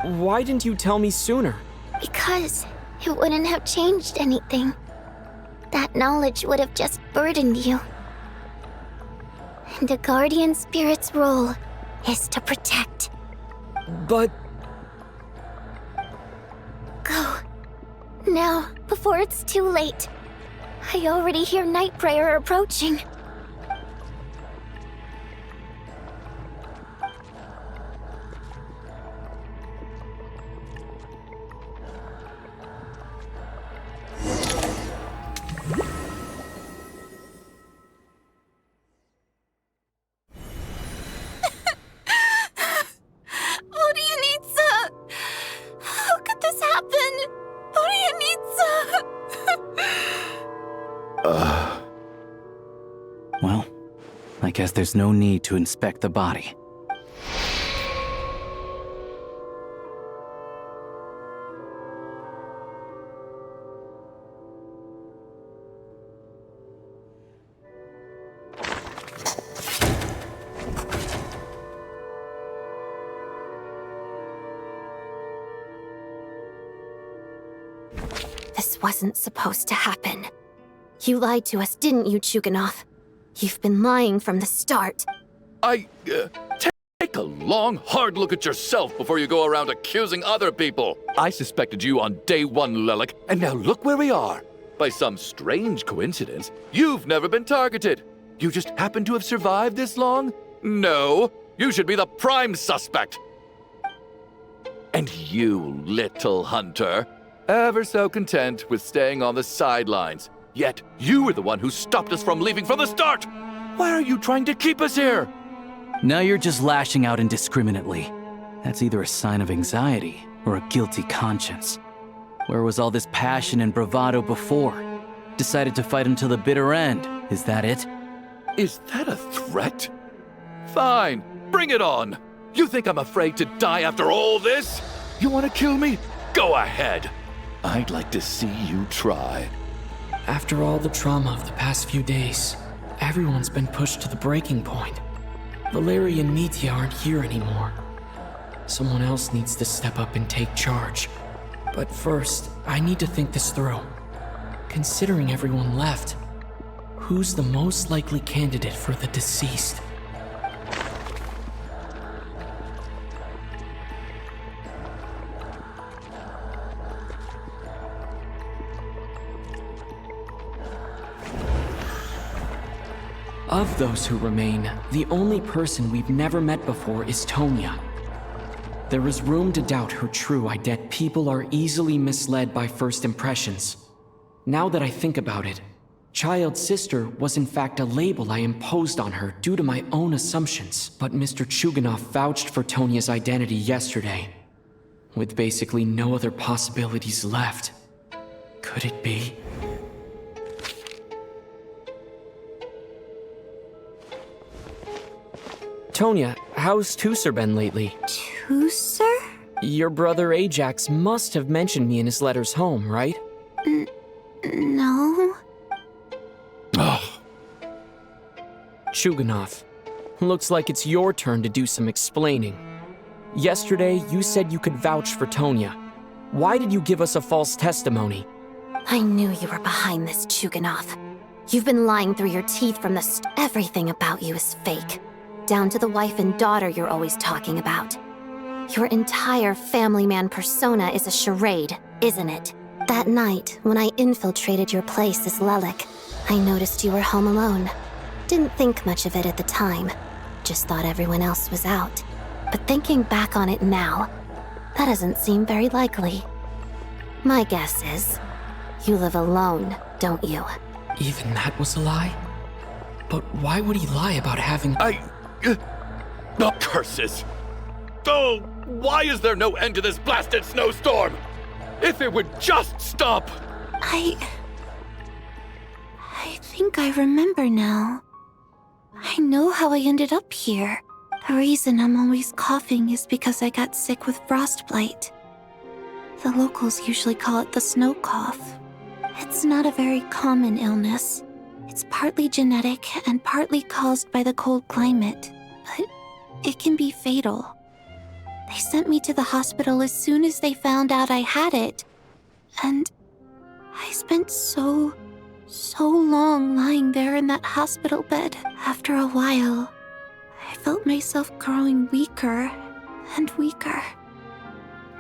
Why didn't you tell me sooner? Because it wouldn't have changed anything. That knowledge would have just burdened you. And a guardian spirit's role is to protect. But... Go. Now, before it's too late. I already hear Night Prayer approaching. Well, I guess there's no need to inspect the body. This wasn't supposed to happen. You lied to us, didn't you, Chuganov? You've been lying from the start. Take a long, hard look at yourself before you go around accusing other people. I suspected you on day one, Lelik, and now look where we are. By some strange coincidence, you've never been targeted. You just happen to have survived this long? No, you should be the prime suspect. And you, little hunter, ever so content with staying on the sidelines. Yet, you were the one who stopped us from leaving from the start! Why are you trying to keep us here? Now you're just lashing out indiscriminately. That's either a sign of anxiety or a guilty conscience. Where was all this passion and bravado before? Decided to fight until the bitter end. Is that it? Is that a threat? Fine, bring it on! You think I'm afraid to die after all this? You want to kill me? Go ahead! I'd like to see you try. After all the trauma of the past few days, everyone's been pushed to the breaking point. Valeria and Mitya aren't here anymore. Someone else needs to step up and take charge. But first, I need to think this through. Considering everyone left, who's the most likely candidate for the deceased? Of those who remain, the only person we've never met before is Tonya. There is room to doubt her true identity. People are easily misled by first impressions. Now that I think about it, child sister was in fact a label I imposed on her due to my own assumptions. But Mr. Chuganov vouched for Tonya's identity yesterday. With basically no other possibilities left. Could it be? Tonya, how's Tusser been lately? Tusser? Your brother Ajax must have mentioned me in his letters home, right? No. Oh, Chuganov, looks like it's your turn to do some explaining. Yesterday, you said you could vouch for Tonya. Why did you give us a false testimony? I knew you were behind this, Chuganov. You've been lying through your teeth from the Everything about you is fake. Down to the wife and daughter you're always talking about. Your entire family man persona is a charade, isn't it? That night, when I infiltrated your place as Lelik, I noticed you were home alone. Didn't think much of it at the time. Just thought everyone else was out. But thinking back on it now, that doesn't seem very likely. My guess is, you live alone, don't you? Even that was a lie? But why would he lie about having— Oh, curses! Oh, why is there no end to this blasted snowstorm? If it would just stop! I think I remember now. I know how I ended up here. The reason I'm always coughing is because I got sick with frostbite. The locals usually call it the snow cough. It's not a very common illness. It's partly genetic and partly caused by the cold climate, but it can be fatal. They sent me to the hospital as soon as they found out I had it, and I spent so long lying there in that hospital bed. After a while, I felt myself growing weaker and weaker.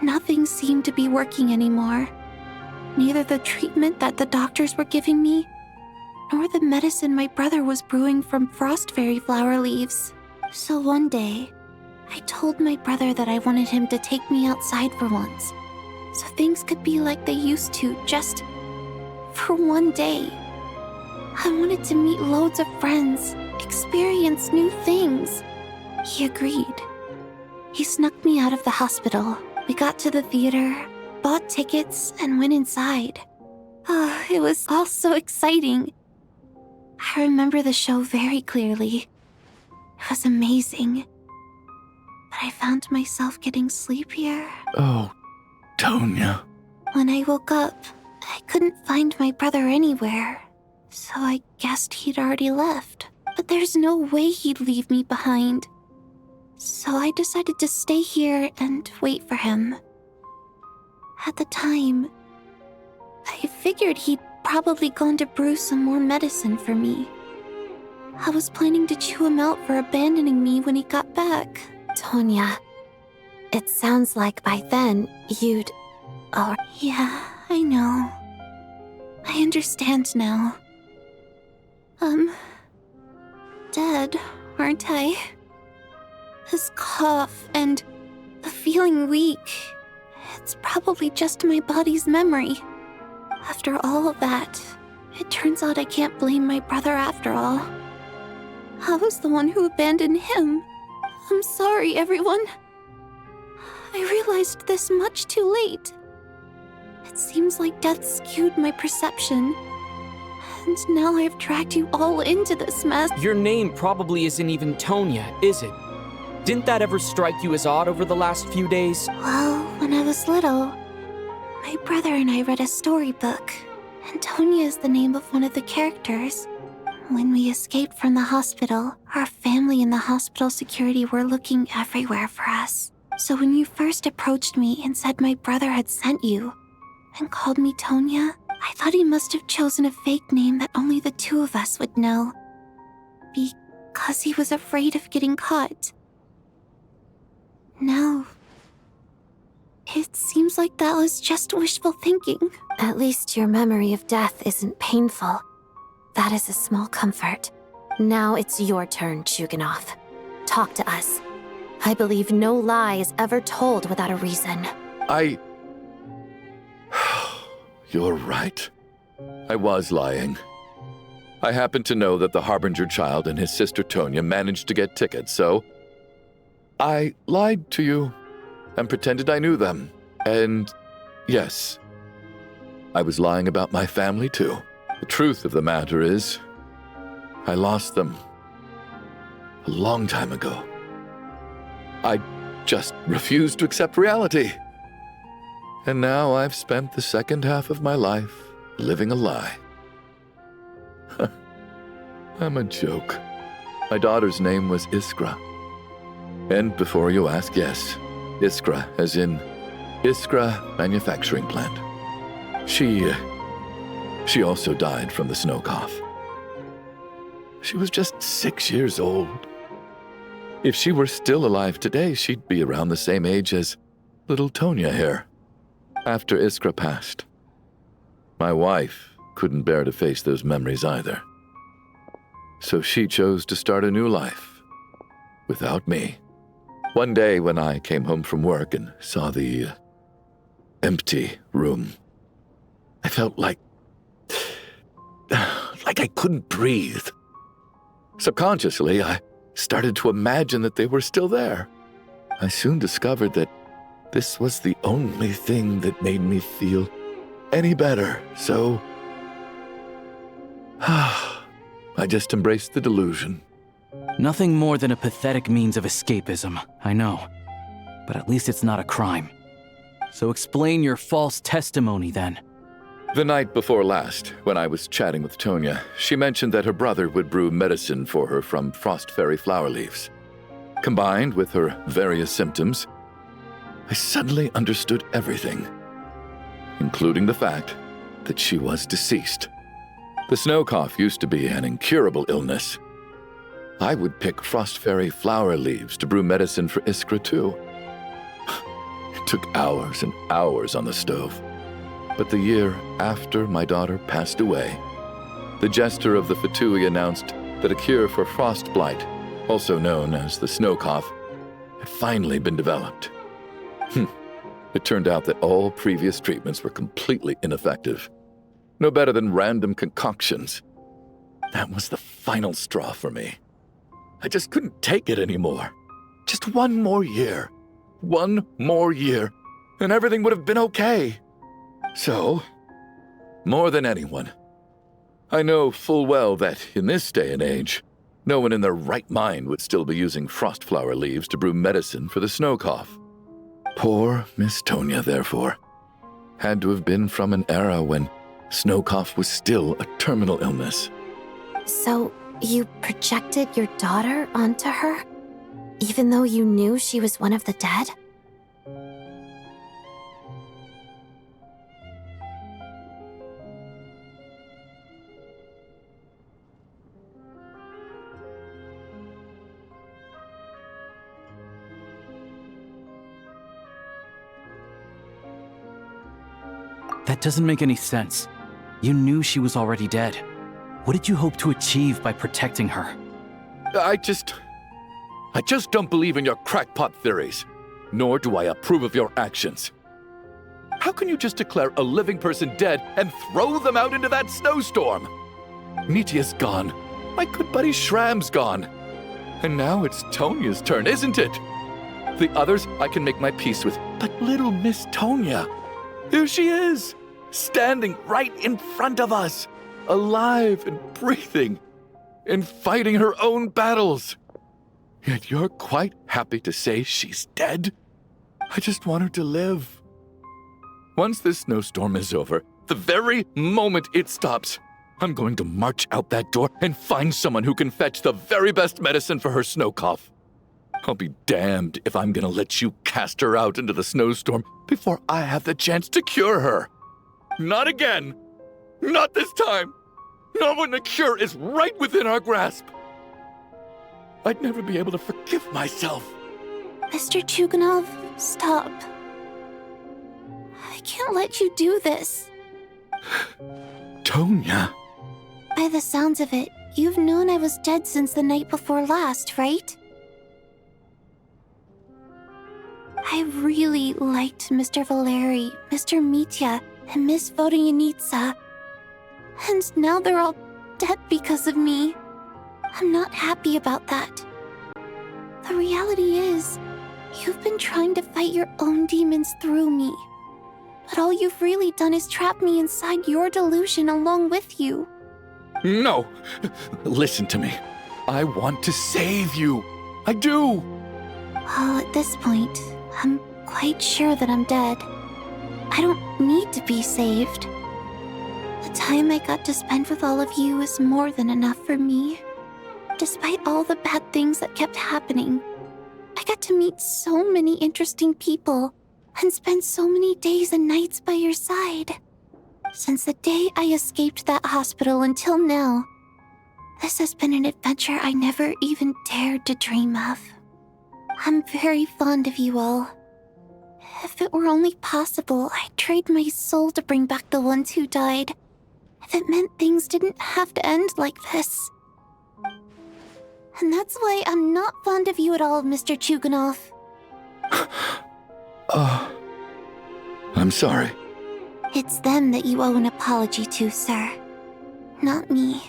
Nothing seemed to be working anymore. Neither the treatment that the doctors were giving me, nor the medicine my brother was brewing from frost fairy flower leaves. So one day, I told my brother that I wanted him to take me outside for once, so things could be like they used to, just for one day. I wanted to meet loads of friends, experience new things. He agreed. He snuck me out of the hospital. We got to the theater, bought tickets, and went inside. Oh, it was all so exciting. I remember the show very clearly. It was amazing. But I found myself getting sleepier. Oh, Tonya. When I woke up, I couldn't find my brother anywhere. So I guessed he'd already left. But there's no way he'd leave me behind. So I decided to stay here and wait for him. At the time, I figured he'd probably gone to brew some more medicine for me. I was planning to chew him out for abandoning me when he got back. Tonya, it sounds like by then you'd... Oh, Yeah, I know. I understand now. Dead, aren't I? This cough and the feeling weak, it's probably just my body's memory. After all of that, it turns out I can't blame my brother after all. I was the one who abandoned him. I'm sorry, everyone. I realized this much too late. It seems like death skewed my perception. And now I've dragged you all into this mess. Your name probably isn't even Tonya, is it? Didn't that ever strike you as odd over the last few days? Well, when I was little, my brother and I read a storybook, and Tonya is the name of one of the characters. When we escaped from the hospital, our family and the hospital security were looking everywhere for us. So when you first approached me and said my brother had sent you, and called me Tonya, I thought he must have chosen a fake name that only the two of us would know. Because he was afraid of getting caught. Now, it seems like that was just wishful thinking. At least your memory of death isn't painful. That is a small comfort. Now it's your turn, Chuganov. Talk to us. I believe no lie is ever told without a reason. You're right. I was lying. I happened to know that the Harbinger child and his sister Tonya managed to get tickets, so I lied to you and pretended I knew them. And yes, I was lying about my family too. The truth of the matter is, I lost them a long time ago. I just refused to accept reality. And now I've spent the second half of my life living a lie. I'm a joke. My daughter's name was Iskra. And before you ask, yes, Iskra, as in Iskra Manufacturing Plant. She also died from the snow cough. She was just 6 years old. If she were still alive today, she'd be around the same age as little Tonya here. After Iskra passed, my wife couldn't bear to face those memories either. So she chose to start a new life without me. One day when I came home from work and saw the empty room, I felt like I couldn't breathe. Subconsciously, I started to imagine that they were still there. I soon discovered that this was the only thing that made me feel any better, so I just embraced the delusion. Nothing more than a pathetic means of escapism, I know. But at least it's not a crime. So explain your false testimony, then. The night before last, when I was chatting with Tonya, she mentioned that her brother would brew medicine for her from frost fairy flower leaves. Combined with her various symptoms, I suddenly understood everything, including the fact that she was deceased. The snow cough used to be an incurable illness. I would pick frost fairy flower leaves to brew medicine for Iskra too. It took hours and hours on the stove. But the year after my daughter passed away, the jester of the Fatui announced that a cure for frost blight, also known as the snow cough, had finally been developed. It turned out that all previous treatments were completely ineffective. No better than random concoctions. That was the final straw for me. I just couldn't take it anymore. Just one more year. One more year, and everything would have been okay. So, more than anyone, I know full well that in this day and age, no one in their right mind would still be using frost flower leaves to brew medicine for the snow cough. Poor Miss Tonya, therefore, had to have been from an era when snow cough was still a terminal illness. So, you projected your daughter onto her? Even though you knew she was one of the dead? That doesn't make any sense. You knew she was already dead. What did you hope to achieve by protecting her? I just don't believe in your crackpot theories, nor do I approve of your actions. How can you just declare a living person dead and throw them out into that snowstorm? Nitia's gone. My good buddy Shram's gone. And now it's Tonya's turn, isn't it? The others I can make my peace with, but little Miss Tonya, here she is, standing right in front of us, alive and breathing, and fighting her own battles. Yet you're quite happy to say she's dead? I just want her to live. Once this snowstorm is over, the very moment it stops, I'm going to march out that door and find someone who can fetch the very best medicine for her snow cough. I'll be damned if I'm gonna let you cast her out into the snowstorm before I have the chance to cure her. Not again. Not this time. Not when the cure is right within our grasp. I'd never be able to forgive myself. Mr. Chuganov, stop. I can't let you do this. Tonya. By the sounds of it, you've known I was dead since the night before last, right? I really liked Mr. Valeri, Mr. Mitya, and Miss Vodyanitsa. And now they're all dead because of me. I'm not happy about that. The reality is, you've been trying to fight your own demons through me. But all you've really done is trap me inside your delusion along with you. No! Listen to me. I want to save you. I do. Oh, at this point, I'm quite sure that I'm dead. I don't need to be saved. The time I got to spend with all of you is more than enough for me. Despite all the bad things that kept happening, I got to meet so many interesting people and spend so many days and nights by your side. Since the day I escaped that hospital until now, this has been an adventure I never even dared to dream of. I'm very fond of you all. If it were only possible, I'd trade my soul to bring back the ones who died. If it meant things didn't have to end like this. And that's why I'm not fond of you at all, Mr. Chuganov. I'm sorry. It's them that you owe an apology to, sir. Not me.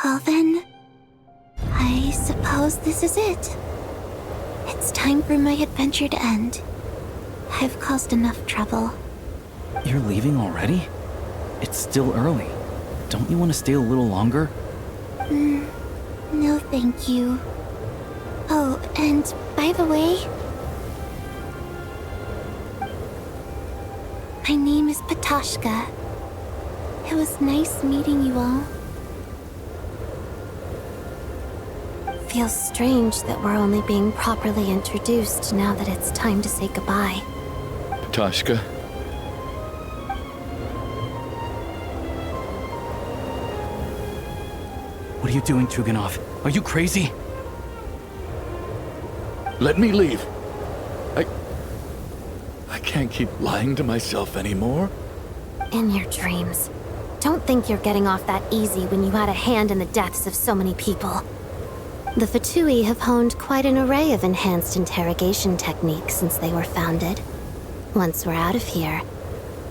Well then, I suppose this is it. It's time for my adventure to end. I've caused enough trouble. You're leaving already? It's still early. Don't you want to stay a little longer? No thank you. Oh, and by the way, my name is Patashka. It was nice meeting you all. Feels strange that we're only being properly introduced now that it's time to say goodbye. Patashka? What are you doing, Chuganov? Are you crazy? Let me leave. I can't keep lying to myself anymore. In your dreams. Don't think you're getting off that easy when you had a hand in the deaths of so many people. The Fatui have honed quite an array of enhanced interrogation techniques since they were founded. Once we're out of here,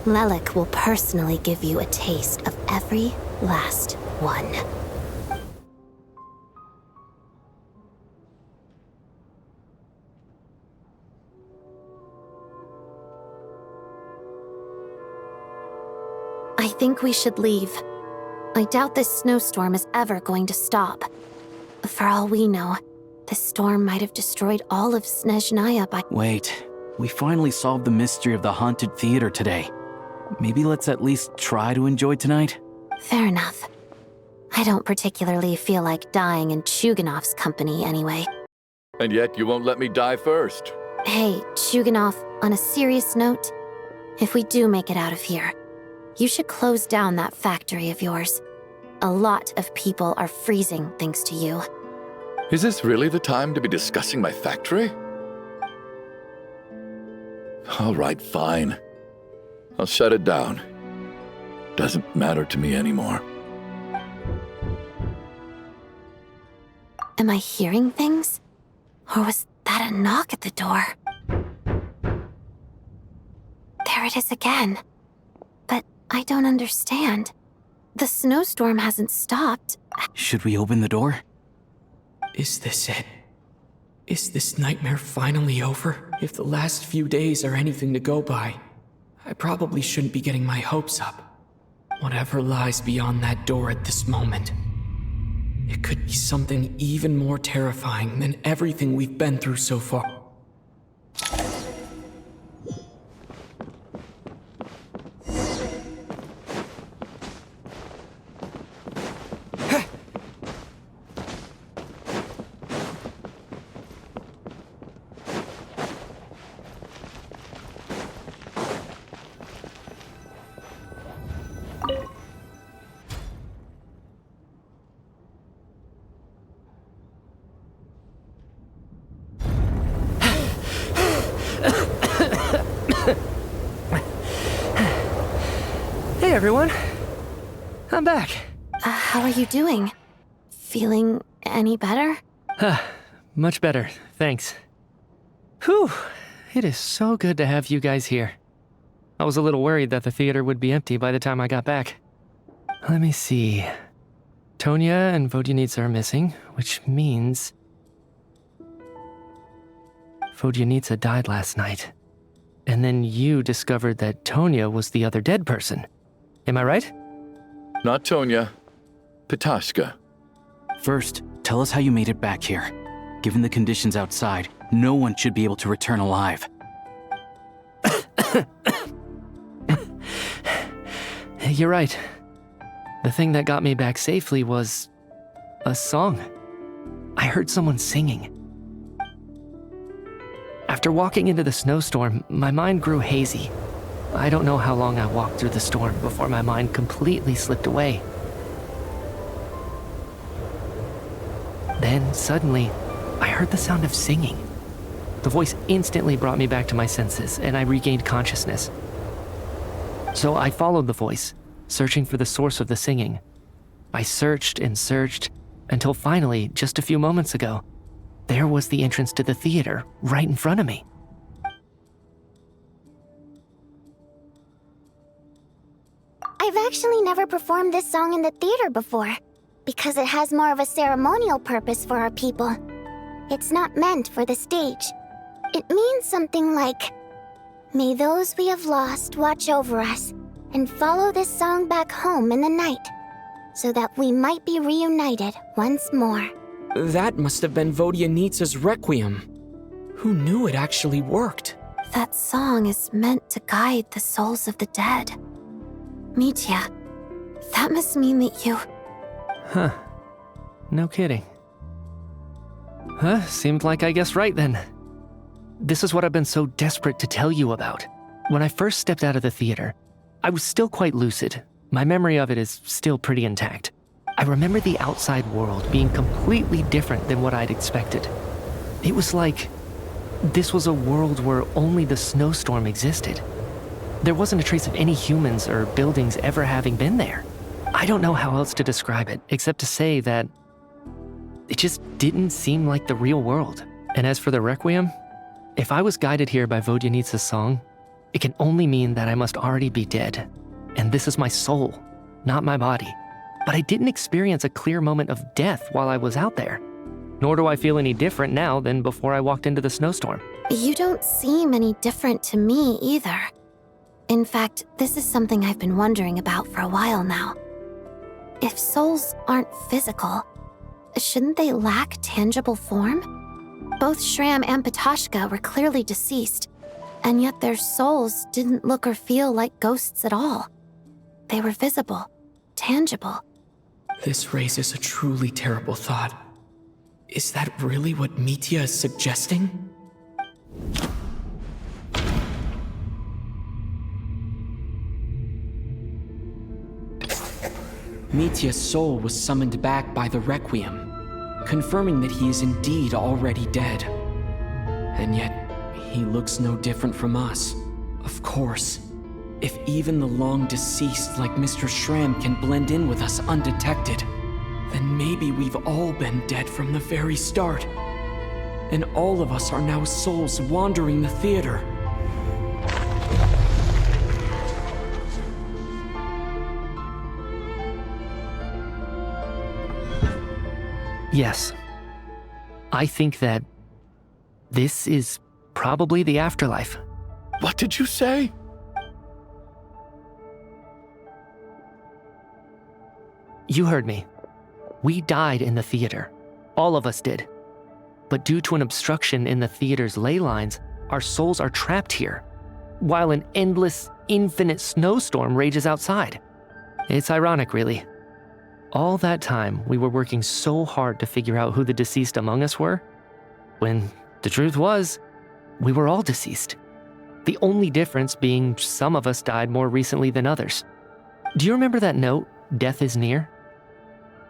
Lelik will personally give you a taste of every last one. I think we should leave. I doubt this snowstorm is ever going to stop. For all we know, this storm might have destroyed all of Snezhnaya by— Wait, we finally solved the mystery of the haunted theater today. Maybe let's at least try to enjoy tonight? Fair enough. I don't particularly feel like dying in Chuganov's company anyway. And yet you won't let me die first. Hey, Chuganov, on a serious note, if we do make it out of here, you should close down that factory of yours. A lot of people are freezing thanks to you. Is this really the time to be discussing my factory? All right, fine. I'll shut it down. Doesn't matter to me anymore. Am I hearing things? Or was that a knock at the door? There it is again. But I don't understand. The snowstorm hasn't stopped. Should we open the door? Is this it? Is this nightmare finally over? If the last few days are anything to go by, I probably shouldn't be getting my hopes up. Whatever lies beyond that door at this moment, it could be something even more terrifying than everything we've been through so far. Hey everyone, I'm back. How are you doing? Feeling any better? Much better, thanks. Whew, it is so good to have you guys here. I was a little worried that the theater would be empty by the time I got back. Let me see. Tonya and Vodyanitsa are missing, which means Vodyanitsa died last night. And then you discovered that Tonya was the other dead person. Am I right? Not Tonya. Patashka. First, Tell us how you made it back here. Given the conditions outside, no one should be able to return alive. You're right. The thing that got me back safely was a song. I heard someone singing. After walking into the snowstorm, my mind grew hazy. I don't know how long I walked through the storm before my mind completely slipped away. Then, suddenly, I heard the sound of singing. The voice instantly brought me back to my senses, and I regained consciousness. So I followed the voice, searching for the source of the singing. I searched and searched, until finally, just a few moments ago, there was the entrance to the theater, right in front of me. I've actually never performed this song in the theater before, because it has more of a ceremonial purpose for our people. It's not meant for the stage. It means something like, "May those we have lost watch over us, and follow this song back home in the night, so that we might be reunited once more." That must have been Vodyanitsa's Requiem. Who knew it actually worked? That song is meant to guide the souls of the dead. Mitya, that must mean that you... Huh. No kidding. Huh, seemed like I guessed right then. This is what I've been so desperate to tell you about. When I first stepped out of the theater, I was still quite lucid. My memory of it is still pretty intact. I remember the outside world being completely different than what I'd expected. It was like this was a world where only the snowstorm existed. There wasn't a trace of any humans or buildings ever having been there. I don't know how else to describe it, except to say that it just didn't seem like the real world. And as for the Requiem, if I was guided here by Vodyanitsa's song, it can only mean that I must already be dead. And this is my soul, not my body. But I didn't experience a clear moment of death while I was out there. Nor do I feel any different now than before I walked into the snowstorm. You don't seem any different to me either. In fact, this is something I've been wondering about for a while now. If souls aren't physical, shouldn't they lack tangible form? Both Shram and Patoshka were clearly deceased, and yet their souls didn't look or feel like ghosts at all. They were visible, tangible. This raises a truly terrible thought. Is that really what Mitya is suggesting? Mitya's soul was summoned back by the Requiem, confirming that he is indeed already dead. And yet, he looks no different from us. Of course. If even the long-deceased like Mr. Shram can blend in with us undetected, then maybe we've all been dead from the very start. And all of us are now souls wandering the theater. Yes. I think that this is probably the afterlife. What did you say? You heard me. We died in the theater. All of us did. But due to an obstruction in the theater's ley lines, our souls are trapped here, while an endless, infinite snowstorm rages outside. It's ironic, really. All that time, we were working so hard to figure out who the deceased among us were, when the truth was, we were all deceased. The only difference being some of us died more recently than others. Do you remember that note, "Death is near"?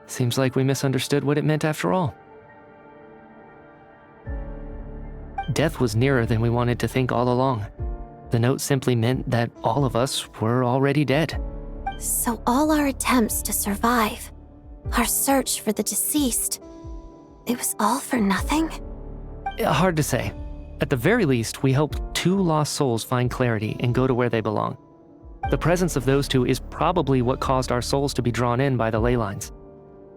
Seems like we misunderstood what it meant after all. Death was nearer than we wanted to think all along. The note simply meant that all of us were already dead. So all our attempts to survive, our search for the deceased, it was all for nothing? Hard to say. At the very least, we hope 2 lost souls find clarity and go to where they belong. The presence of those 2 is probably what caused our souls to be drawn in by the ley lines.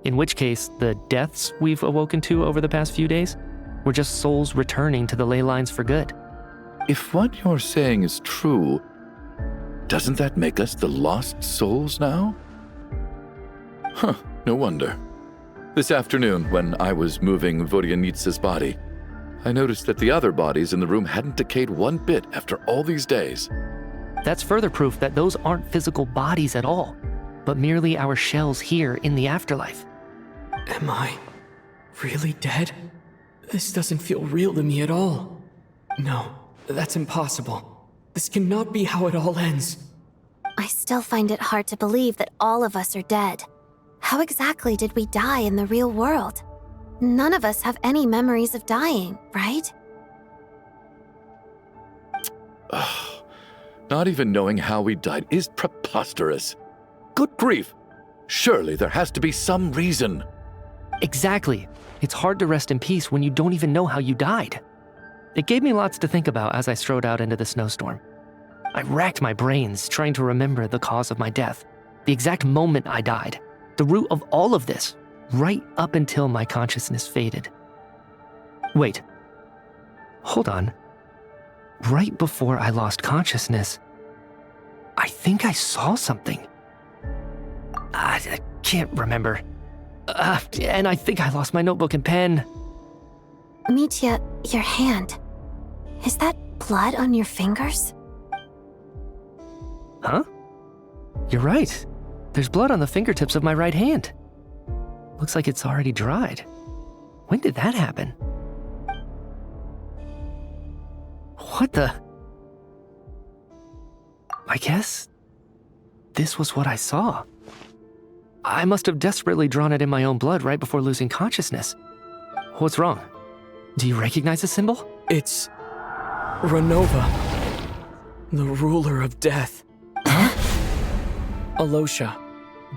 In which case, the deaths we've awoken to over the past few days were just souls returning to the ley lines for good. If what you're saying is true, doesn't that make us the lost souls now? Huh, no wonder. This afternoon, when I was moving Vodyanitsa's body, I noticed that the other bodies in the room hadn't decayed one bit after all these days. That's further proof that those aren't physical bodies at all, but merely our shells here in the afterlife. Am I really dead? This doesn't feel real to me at all. No, that's impossible. This cannot be how it all ends. I still find it hard to believe that all of us are dead. How exactly did we die in the real world? None of us have any memories of dying, right? Not even knowing how we died is preposterous. Good grief! Surely there has to be some reason. Exactly. It's hard to rest in peace when you don't even know how you died. It gave me lots to think about as I strode out into the snowstorm. I racked my brains trying to remember the cause of my death, the exact moment I died, the root of all of this, right up until my consciousness faded. Wait. Hold on. Right before I lost consciousness, I think I saw something. I can't remember. And I think I lost my notebook and pen. Mitya, your hand. Is that blood on your fingers? Huh? You're right. There's blood on the fingertips of my right hand. Looks like it's already dried. When did that happen? What the? I guess this was what I saw. I must have desperately drawn it in my own blood right before losing consciousness. What's wrong? Do you recognize the symbol? It's Renova, the ruler of death. Huh? Alosha,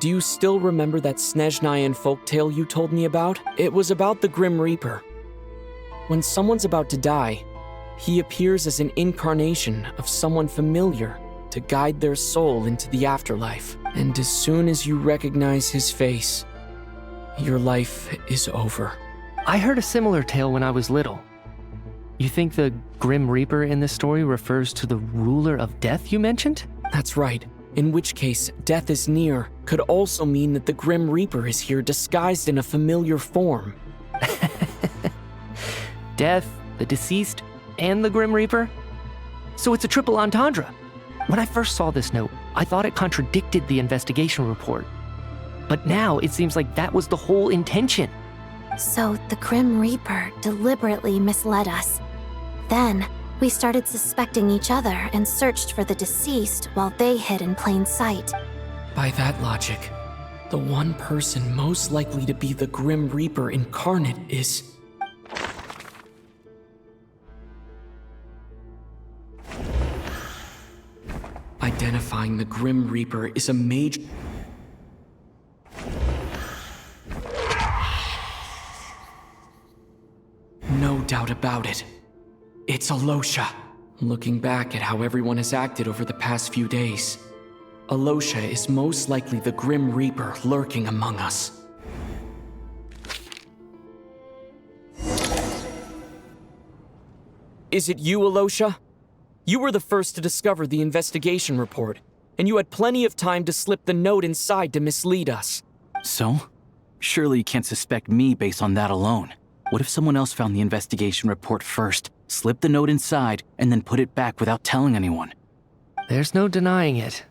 do you still remember that Snezhnayan folktale you told me about? It was about the Grim Reaper. When someone's about to die, he appears as an incarnation of someone familiar to guide their soul into the afterlife. And as soon as you recognize his face, your life is over. I heard a similar tale when I was little. You think the Grim Reaper in this story refers to the ruler of death you mentioned? That's right. In which case, death is near could also mean that the Grim Reaper is here disguised in a familiar form. Death, the deceased, and the Grim Reaper? So it's a triple entendre. When I first saw this note, I thought it contradicted the investigation report. But now it seems like that was the whole intention. So the Grim Reaper deliberately misled us. Then, we started suspecting each other and searched for the deceased while they hid in plain sight. By that logic, the one person most likely to be the Grim Reaper incarnate is... Identifying the Grim Reaper is a major... No doubt about it. It's Alosha. Looking back at how everyone has acted over the past few days, Alosha is most likely the Grim Reaper lurking among us. Is it you, Alosha? You were the first to discover the investigation report, and you had plenty of time to slip the note inside to mislead us. So? Surely you can't suspect me based on that alone. What if someone else found the investigation report first, slipped the note inside, and then put it back without telling anyone? There's no denying it.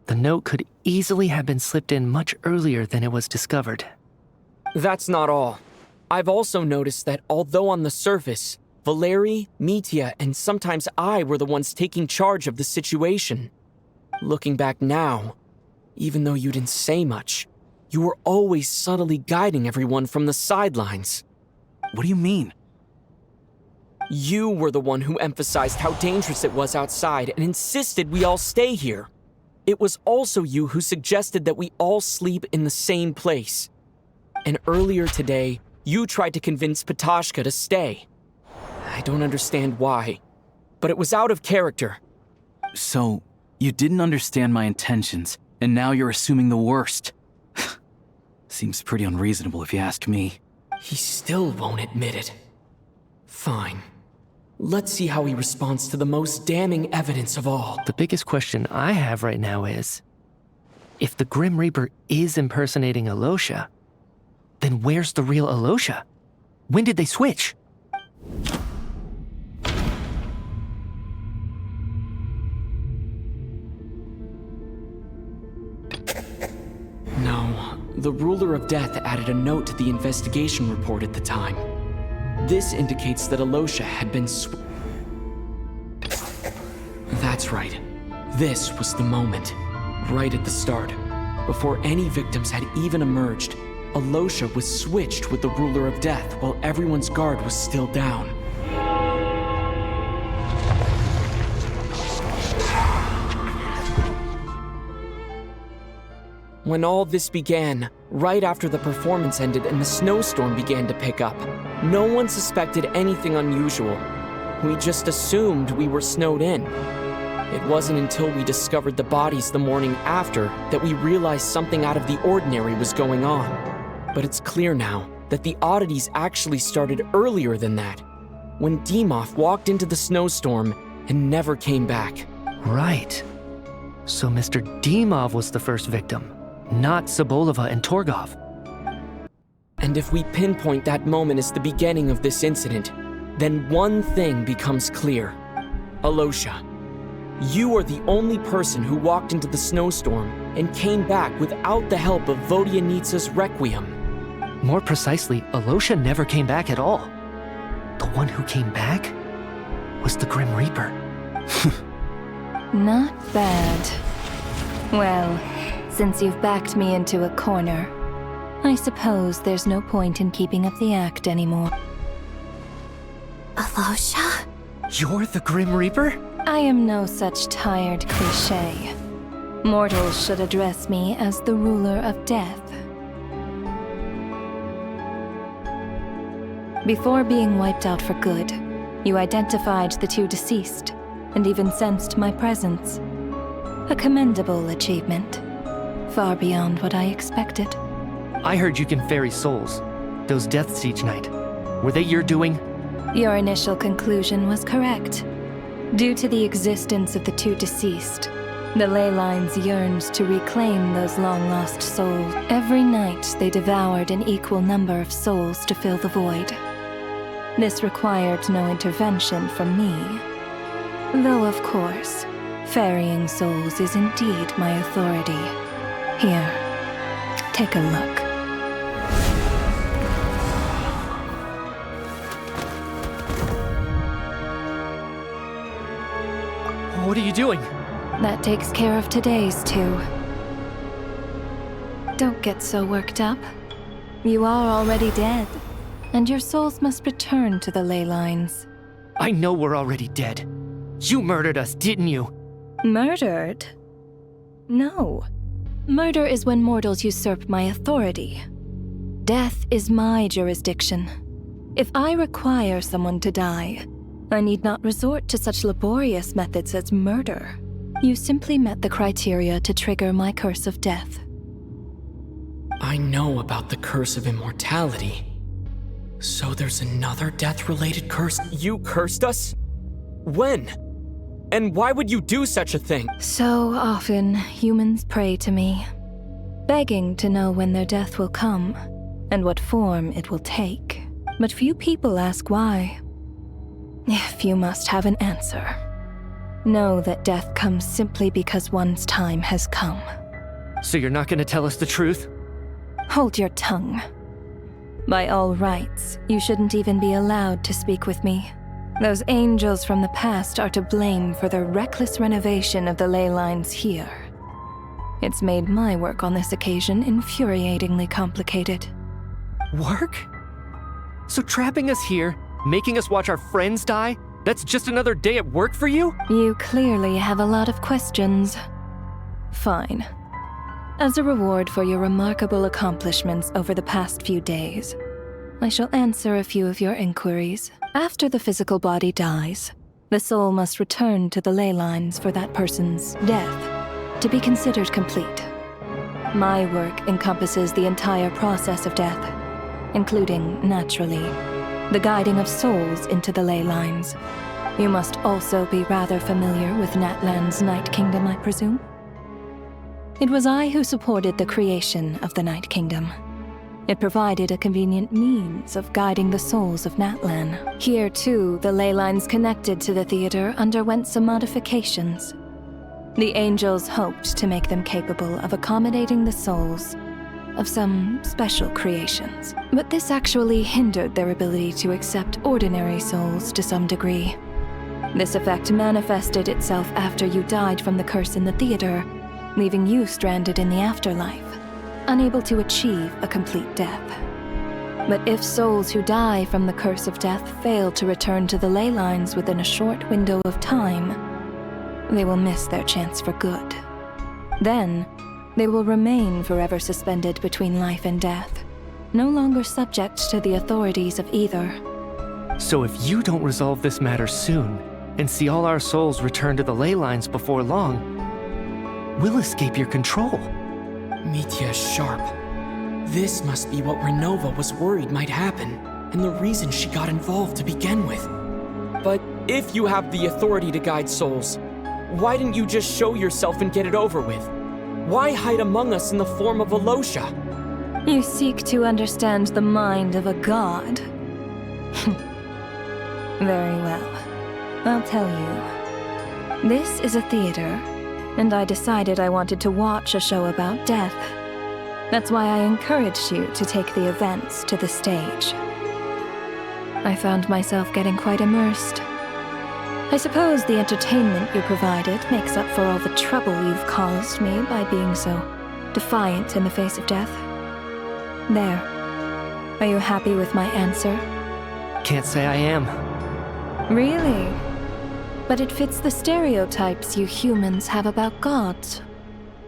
The note could easily have been slipped in much earlier than it was discovered. That's not all. I've also noticed that although on the surface, Valeri, Mitya, and sometimes I were the ones taking charge of the situation. Looking back now, even though you didn't say much, you were always subtly guiding everyone from the sidelines. What do you mean? You were the one who emphasized how dangerous it was outside and insisted we all stay here. It was also you who suggested that we all sleep in the same place. And earlier today, you tried to convince Patashka to stay. I don't understand why, but it was out of character. So, you didn't understand my intentions, and now you're assuming the worst. Seems pretty unreasonable if you ask me. He still won't admit it. Fine. Let's see how he responds to the most damning evidence of all. The biggest question I have right now is, if the Grim Reaper is impersonating Alosha, Then where's the real Alosha? When did they switch? No, the Ruler of Death added a note to the investigation report at the time. This indicates that Alosha had been That's right. This was the moment. Right at the start. Before any victims had even emerged, Alosha was switched with the Ruler of Death while everyone's guard was still down. When all this began, right after the performance ended and the snowstorm began to pick up, no one suspected anything unusual. We just assumed we were snowed in. It wasn't until we discovered the bodies the morning after that we realized something out of the ordinary was going on. But it's clear now that the oddities actually started earlier than that, when Dimov walked into the snowstorm and never came back. Right. So Mr. Dimov was the first victim, not Sobolova and Torgov. And if we pinpoint that moment as the beginning of this incident, then one thing becomes clear. Alosha, you are the only person who walked into the snowstorm and came back without the help of Vodyanitsa's Requiem. More precisely, Alosha never came back at all. The one who came back was the Grim Reaper. Not bad. Well, since you've backed me into a corner, I suppose there's no point in keeping up the act anymore. Alosha? You're the Grim Reaper? I am no such tired cliché. Mortals should address me as the Ruler of Death. Before being wiped out for good, you identified the two deceased, and even sensed my presence. A commendable achievement. Far beyond what I expected. I heard you can ferry souls. Those deaths each night. Were they your doing? Your initial conclusion was correct. Due to the existence of the two deceased, the ley lines yearned to reclaim those long-lost souls. Every night they devoured an equal number of souls to fill the void. This required no intervention from me. Though, of course, ferrying souls is indeed my authority. Here, take a look. What are you doing? That takes care of today's two. Don't get so worked up. You are already dead, and your souls must return to the ley lines. I know we're already dead. You murdered us, didn't you? Murdered? No. Murder is when mortals usurp my authority. Death is my jurisdiction. If I require someone to die, I need not resort to such laborious methods as murder. You simply met the criteria to trigger my curse of death. I know about the curse of immortality. So there's another death-related curse? You cursed us? When? And why would you do such a thing? So often, humans pray to me, begging to know when their death will come, and what form it will take. But few people ask why. If you must have an answer, know that death comes simply because one's time has come. So you're not gonna tell us the truth? Hold your tongue. By all rights, you shouldn't even be allowed to speak with me. Those angels from the past are to blame for the reckless renovation of the ley lines here. It's made my work on this occasion infuriatingly complicated. Work? So trapping us here, making us watch our friends die, that's just another day at work for you? You clearly have a lot of questions. Fine. As a reward for your remarkable accomplishments over the past few days, I shall answer a few of your inquiries. After the physical body dies, the soul must return to the ley lines for that person's death to be considered complete. My work encompasses the entire process of death, including, naturally, the guiding of souls into the ley lines. You must also be rather familiar with Natlan's Night Kingdom, I presume? It was I who supported the creation of the Night Kingdom. It provided a convenient means of guiding the souls of Natlan. Here, too, the ley lines connected to the theater underwent some modifications. The angels hoped to make them capable of accommodating the souls of some special creations. But this actually hindered their ability to accept ordinary souls to some degree. This effect manifested itself after you died from the curse in the theater, leaving you stranded in the afterlife, unable to achieve a complete death. But if souls who die from the curse of death fail to return to the ley lines within a short window of time, they will miss their chance for good. Then, they will remain forever suspended between life and death, no longer subject to the authorities of either. So if you don't resolve this matter soon, and see all our souls return to the ley lines before long, we'll escape your control. Mitya is sharp. This must be what Renova was worried might happen, and the reason she got involved to begin with. But if you have the authority to guide souls, why didn't you just show yourself and get it over with? Why hide among us in the form of Alosha? You seek to understand the mind of a god. Very well. I'll tell you. This is a theater, and I decided I wanted to watch a show about death. That's why I encouraged you to take the events to the stage. I found myself getting quite immersed. I suppose the entertainment you provided makes up for all the trouble you've caused me by being so defiant in the face of death. There. Are you happy with my answer? Can't say I am. Really? But it fits the stereotypes you humans have about gods.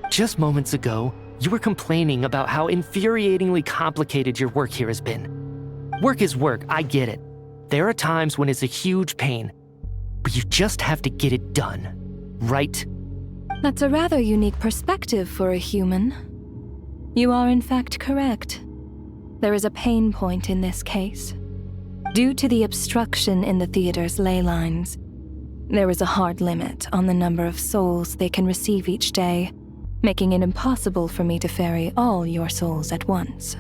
Just moments ago, you were complaining about how infuriatingly complicated your work here has been. Work is work, I get it. There are times when it's a huge pain, but you just have to get it done, right? That's a rather unique perspective for a human. You are in fact correct. There is a pain point in this case. Due to the obstruction in the theater's ley lines, there is a hard limit on the number of souls they can receive each day, making it impossible for me to ferry all your souls at once.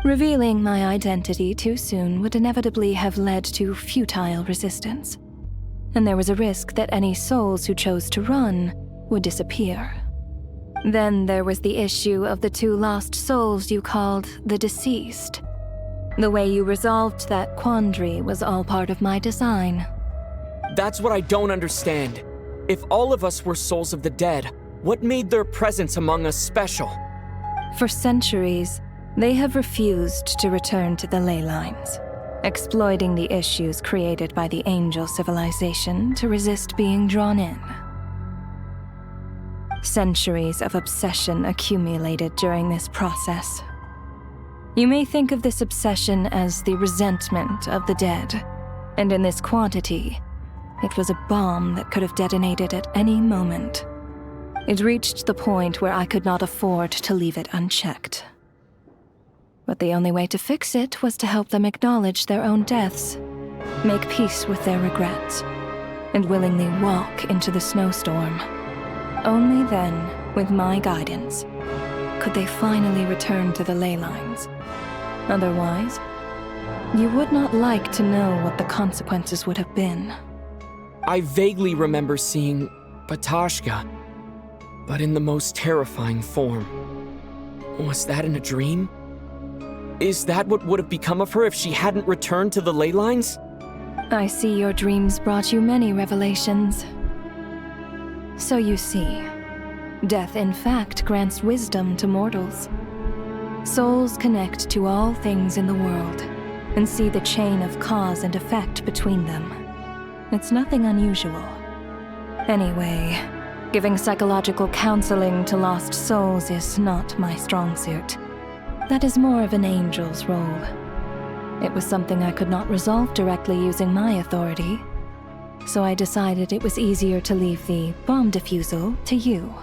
Revealing my identity too soon would inevitably have led to futile resistance, and there was a risk that any souls who chose to run would disappear. Then there was the issue of the 2 lost souls you called the deceased. The way you resolved that quandary was all part of my design. That's what I don't understand. If all of us were souls of the dead, what made their presence among us special? For centuries, they have refused to return to the ley lines, exploiting the issues created by the angel civilization to resist being drawn in. Centuries of obsession accumulated during this process. You may think of this obsession as the resentment of the dead, and in this quantity, it was a bomb that could have detonated at any moment. It reached the point where I could not afford to leave it unchecked. But the only way to fix it was to help them acknowledge their own deaths, make peace with their regrets, and willingly walk into the snowstorm. Only then, with my guidance, could they finally return to the ley lines. Otherwise, you would not like to know what the consequences would have been. I vaguely remember seeing Batashka, but in the most terrifying form. Was that in a dream? Is that what would have become of her if she hadn't returned to the ley lines? I see your dreams brought you many revelations. So you see, death in fact grants wisdom to mortals. Souls connect to all things in the world and see the chain of cause and effect between them. It's nothing unusual. Anyway, giving psychological counseling to lost souls is not my strong suit. That is more of an angel's role. It was something I could not resolve directly using my authority, so I decided it was easier to leave the bomb defusal to you.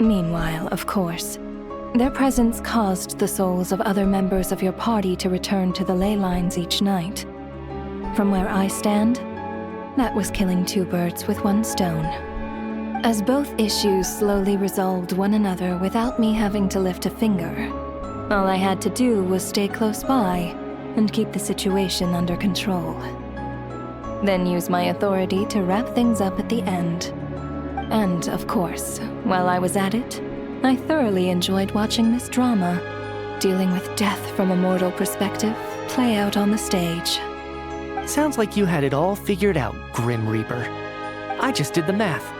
Meanwhile, of course, their presence caused the souls of other members of your party to return to the ley lines each night. From where I stand, that was killing 2 birds with 1 stone. As both issues slowly resolved one another without me having to lift a finger, All I had to do was stay close by and keep the situation under control. Then use my authority to wrap things up at the end. And, of course, while I was at it, I thoroughly enjoyed watching this drama, dealing with death from a mortal perspective, play out on the stage. Sounds like you had it all figured out, Grim Reaper. I just did the math.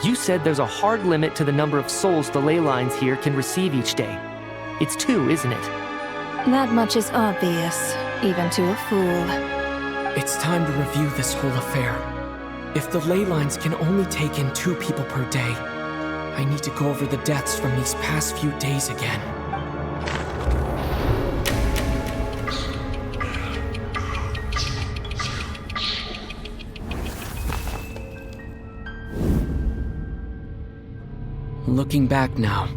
You said there's a hard limit to the number of souls the ley lines here can receive each day. It's 2, isn't it? That much is obvious, even to a fool. It's time to review this whole affair. If the ley lines can only take in 2 people per day, I need to go over the deaths from these past few days again. Looking back now,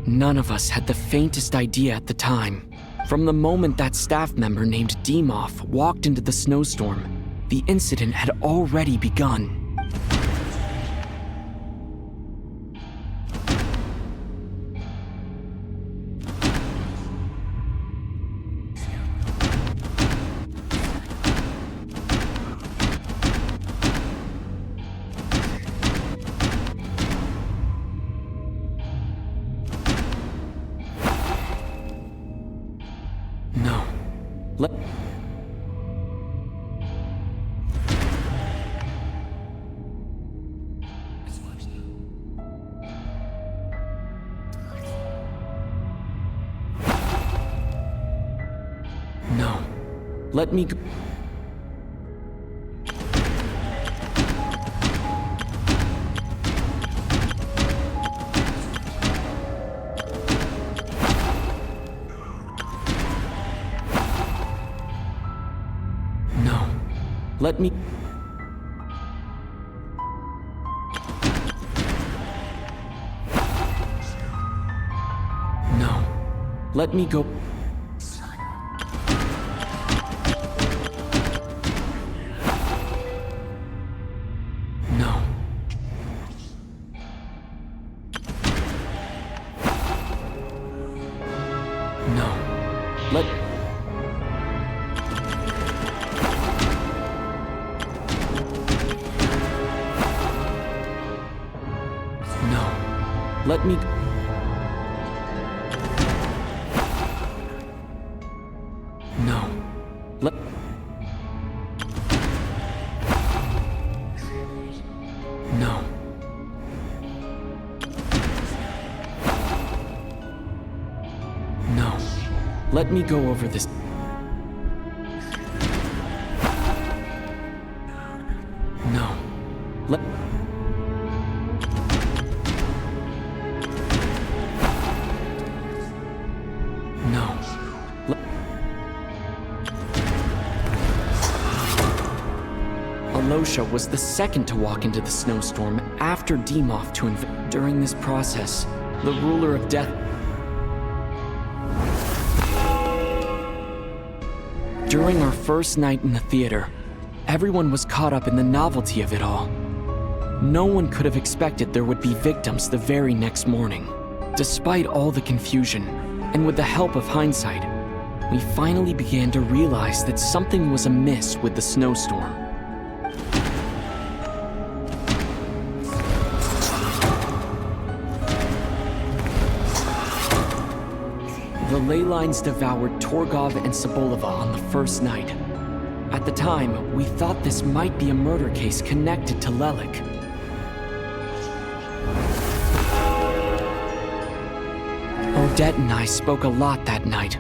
none of us had the faintest idea at the time. From the moment that staff member named Demoff walked into the snowstorm, the incident had already begun. Let me go. No. Let me. No. Let me go. Let me... No. Let... No. No. Let me go over this. No. Let... Alosha was the second to walk into the snowstorm after Demoff to invade. During this process, the ruler of death... During our first night in the theater, everyone was caught up in the novelty of it all. No one could have expected there would be victims the very next morning. Despite all the confusion, and with the help of hindsight, we finally began to realize that something was amiss with the snowstorm. The ley lines devoured Torgov and Sobolova on the first night. At the time, we thought this might be a murder case connected to Lelik. Odette and I spoke a lot that night.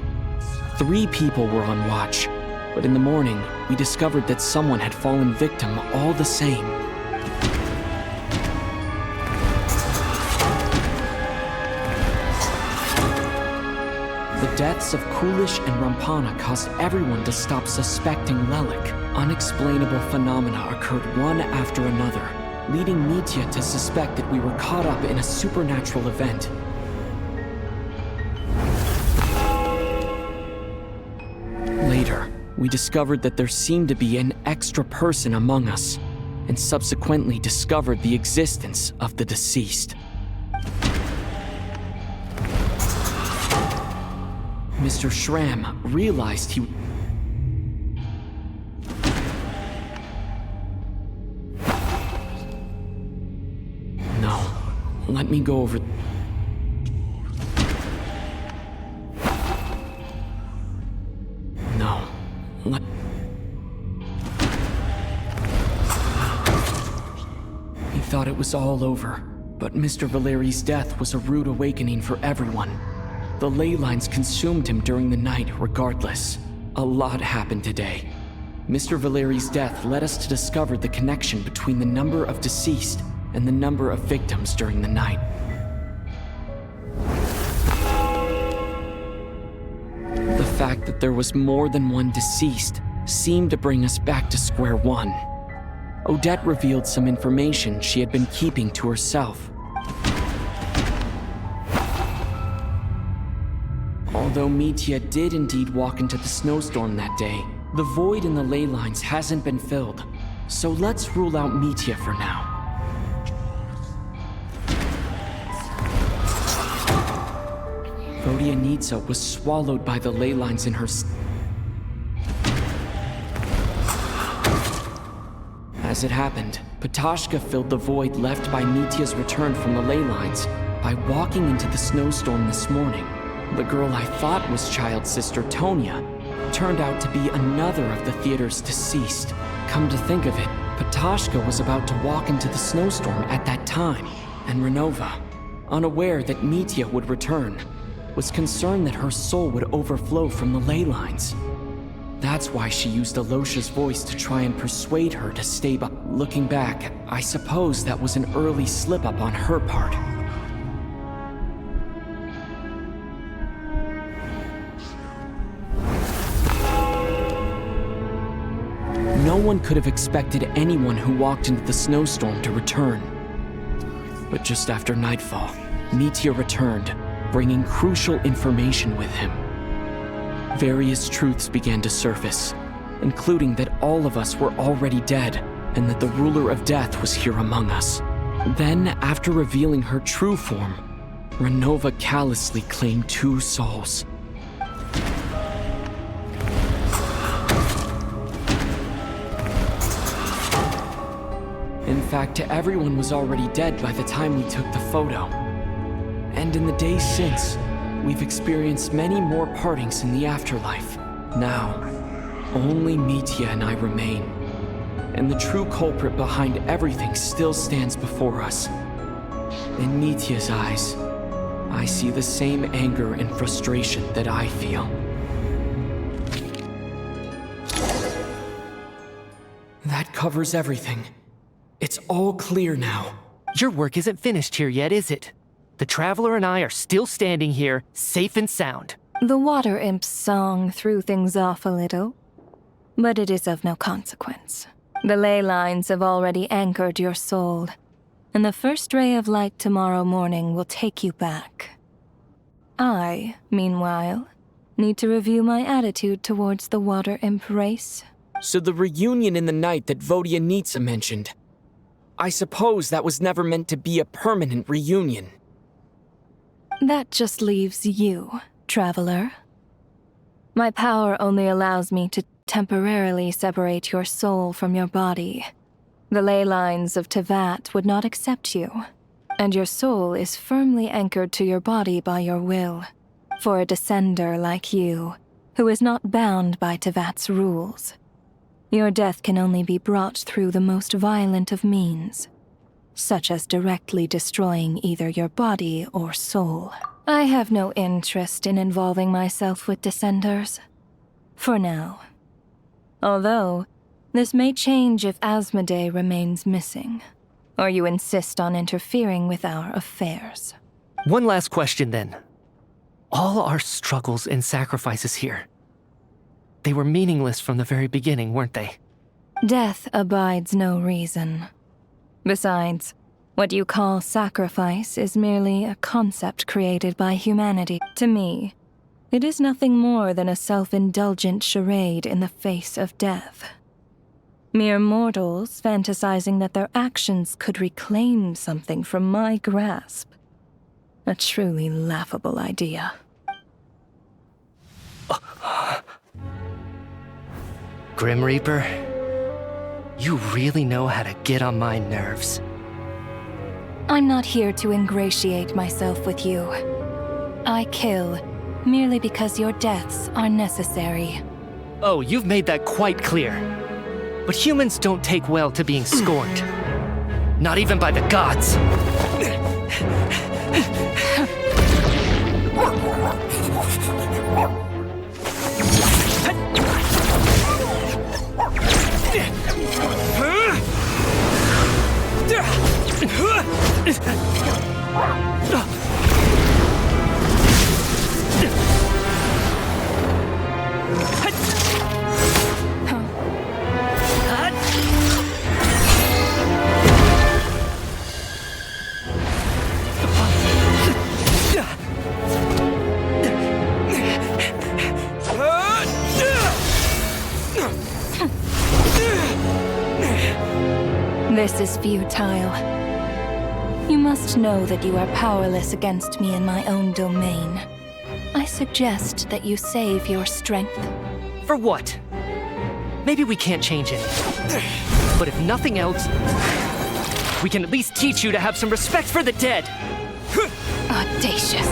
3 people were on watch, but in the morning, we discovered that someone had fallen victim all the same. The deaths of Kulish and Rampana caused everyone to stop suspecting Lelik. Unexplainable phenomena occurred one after another, leading Mitya to suspect that we were caught up in a supernatural event. Later, we discovered that there seemed to be an extra person among us, and subsequently discovered the existence of the deceased. Mr. Schramm realized he... No, let me go over... No, let... He thought it was all over, but Mr. Valeri's death was a rude awakening for everyone. The ley lines consumed him during the night regardless. A lot happened today. Mr. Valeri's death led us to discover the connection between the number of deceased and the number of victims during the night. The fact that there was more than one deceased seemed to bring us back to square one. Odette revealed some information she had been keeping to herself. Although Mitya did indeed walk into the snowstorm that day, the void in the ley lines hasn't been filled, so let's rule out Mitya for now. Vodyanitsa was swallowed by the ley lines in her... As it happened, Patoshka filled the void left by Mitya's return from the ley lines by walking into the snowstorm this morning. The girl I thought was child sister Tonya turned out to be another of the theater's deceased. Come to think of it, Patoshka was about to walk into the snowstorm at that time, and Renova, unaware that Mitya would return, was concerned that her soul would overflow from the ley lines. That's why she used Alosha's voice to try and persuade her to stay by. Looking back, I suppose that was an early slip-up on her part. No one could have expected anyone who walked into the snowstorm to return. But just after nightfall, Mitya returned, bringing crucial information with him. Various truths began to surface, including that all of us were already dead and that the ruler of death was here among us. Then, after revealing her true form, Renova callously claimed 2 souls. In fact, everyone was already dead by the time we took the photo. And in the days since, we've experienced many more partings in the afterlife. Now, only Mitya and I remain. And the true culprit behind everything still stands before us. In Mitya's eyes, I see the same anger and frustration that I feel. That covers everything. It's all clear now. Your work isn't finished here yet, is it? The Traveler and I are still standing here, safe and sound. The Water Imp's song threw things off a little, but it is of no consequence. The ley lines have already anchored your soul, and the first ray of light tomorrow morning will take you back. I, meanwhile, need to review my attitude towards the Water Imp race. So the reunion in the night that Vodyanitsa mentioned, I suppose that was never meant to be a permanent reunion. That just leaves you, Traveler. My power only allows me to temporarily separate your soul from your body. The ley lines of Tevat would not accept you, and your soul is firmly anchored to your body by your will. For a descender like you, who is not bound by Tevat's rules, your death can only be brought through the most violent of means, such as directly destroying either your body or soul. I have no interest in involving myself with Descenders. For now. Although, this may change if Asmodee remains missing, or you insist on interfering with our affairs. One last question then. All our struggles and sacrifices here, they were meaningless from the very beginning, weren't they? Death abides no reason. Besides, what you call sacrifice is merely a concept created by humanity. To me, it is nothing more than a self-indulgent charade in the face of death. Mere mortals fantasizing that their actions could reclaim something from my grasp. A truly laughable idea. Grim Reaper, you really know how to get on my nerves. I'm not here to ingratiate myself with you. I kill merely because your deaths are necessary. Oh, you've made that quite clear. But humans don't take well to being scorned. Not even by the gods. This is futile. You must know that you are powerless against me in my own domain. I suggest that you save your strength. For what? Maybe we can't change it. But if nothing else, we can at least teach you to have some respect for the dead. Audacious.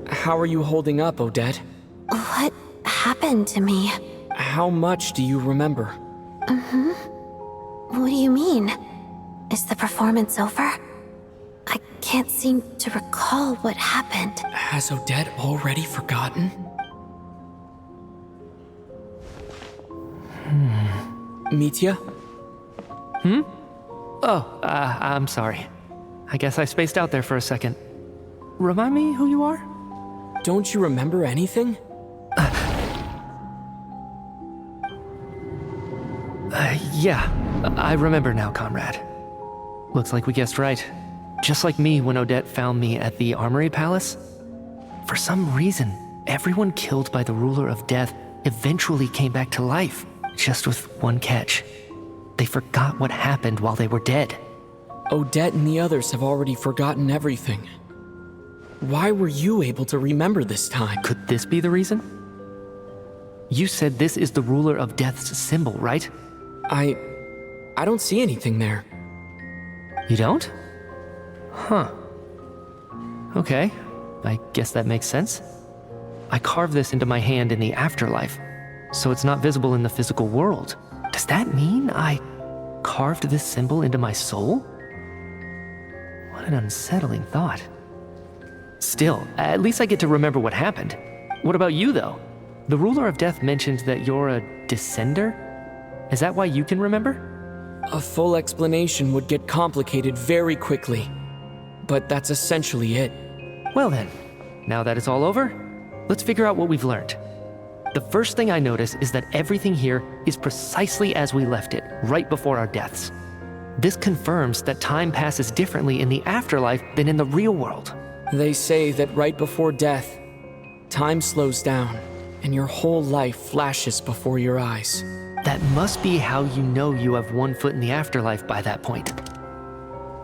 How are you holding up, Odette? What happened to me? How much do you remember? What do you mean? Is the performance over? I can't seem to recall what happened. Has Odette already forgotten? Mitya? Oh, I'm sorry. I guess I spaced out there for a second. Remind me who you are? Don't you remember anything? Yeah, I remember now, comrade. Looks like we guessed right. Just like me when Odette found me at the Armory Palace. For some reason, everyone killed by the Ruler of Death eventually came back to life, just with one catch. They forgot what happened while they were dead. Odette and the others have already forgotten everything. Why were you able to remember this time? Could this be the reason? You said this is the Ruler of Death's symbol, right? I don't see anything there. You don't? Huh. Okay, I guess that makes sense. I carved this into my hand in the afterlife, so it's not visible in the physical world. Does that mean I carved this symbol into my soul? What an unsettling thought. Still, at least I get to remember what happened. What about you, though? The ruler of death mentioned that you're a descender? Is that why you can remember? A full explanation would get complicated very quickly, but that's essentially it. Well then, now that it's all over, let's figure out what we've learned. The first thing I notice is that everything here is precisely as we left it, right before our deaths. This confirms that time passes differently in the afterlife than in the real world. They say that right before death, time slows down, and your whole life flashes before your eyes. That must be how you know you have one foot in the afterlife by that point.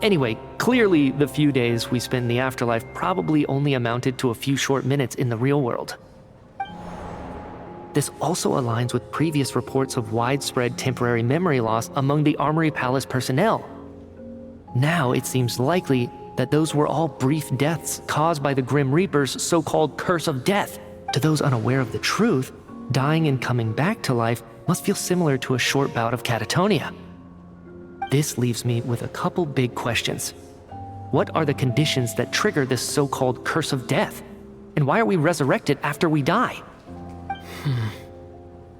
Anyway, clearly the few days we spent in the afterlife probably only amounted to a few short minutes in the real world. This also aligns with previous reports of widespread temporary memory loss among the Armory Palace personnel. Now it seems likely that those were all brief deaths caused by the Grim Reaper's so-called curse of death. To those unaware of the truth, dying and coming back to life must feel similar to a short bout of catatonia. This leaves me with a couple big questions. What are the conditions that trigger this so-called curse of death? And why are we resurrected after we die?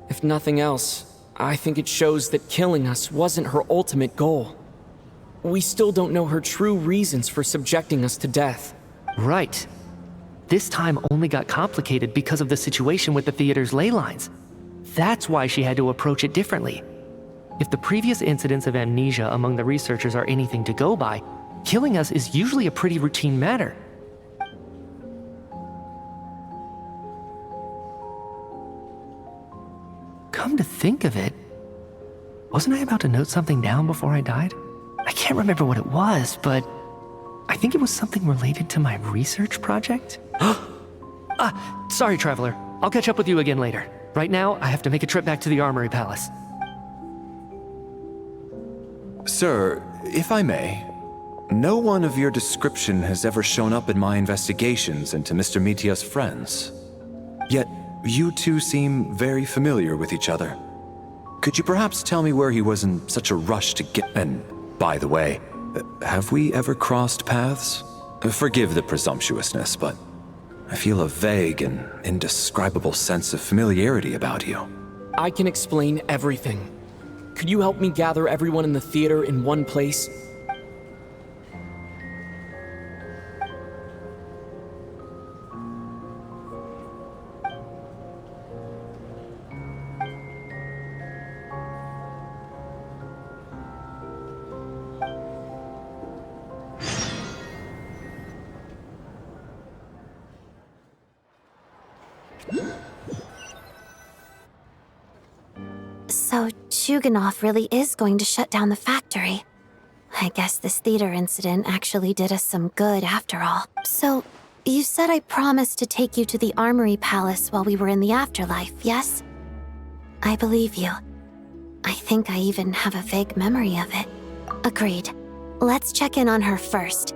If nothing else, I think it shows that killing us wasn't her ultimate goal. We still don't know her true reasons for subjecting us to death. Right. This time only got complicated because of the situation with the theater's ley lines. That's why she had to approach it differently. If the previous incidents of amnesia among the researchers are anything to go by, killing us is usually a pretty routine matter. Come to think of it, wasn't I about to note something down before I died? I can't remember what it was, but I think it was something related to my research project. Sorry, Traveler. I'll catch up with you again later. Right now, I have to make a trip back to the Armory Palace. Sir, if I may, no one of your description has ever shown up in my investigations into Mr. Mitia's friends. Yet, you two seem very familiar with each other. Could you perhaps tell me where he was in such a rush to get... And, by the way, have we ever crossed paths? Forgive the presumptuousness, but I feel a vague and indescribable sense of familiarity about you. I can explain everything. Could you help me gather everyone in the theater in one place? So, Chuganov really is going to shut down the factory. I guess this theater incident actually did us some good after all. So, you said I promised to take you to the Armory Palace while we were in the afterlife, yes? I believe you. I think I even have a vague memory of it. Agreed. Let's check in on her first.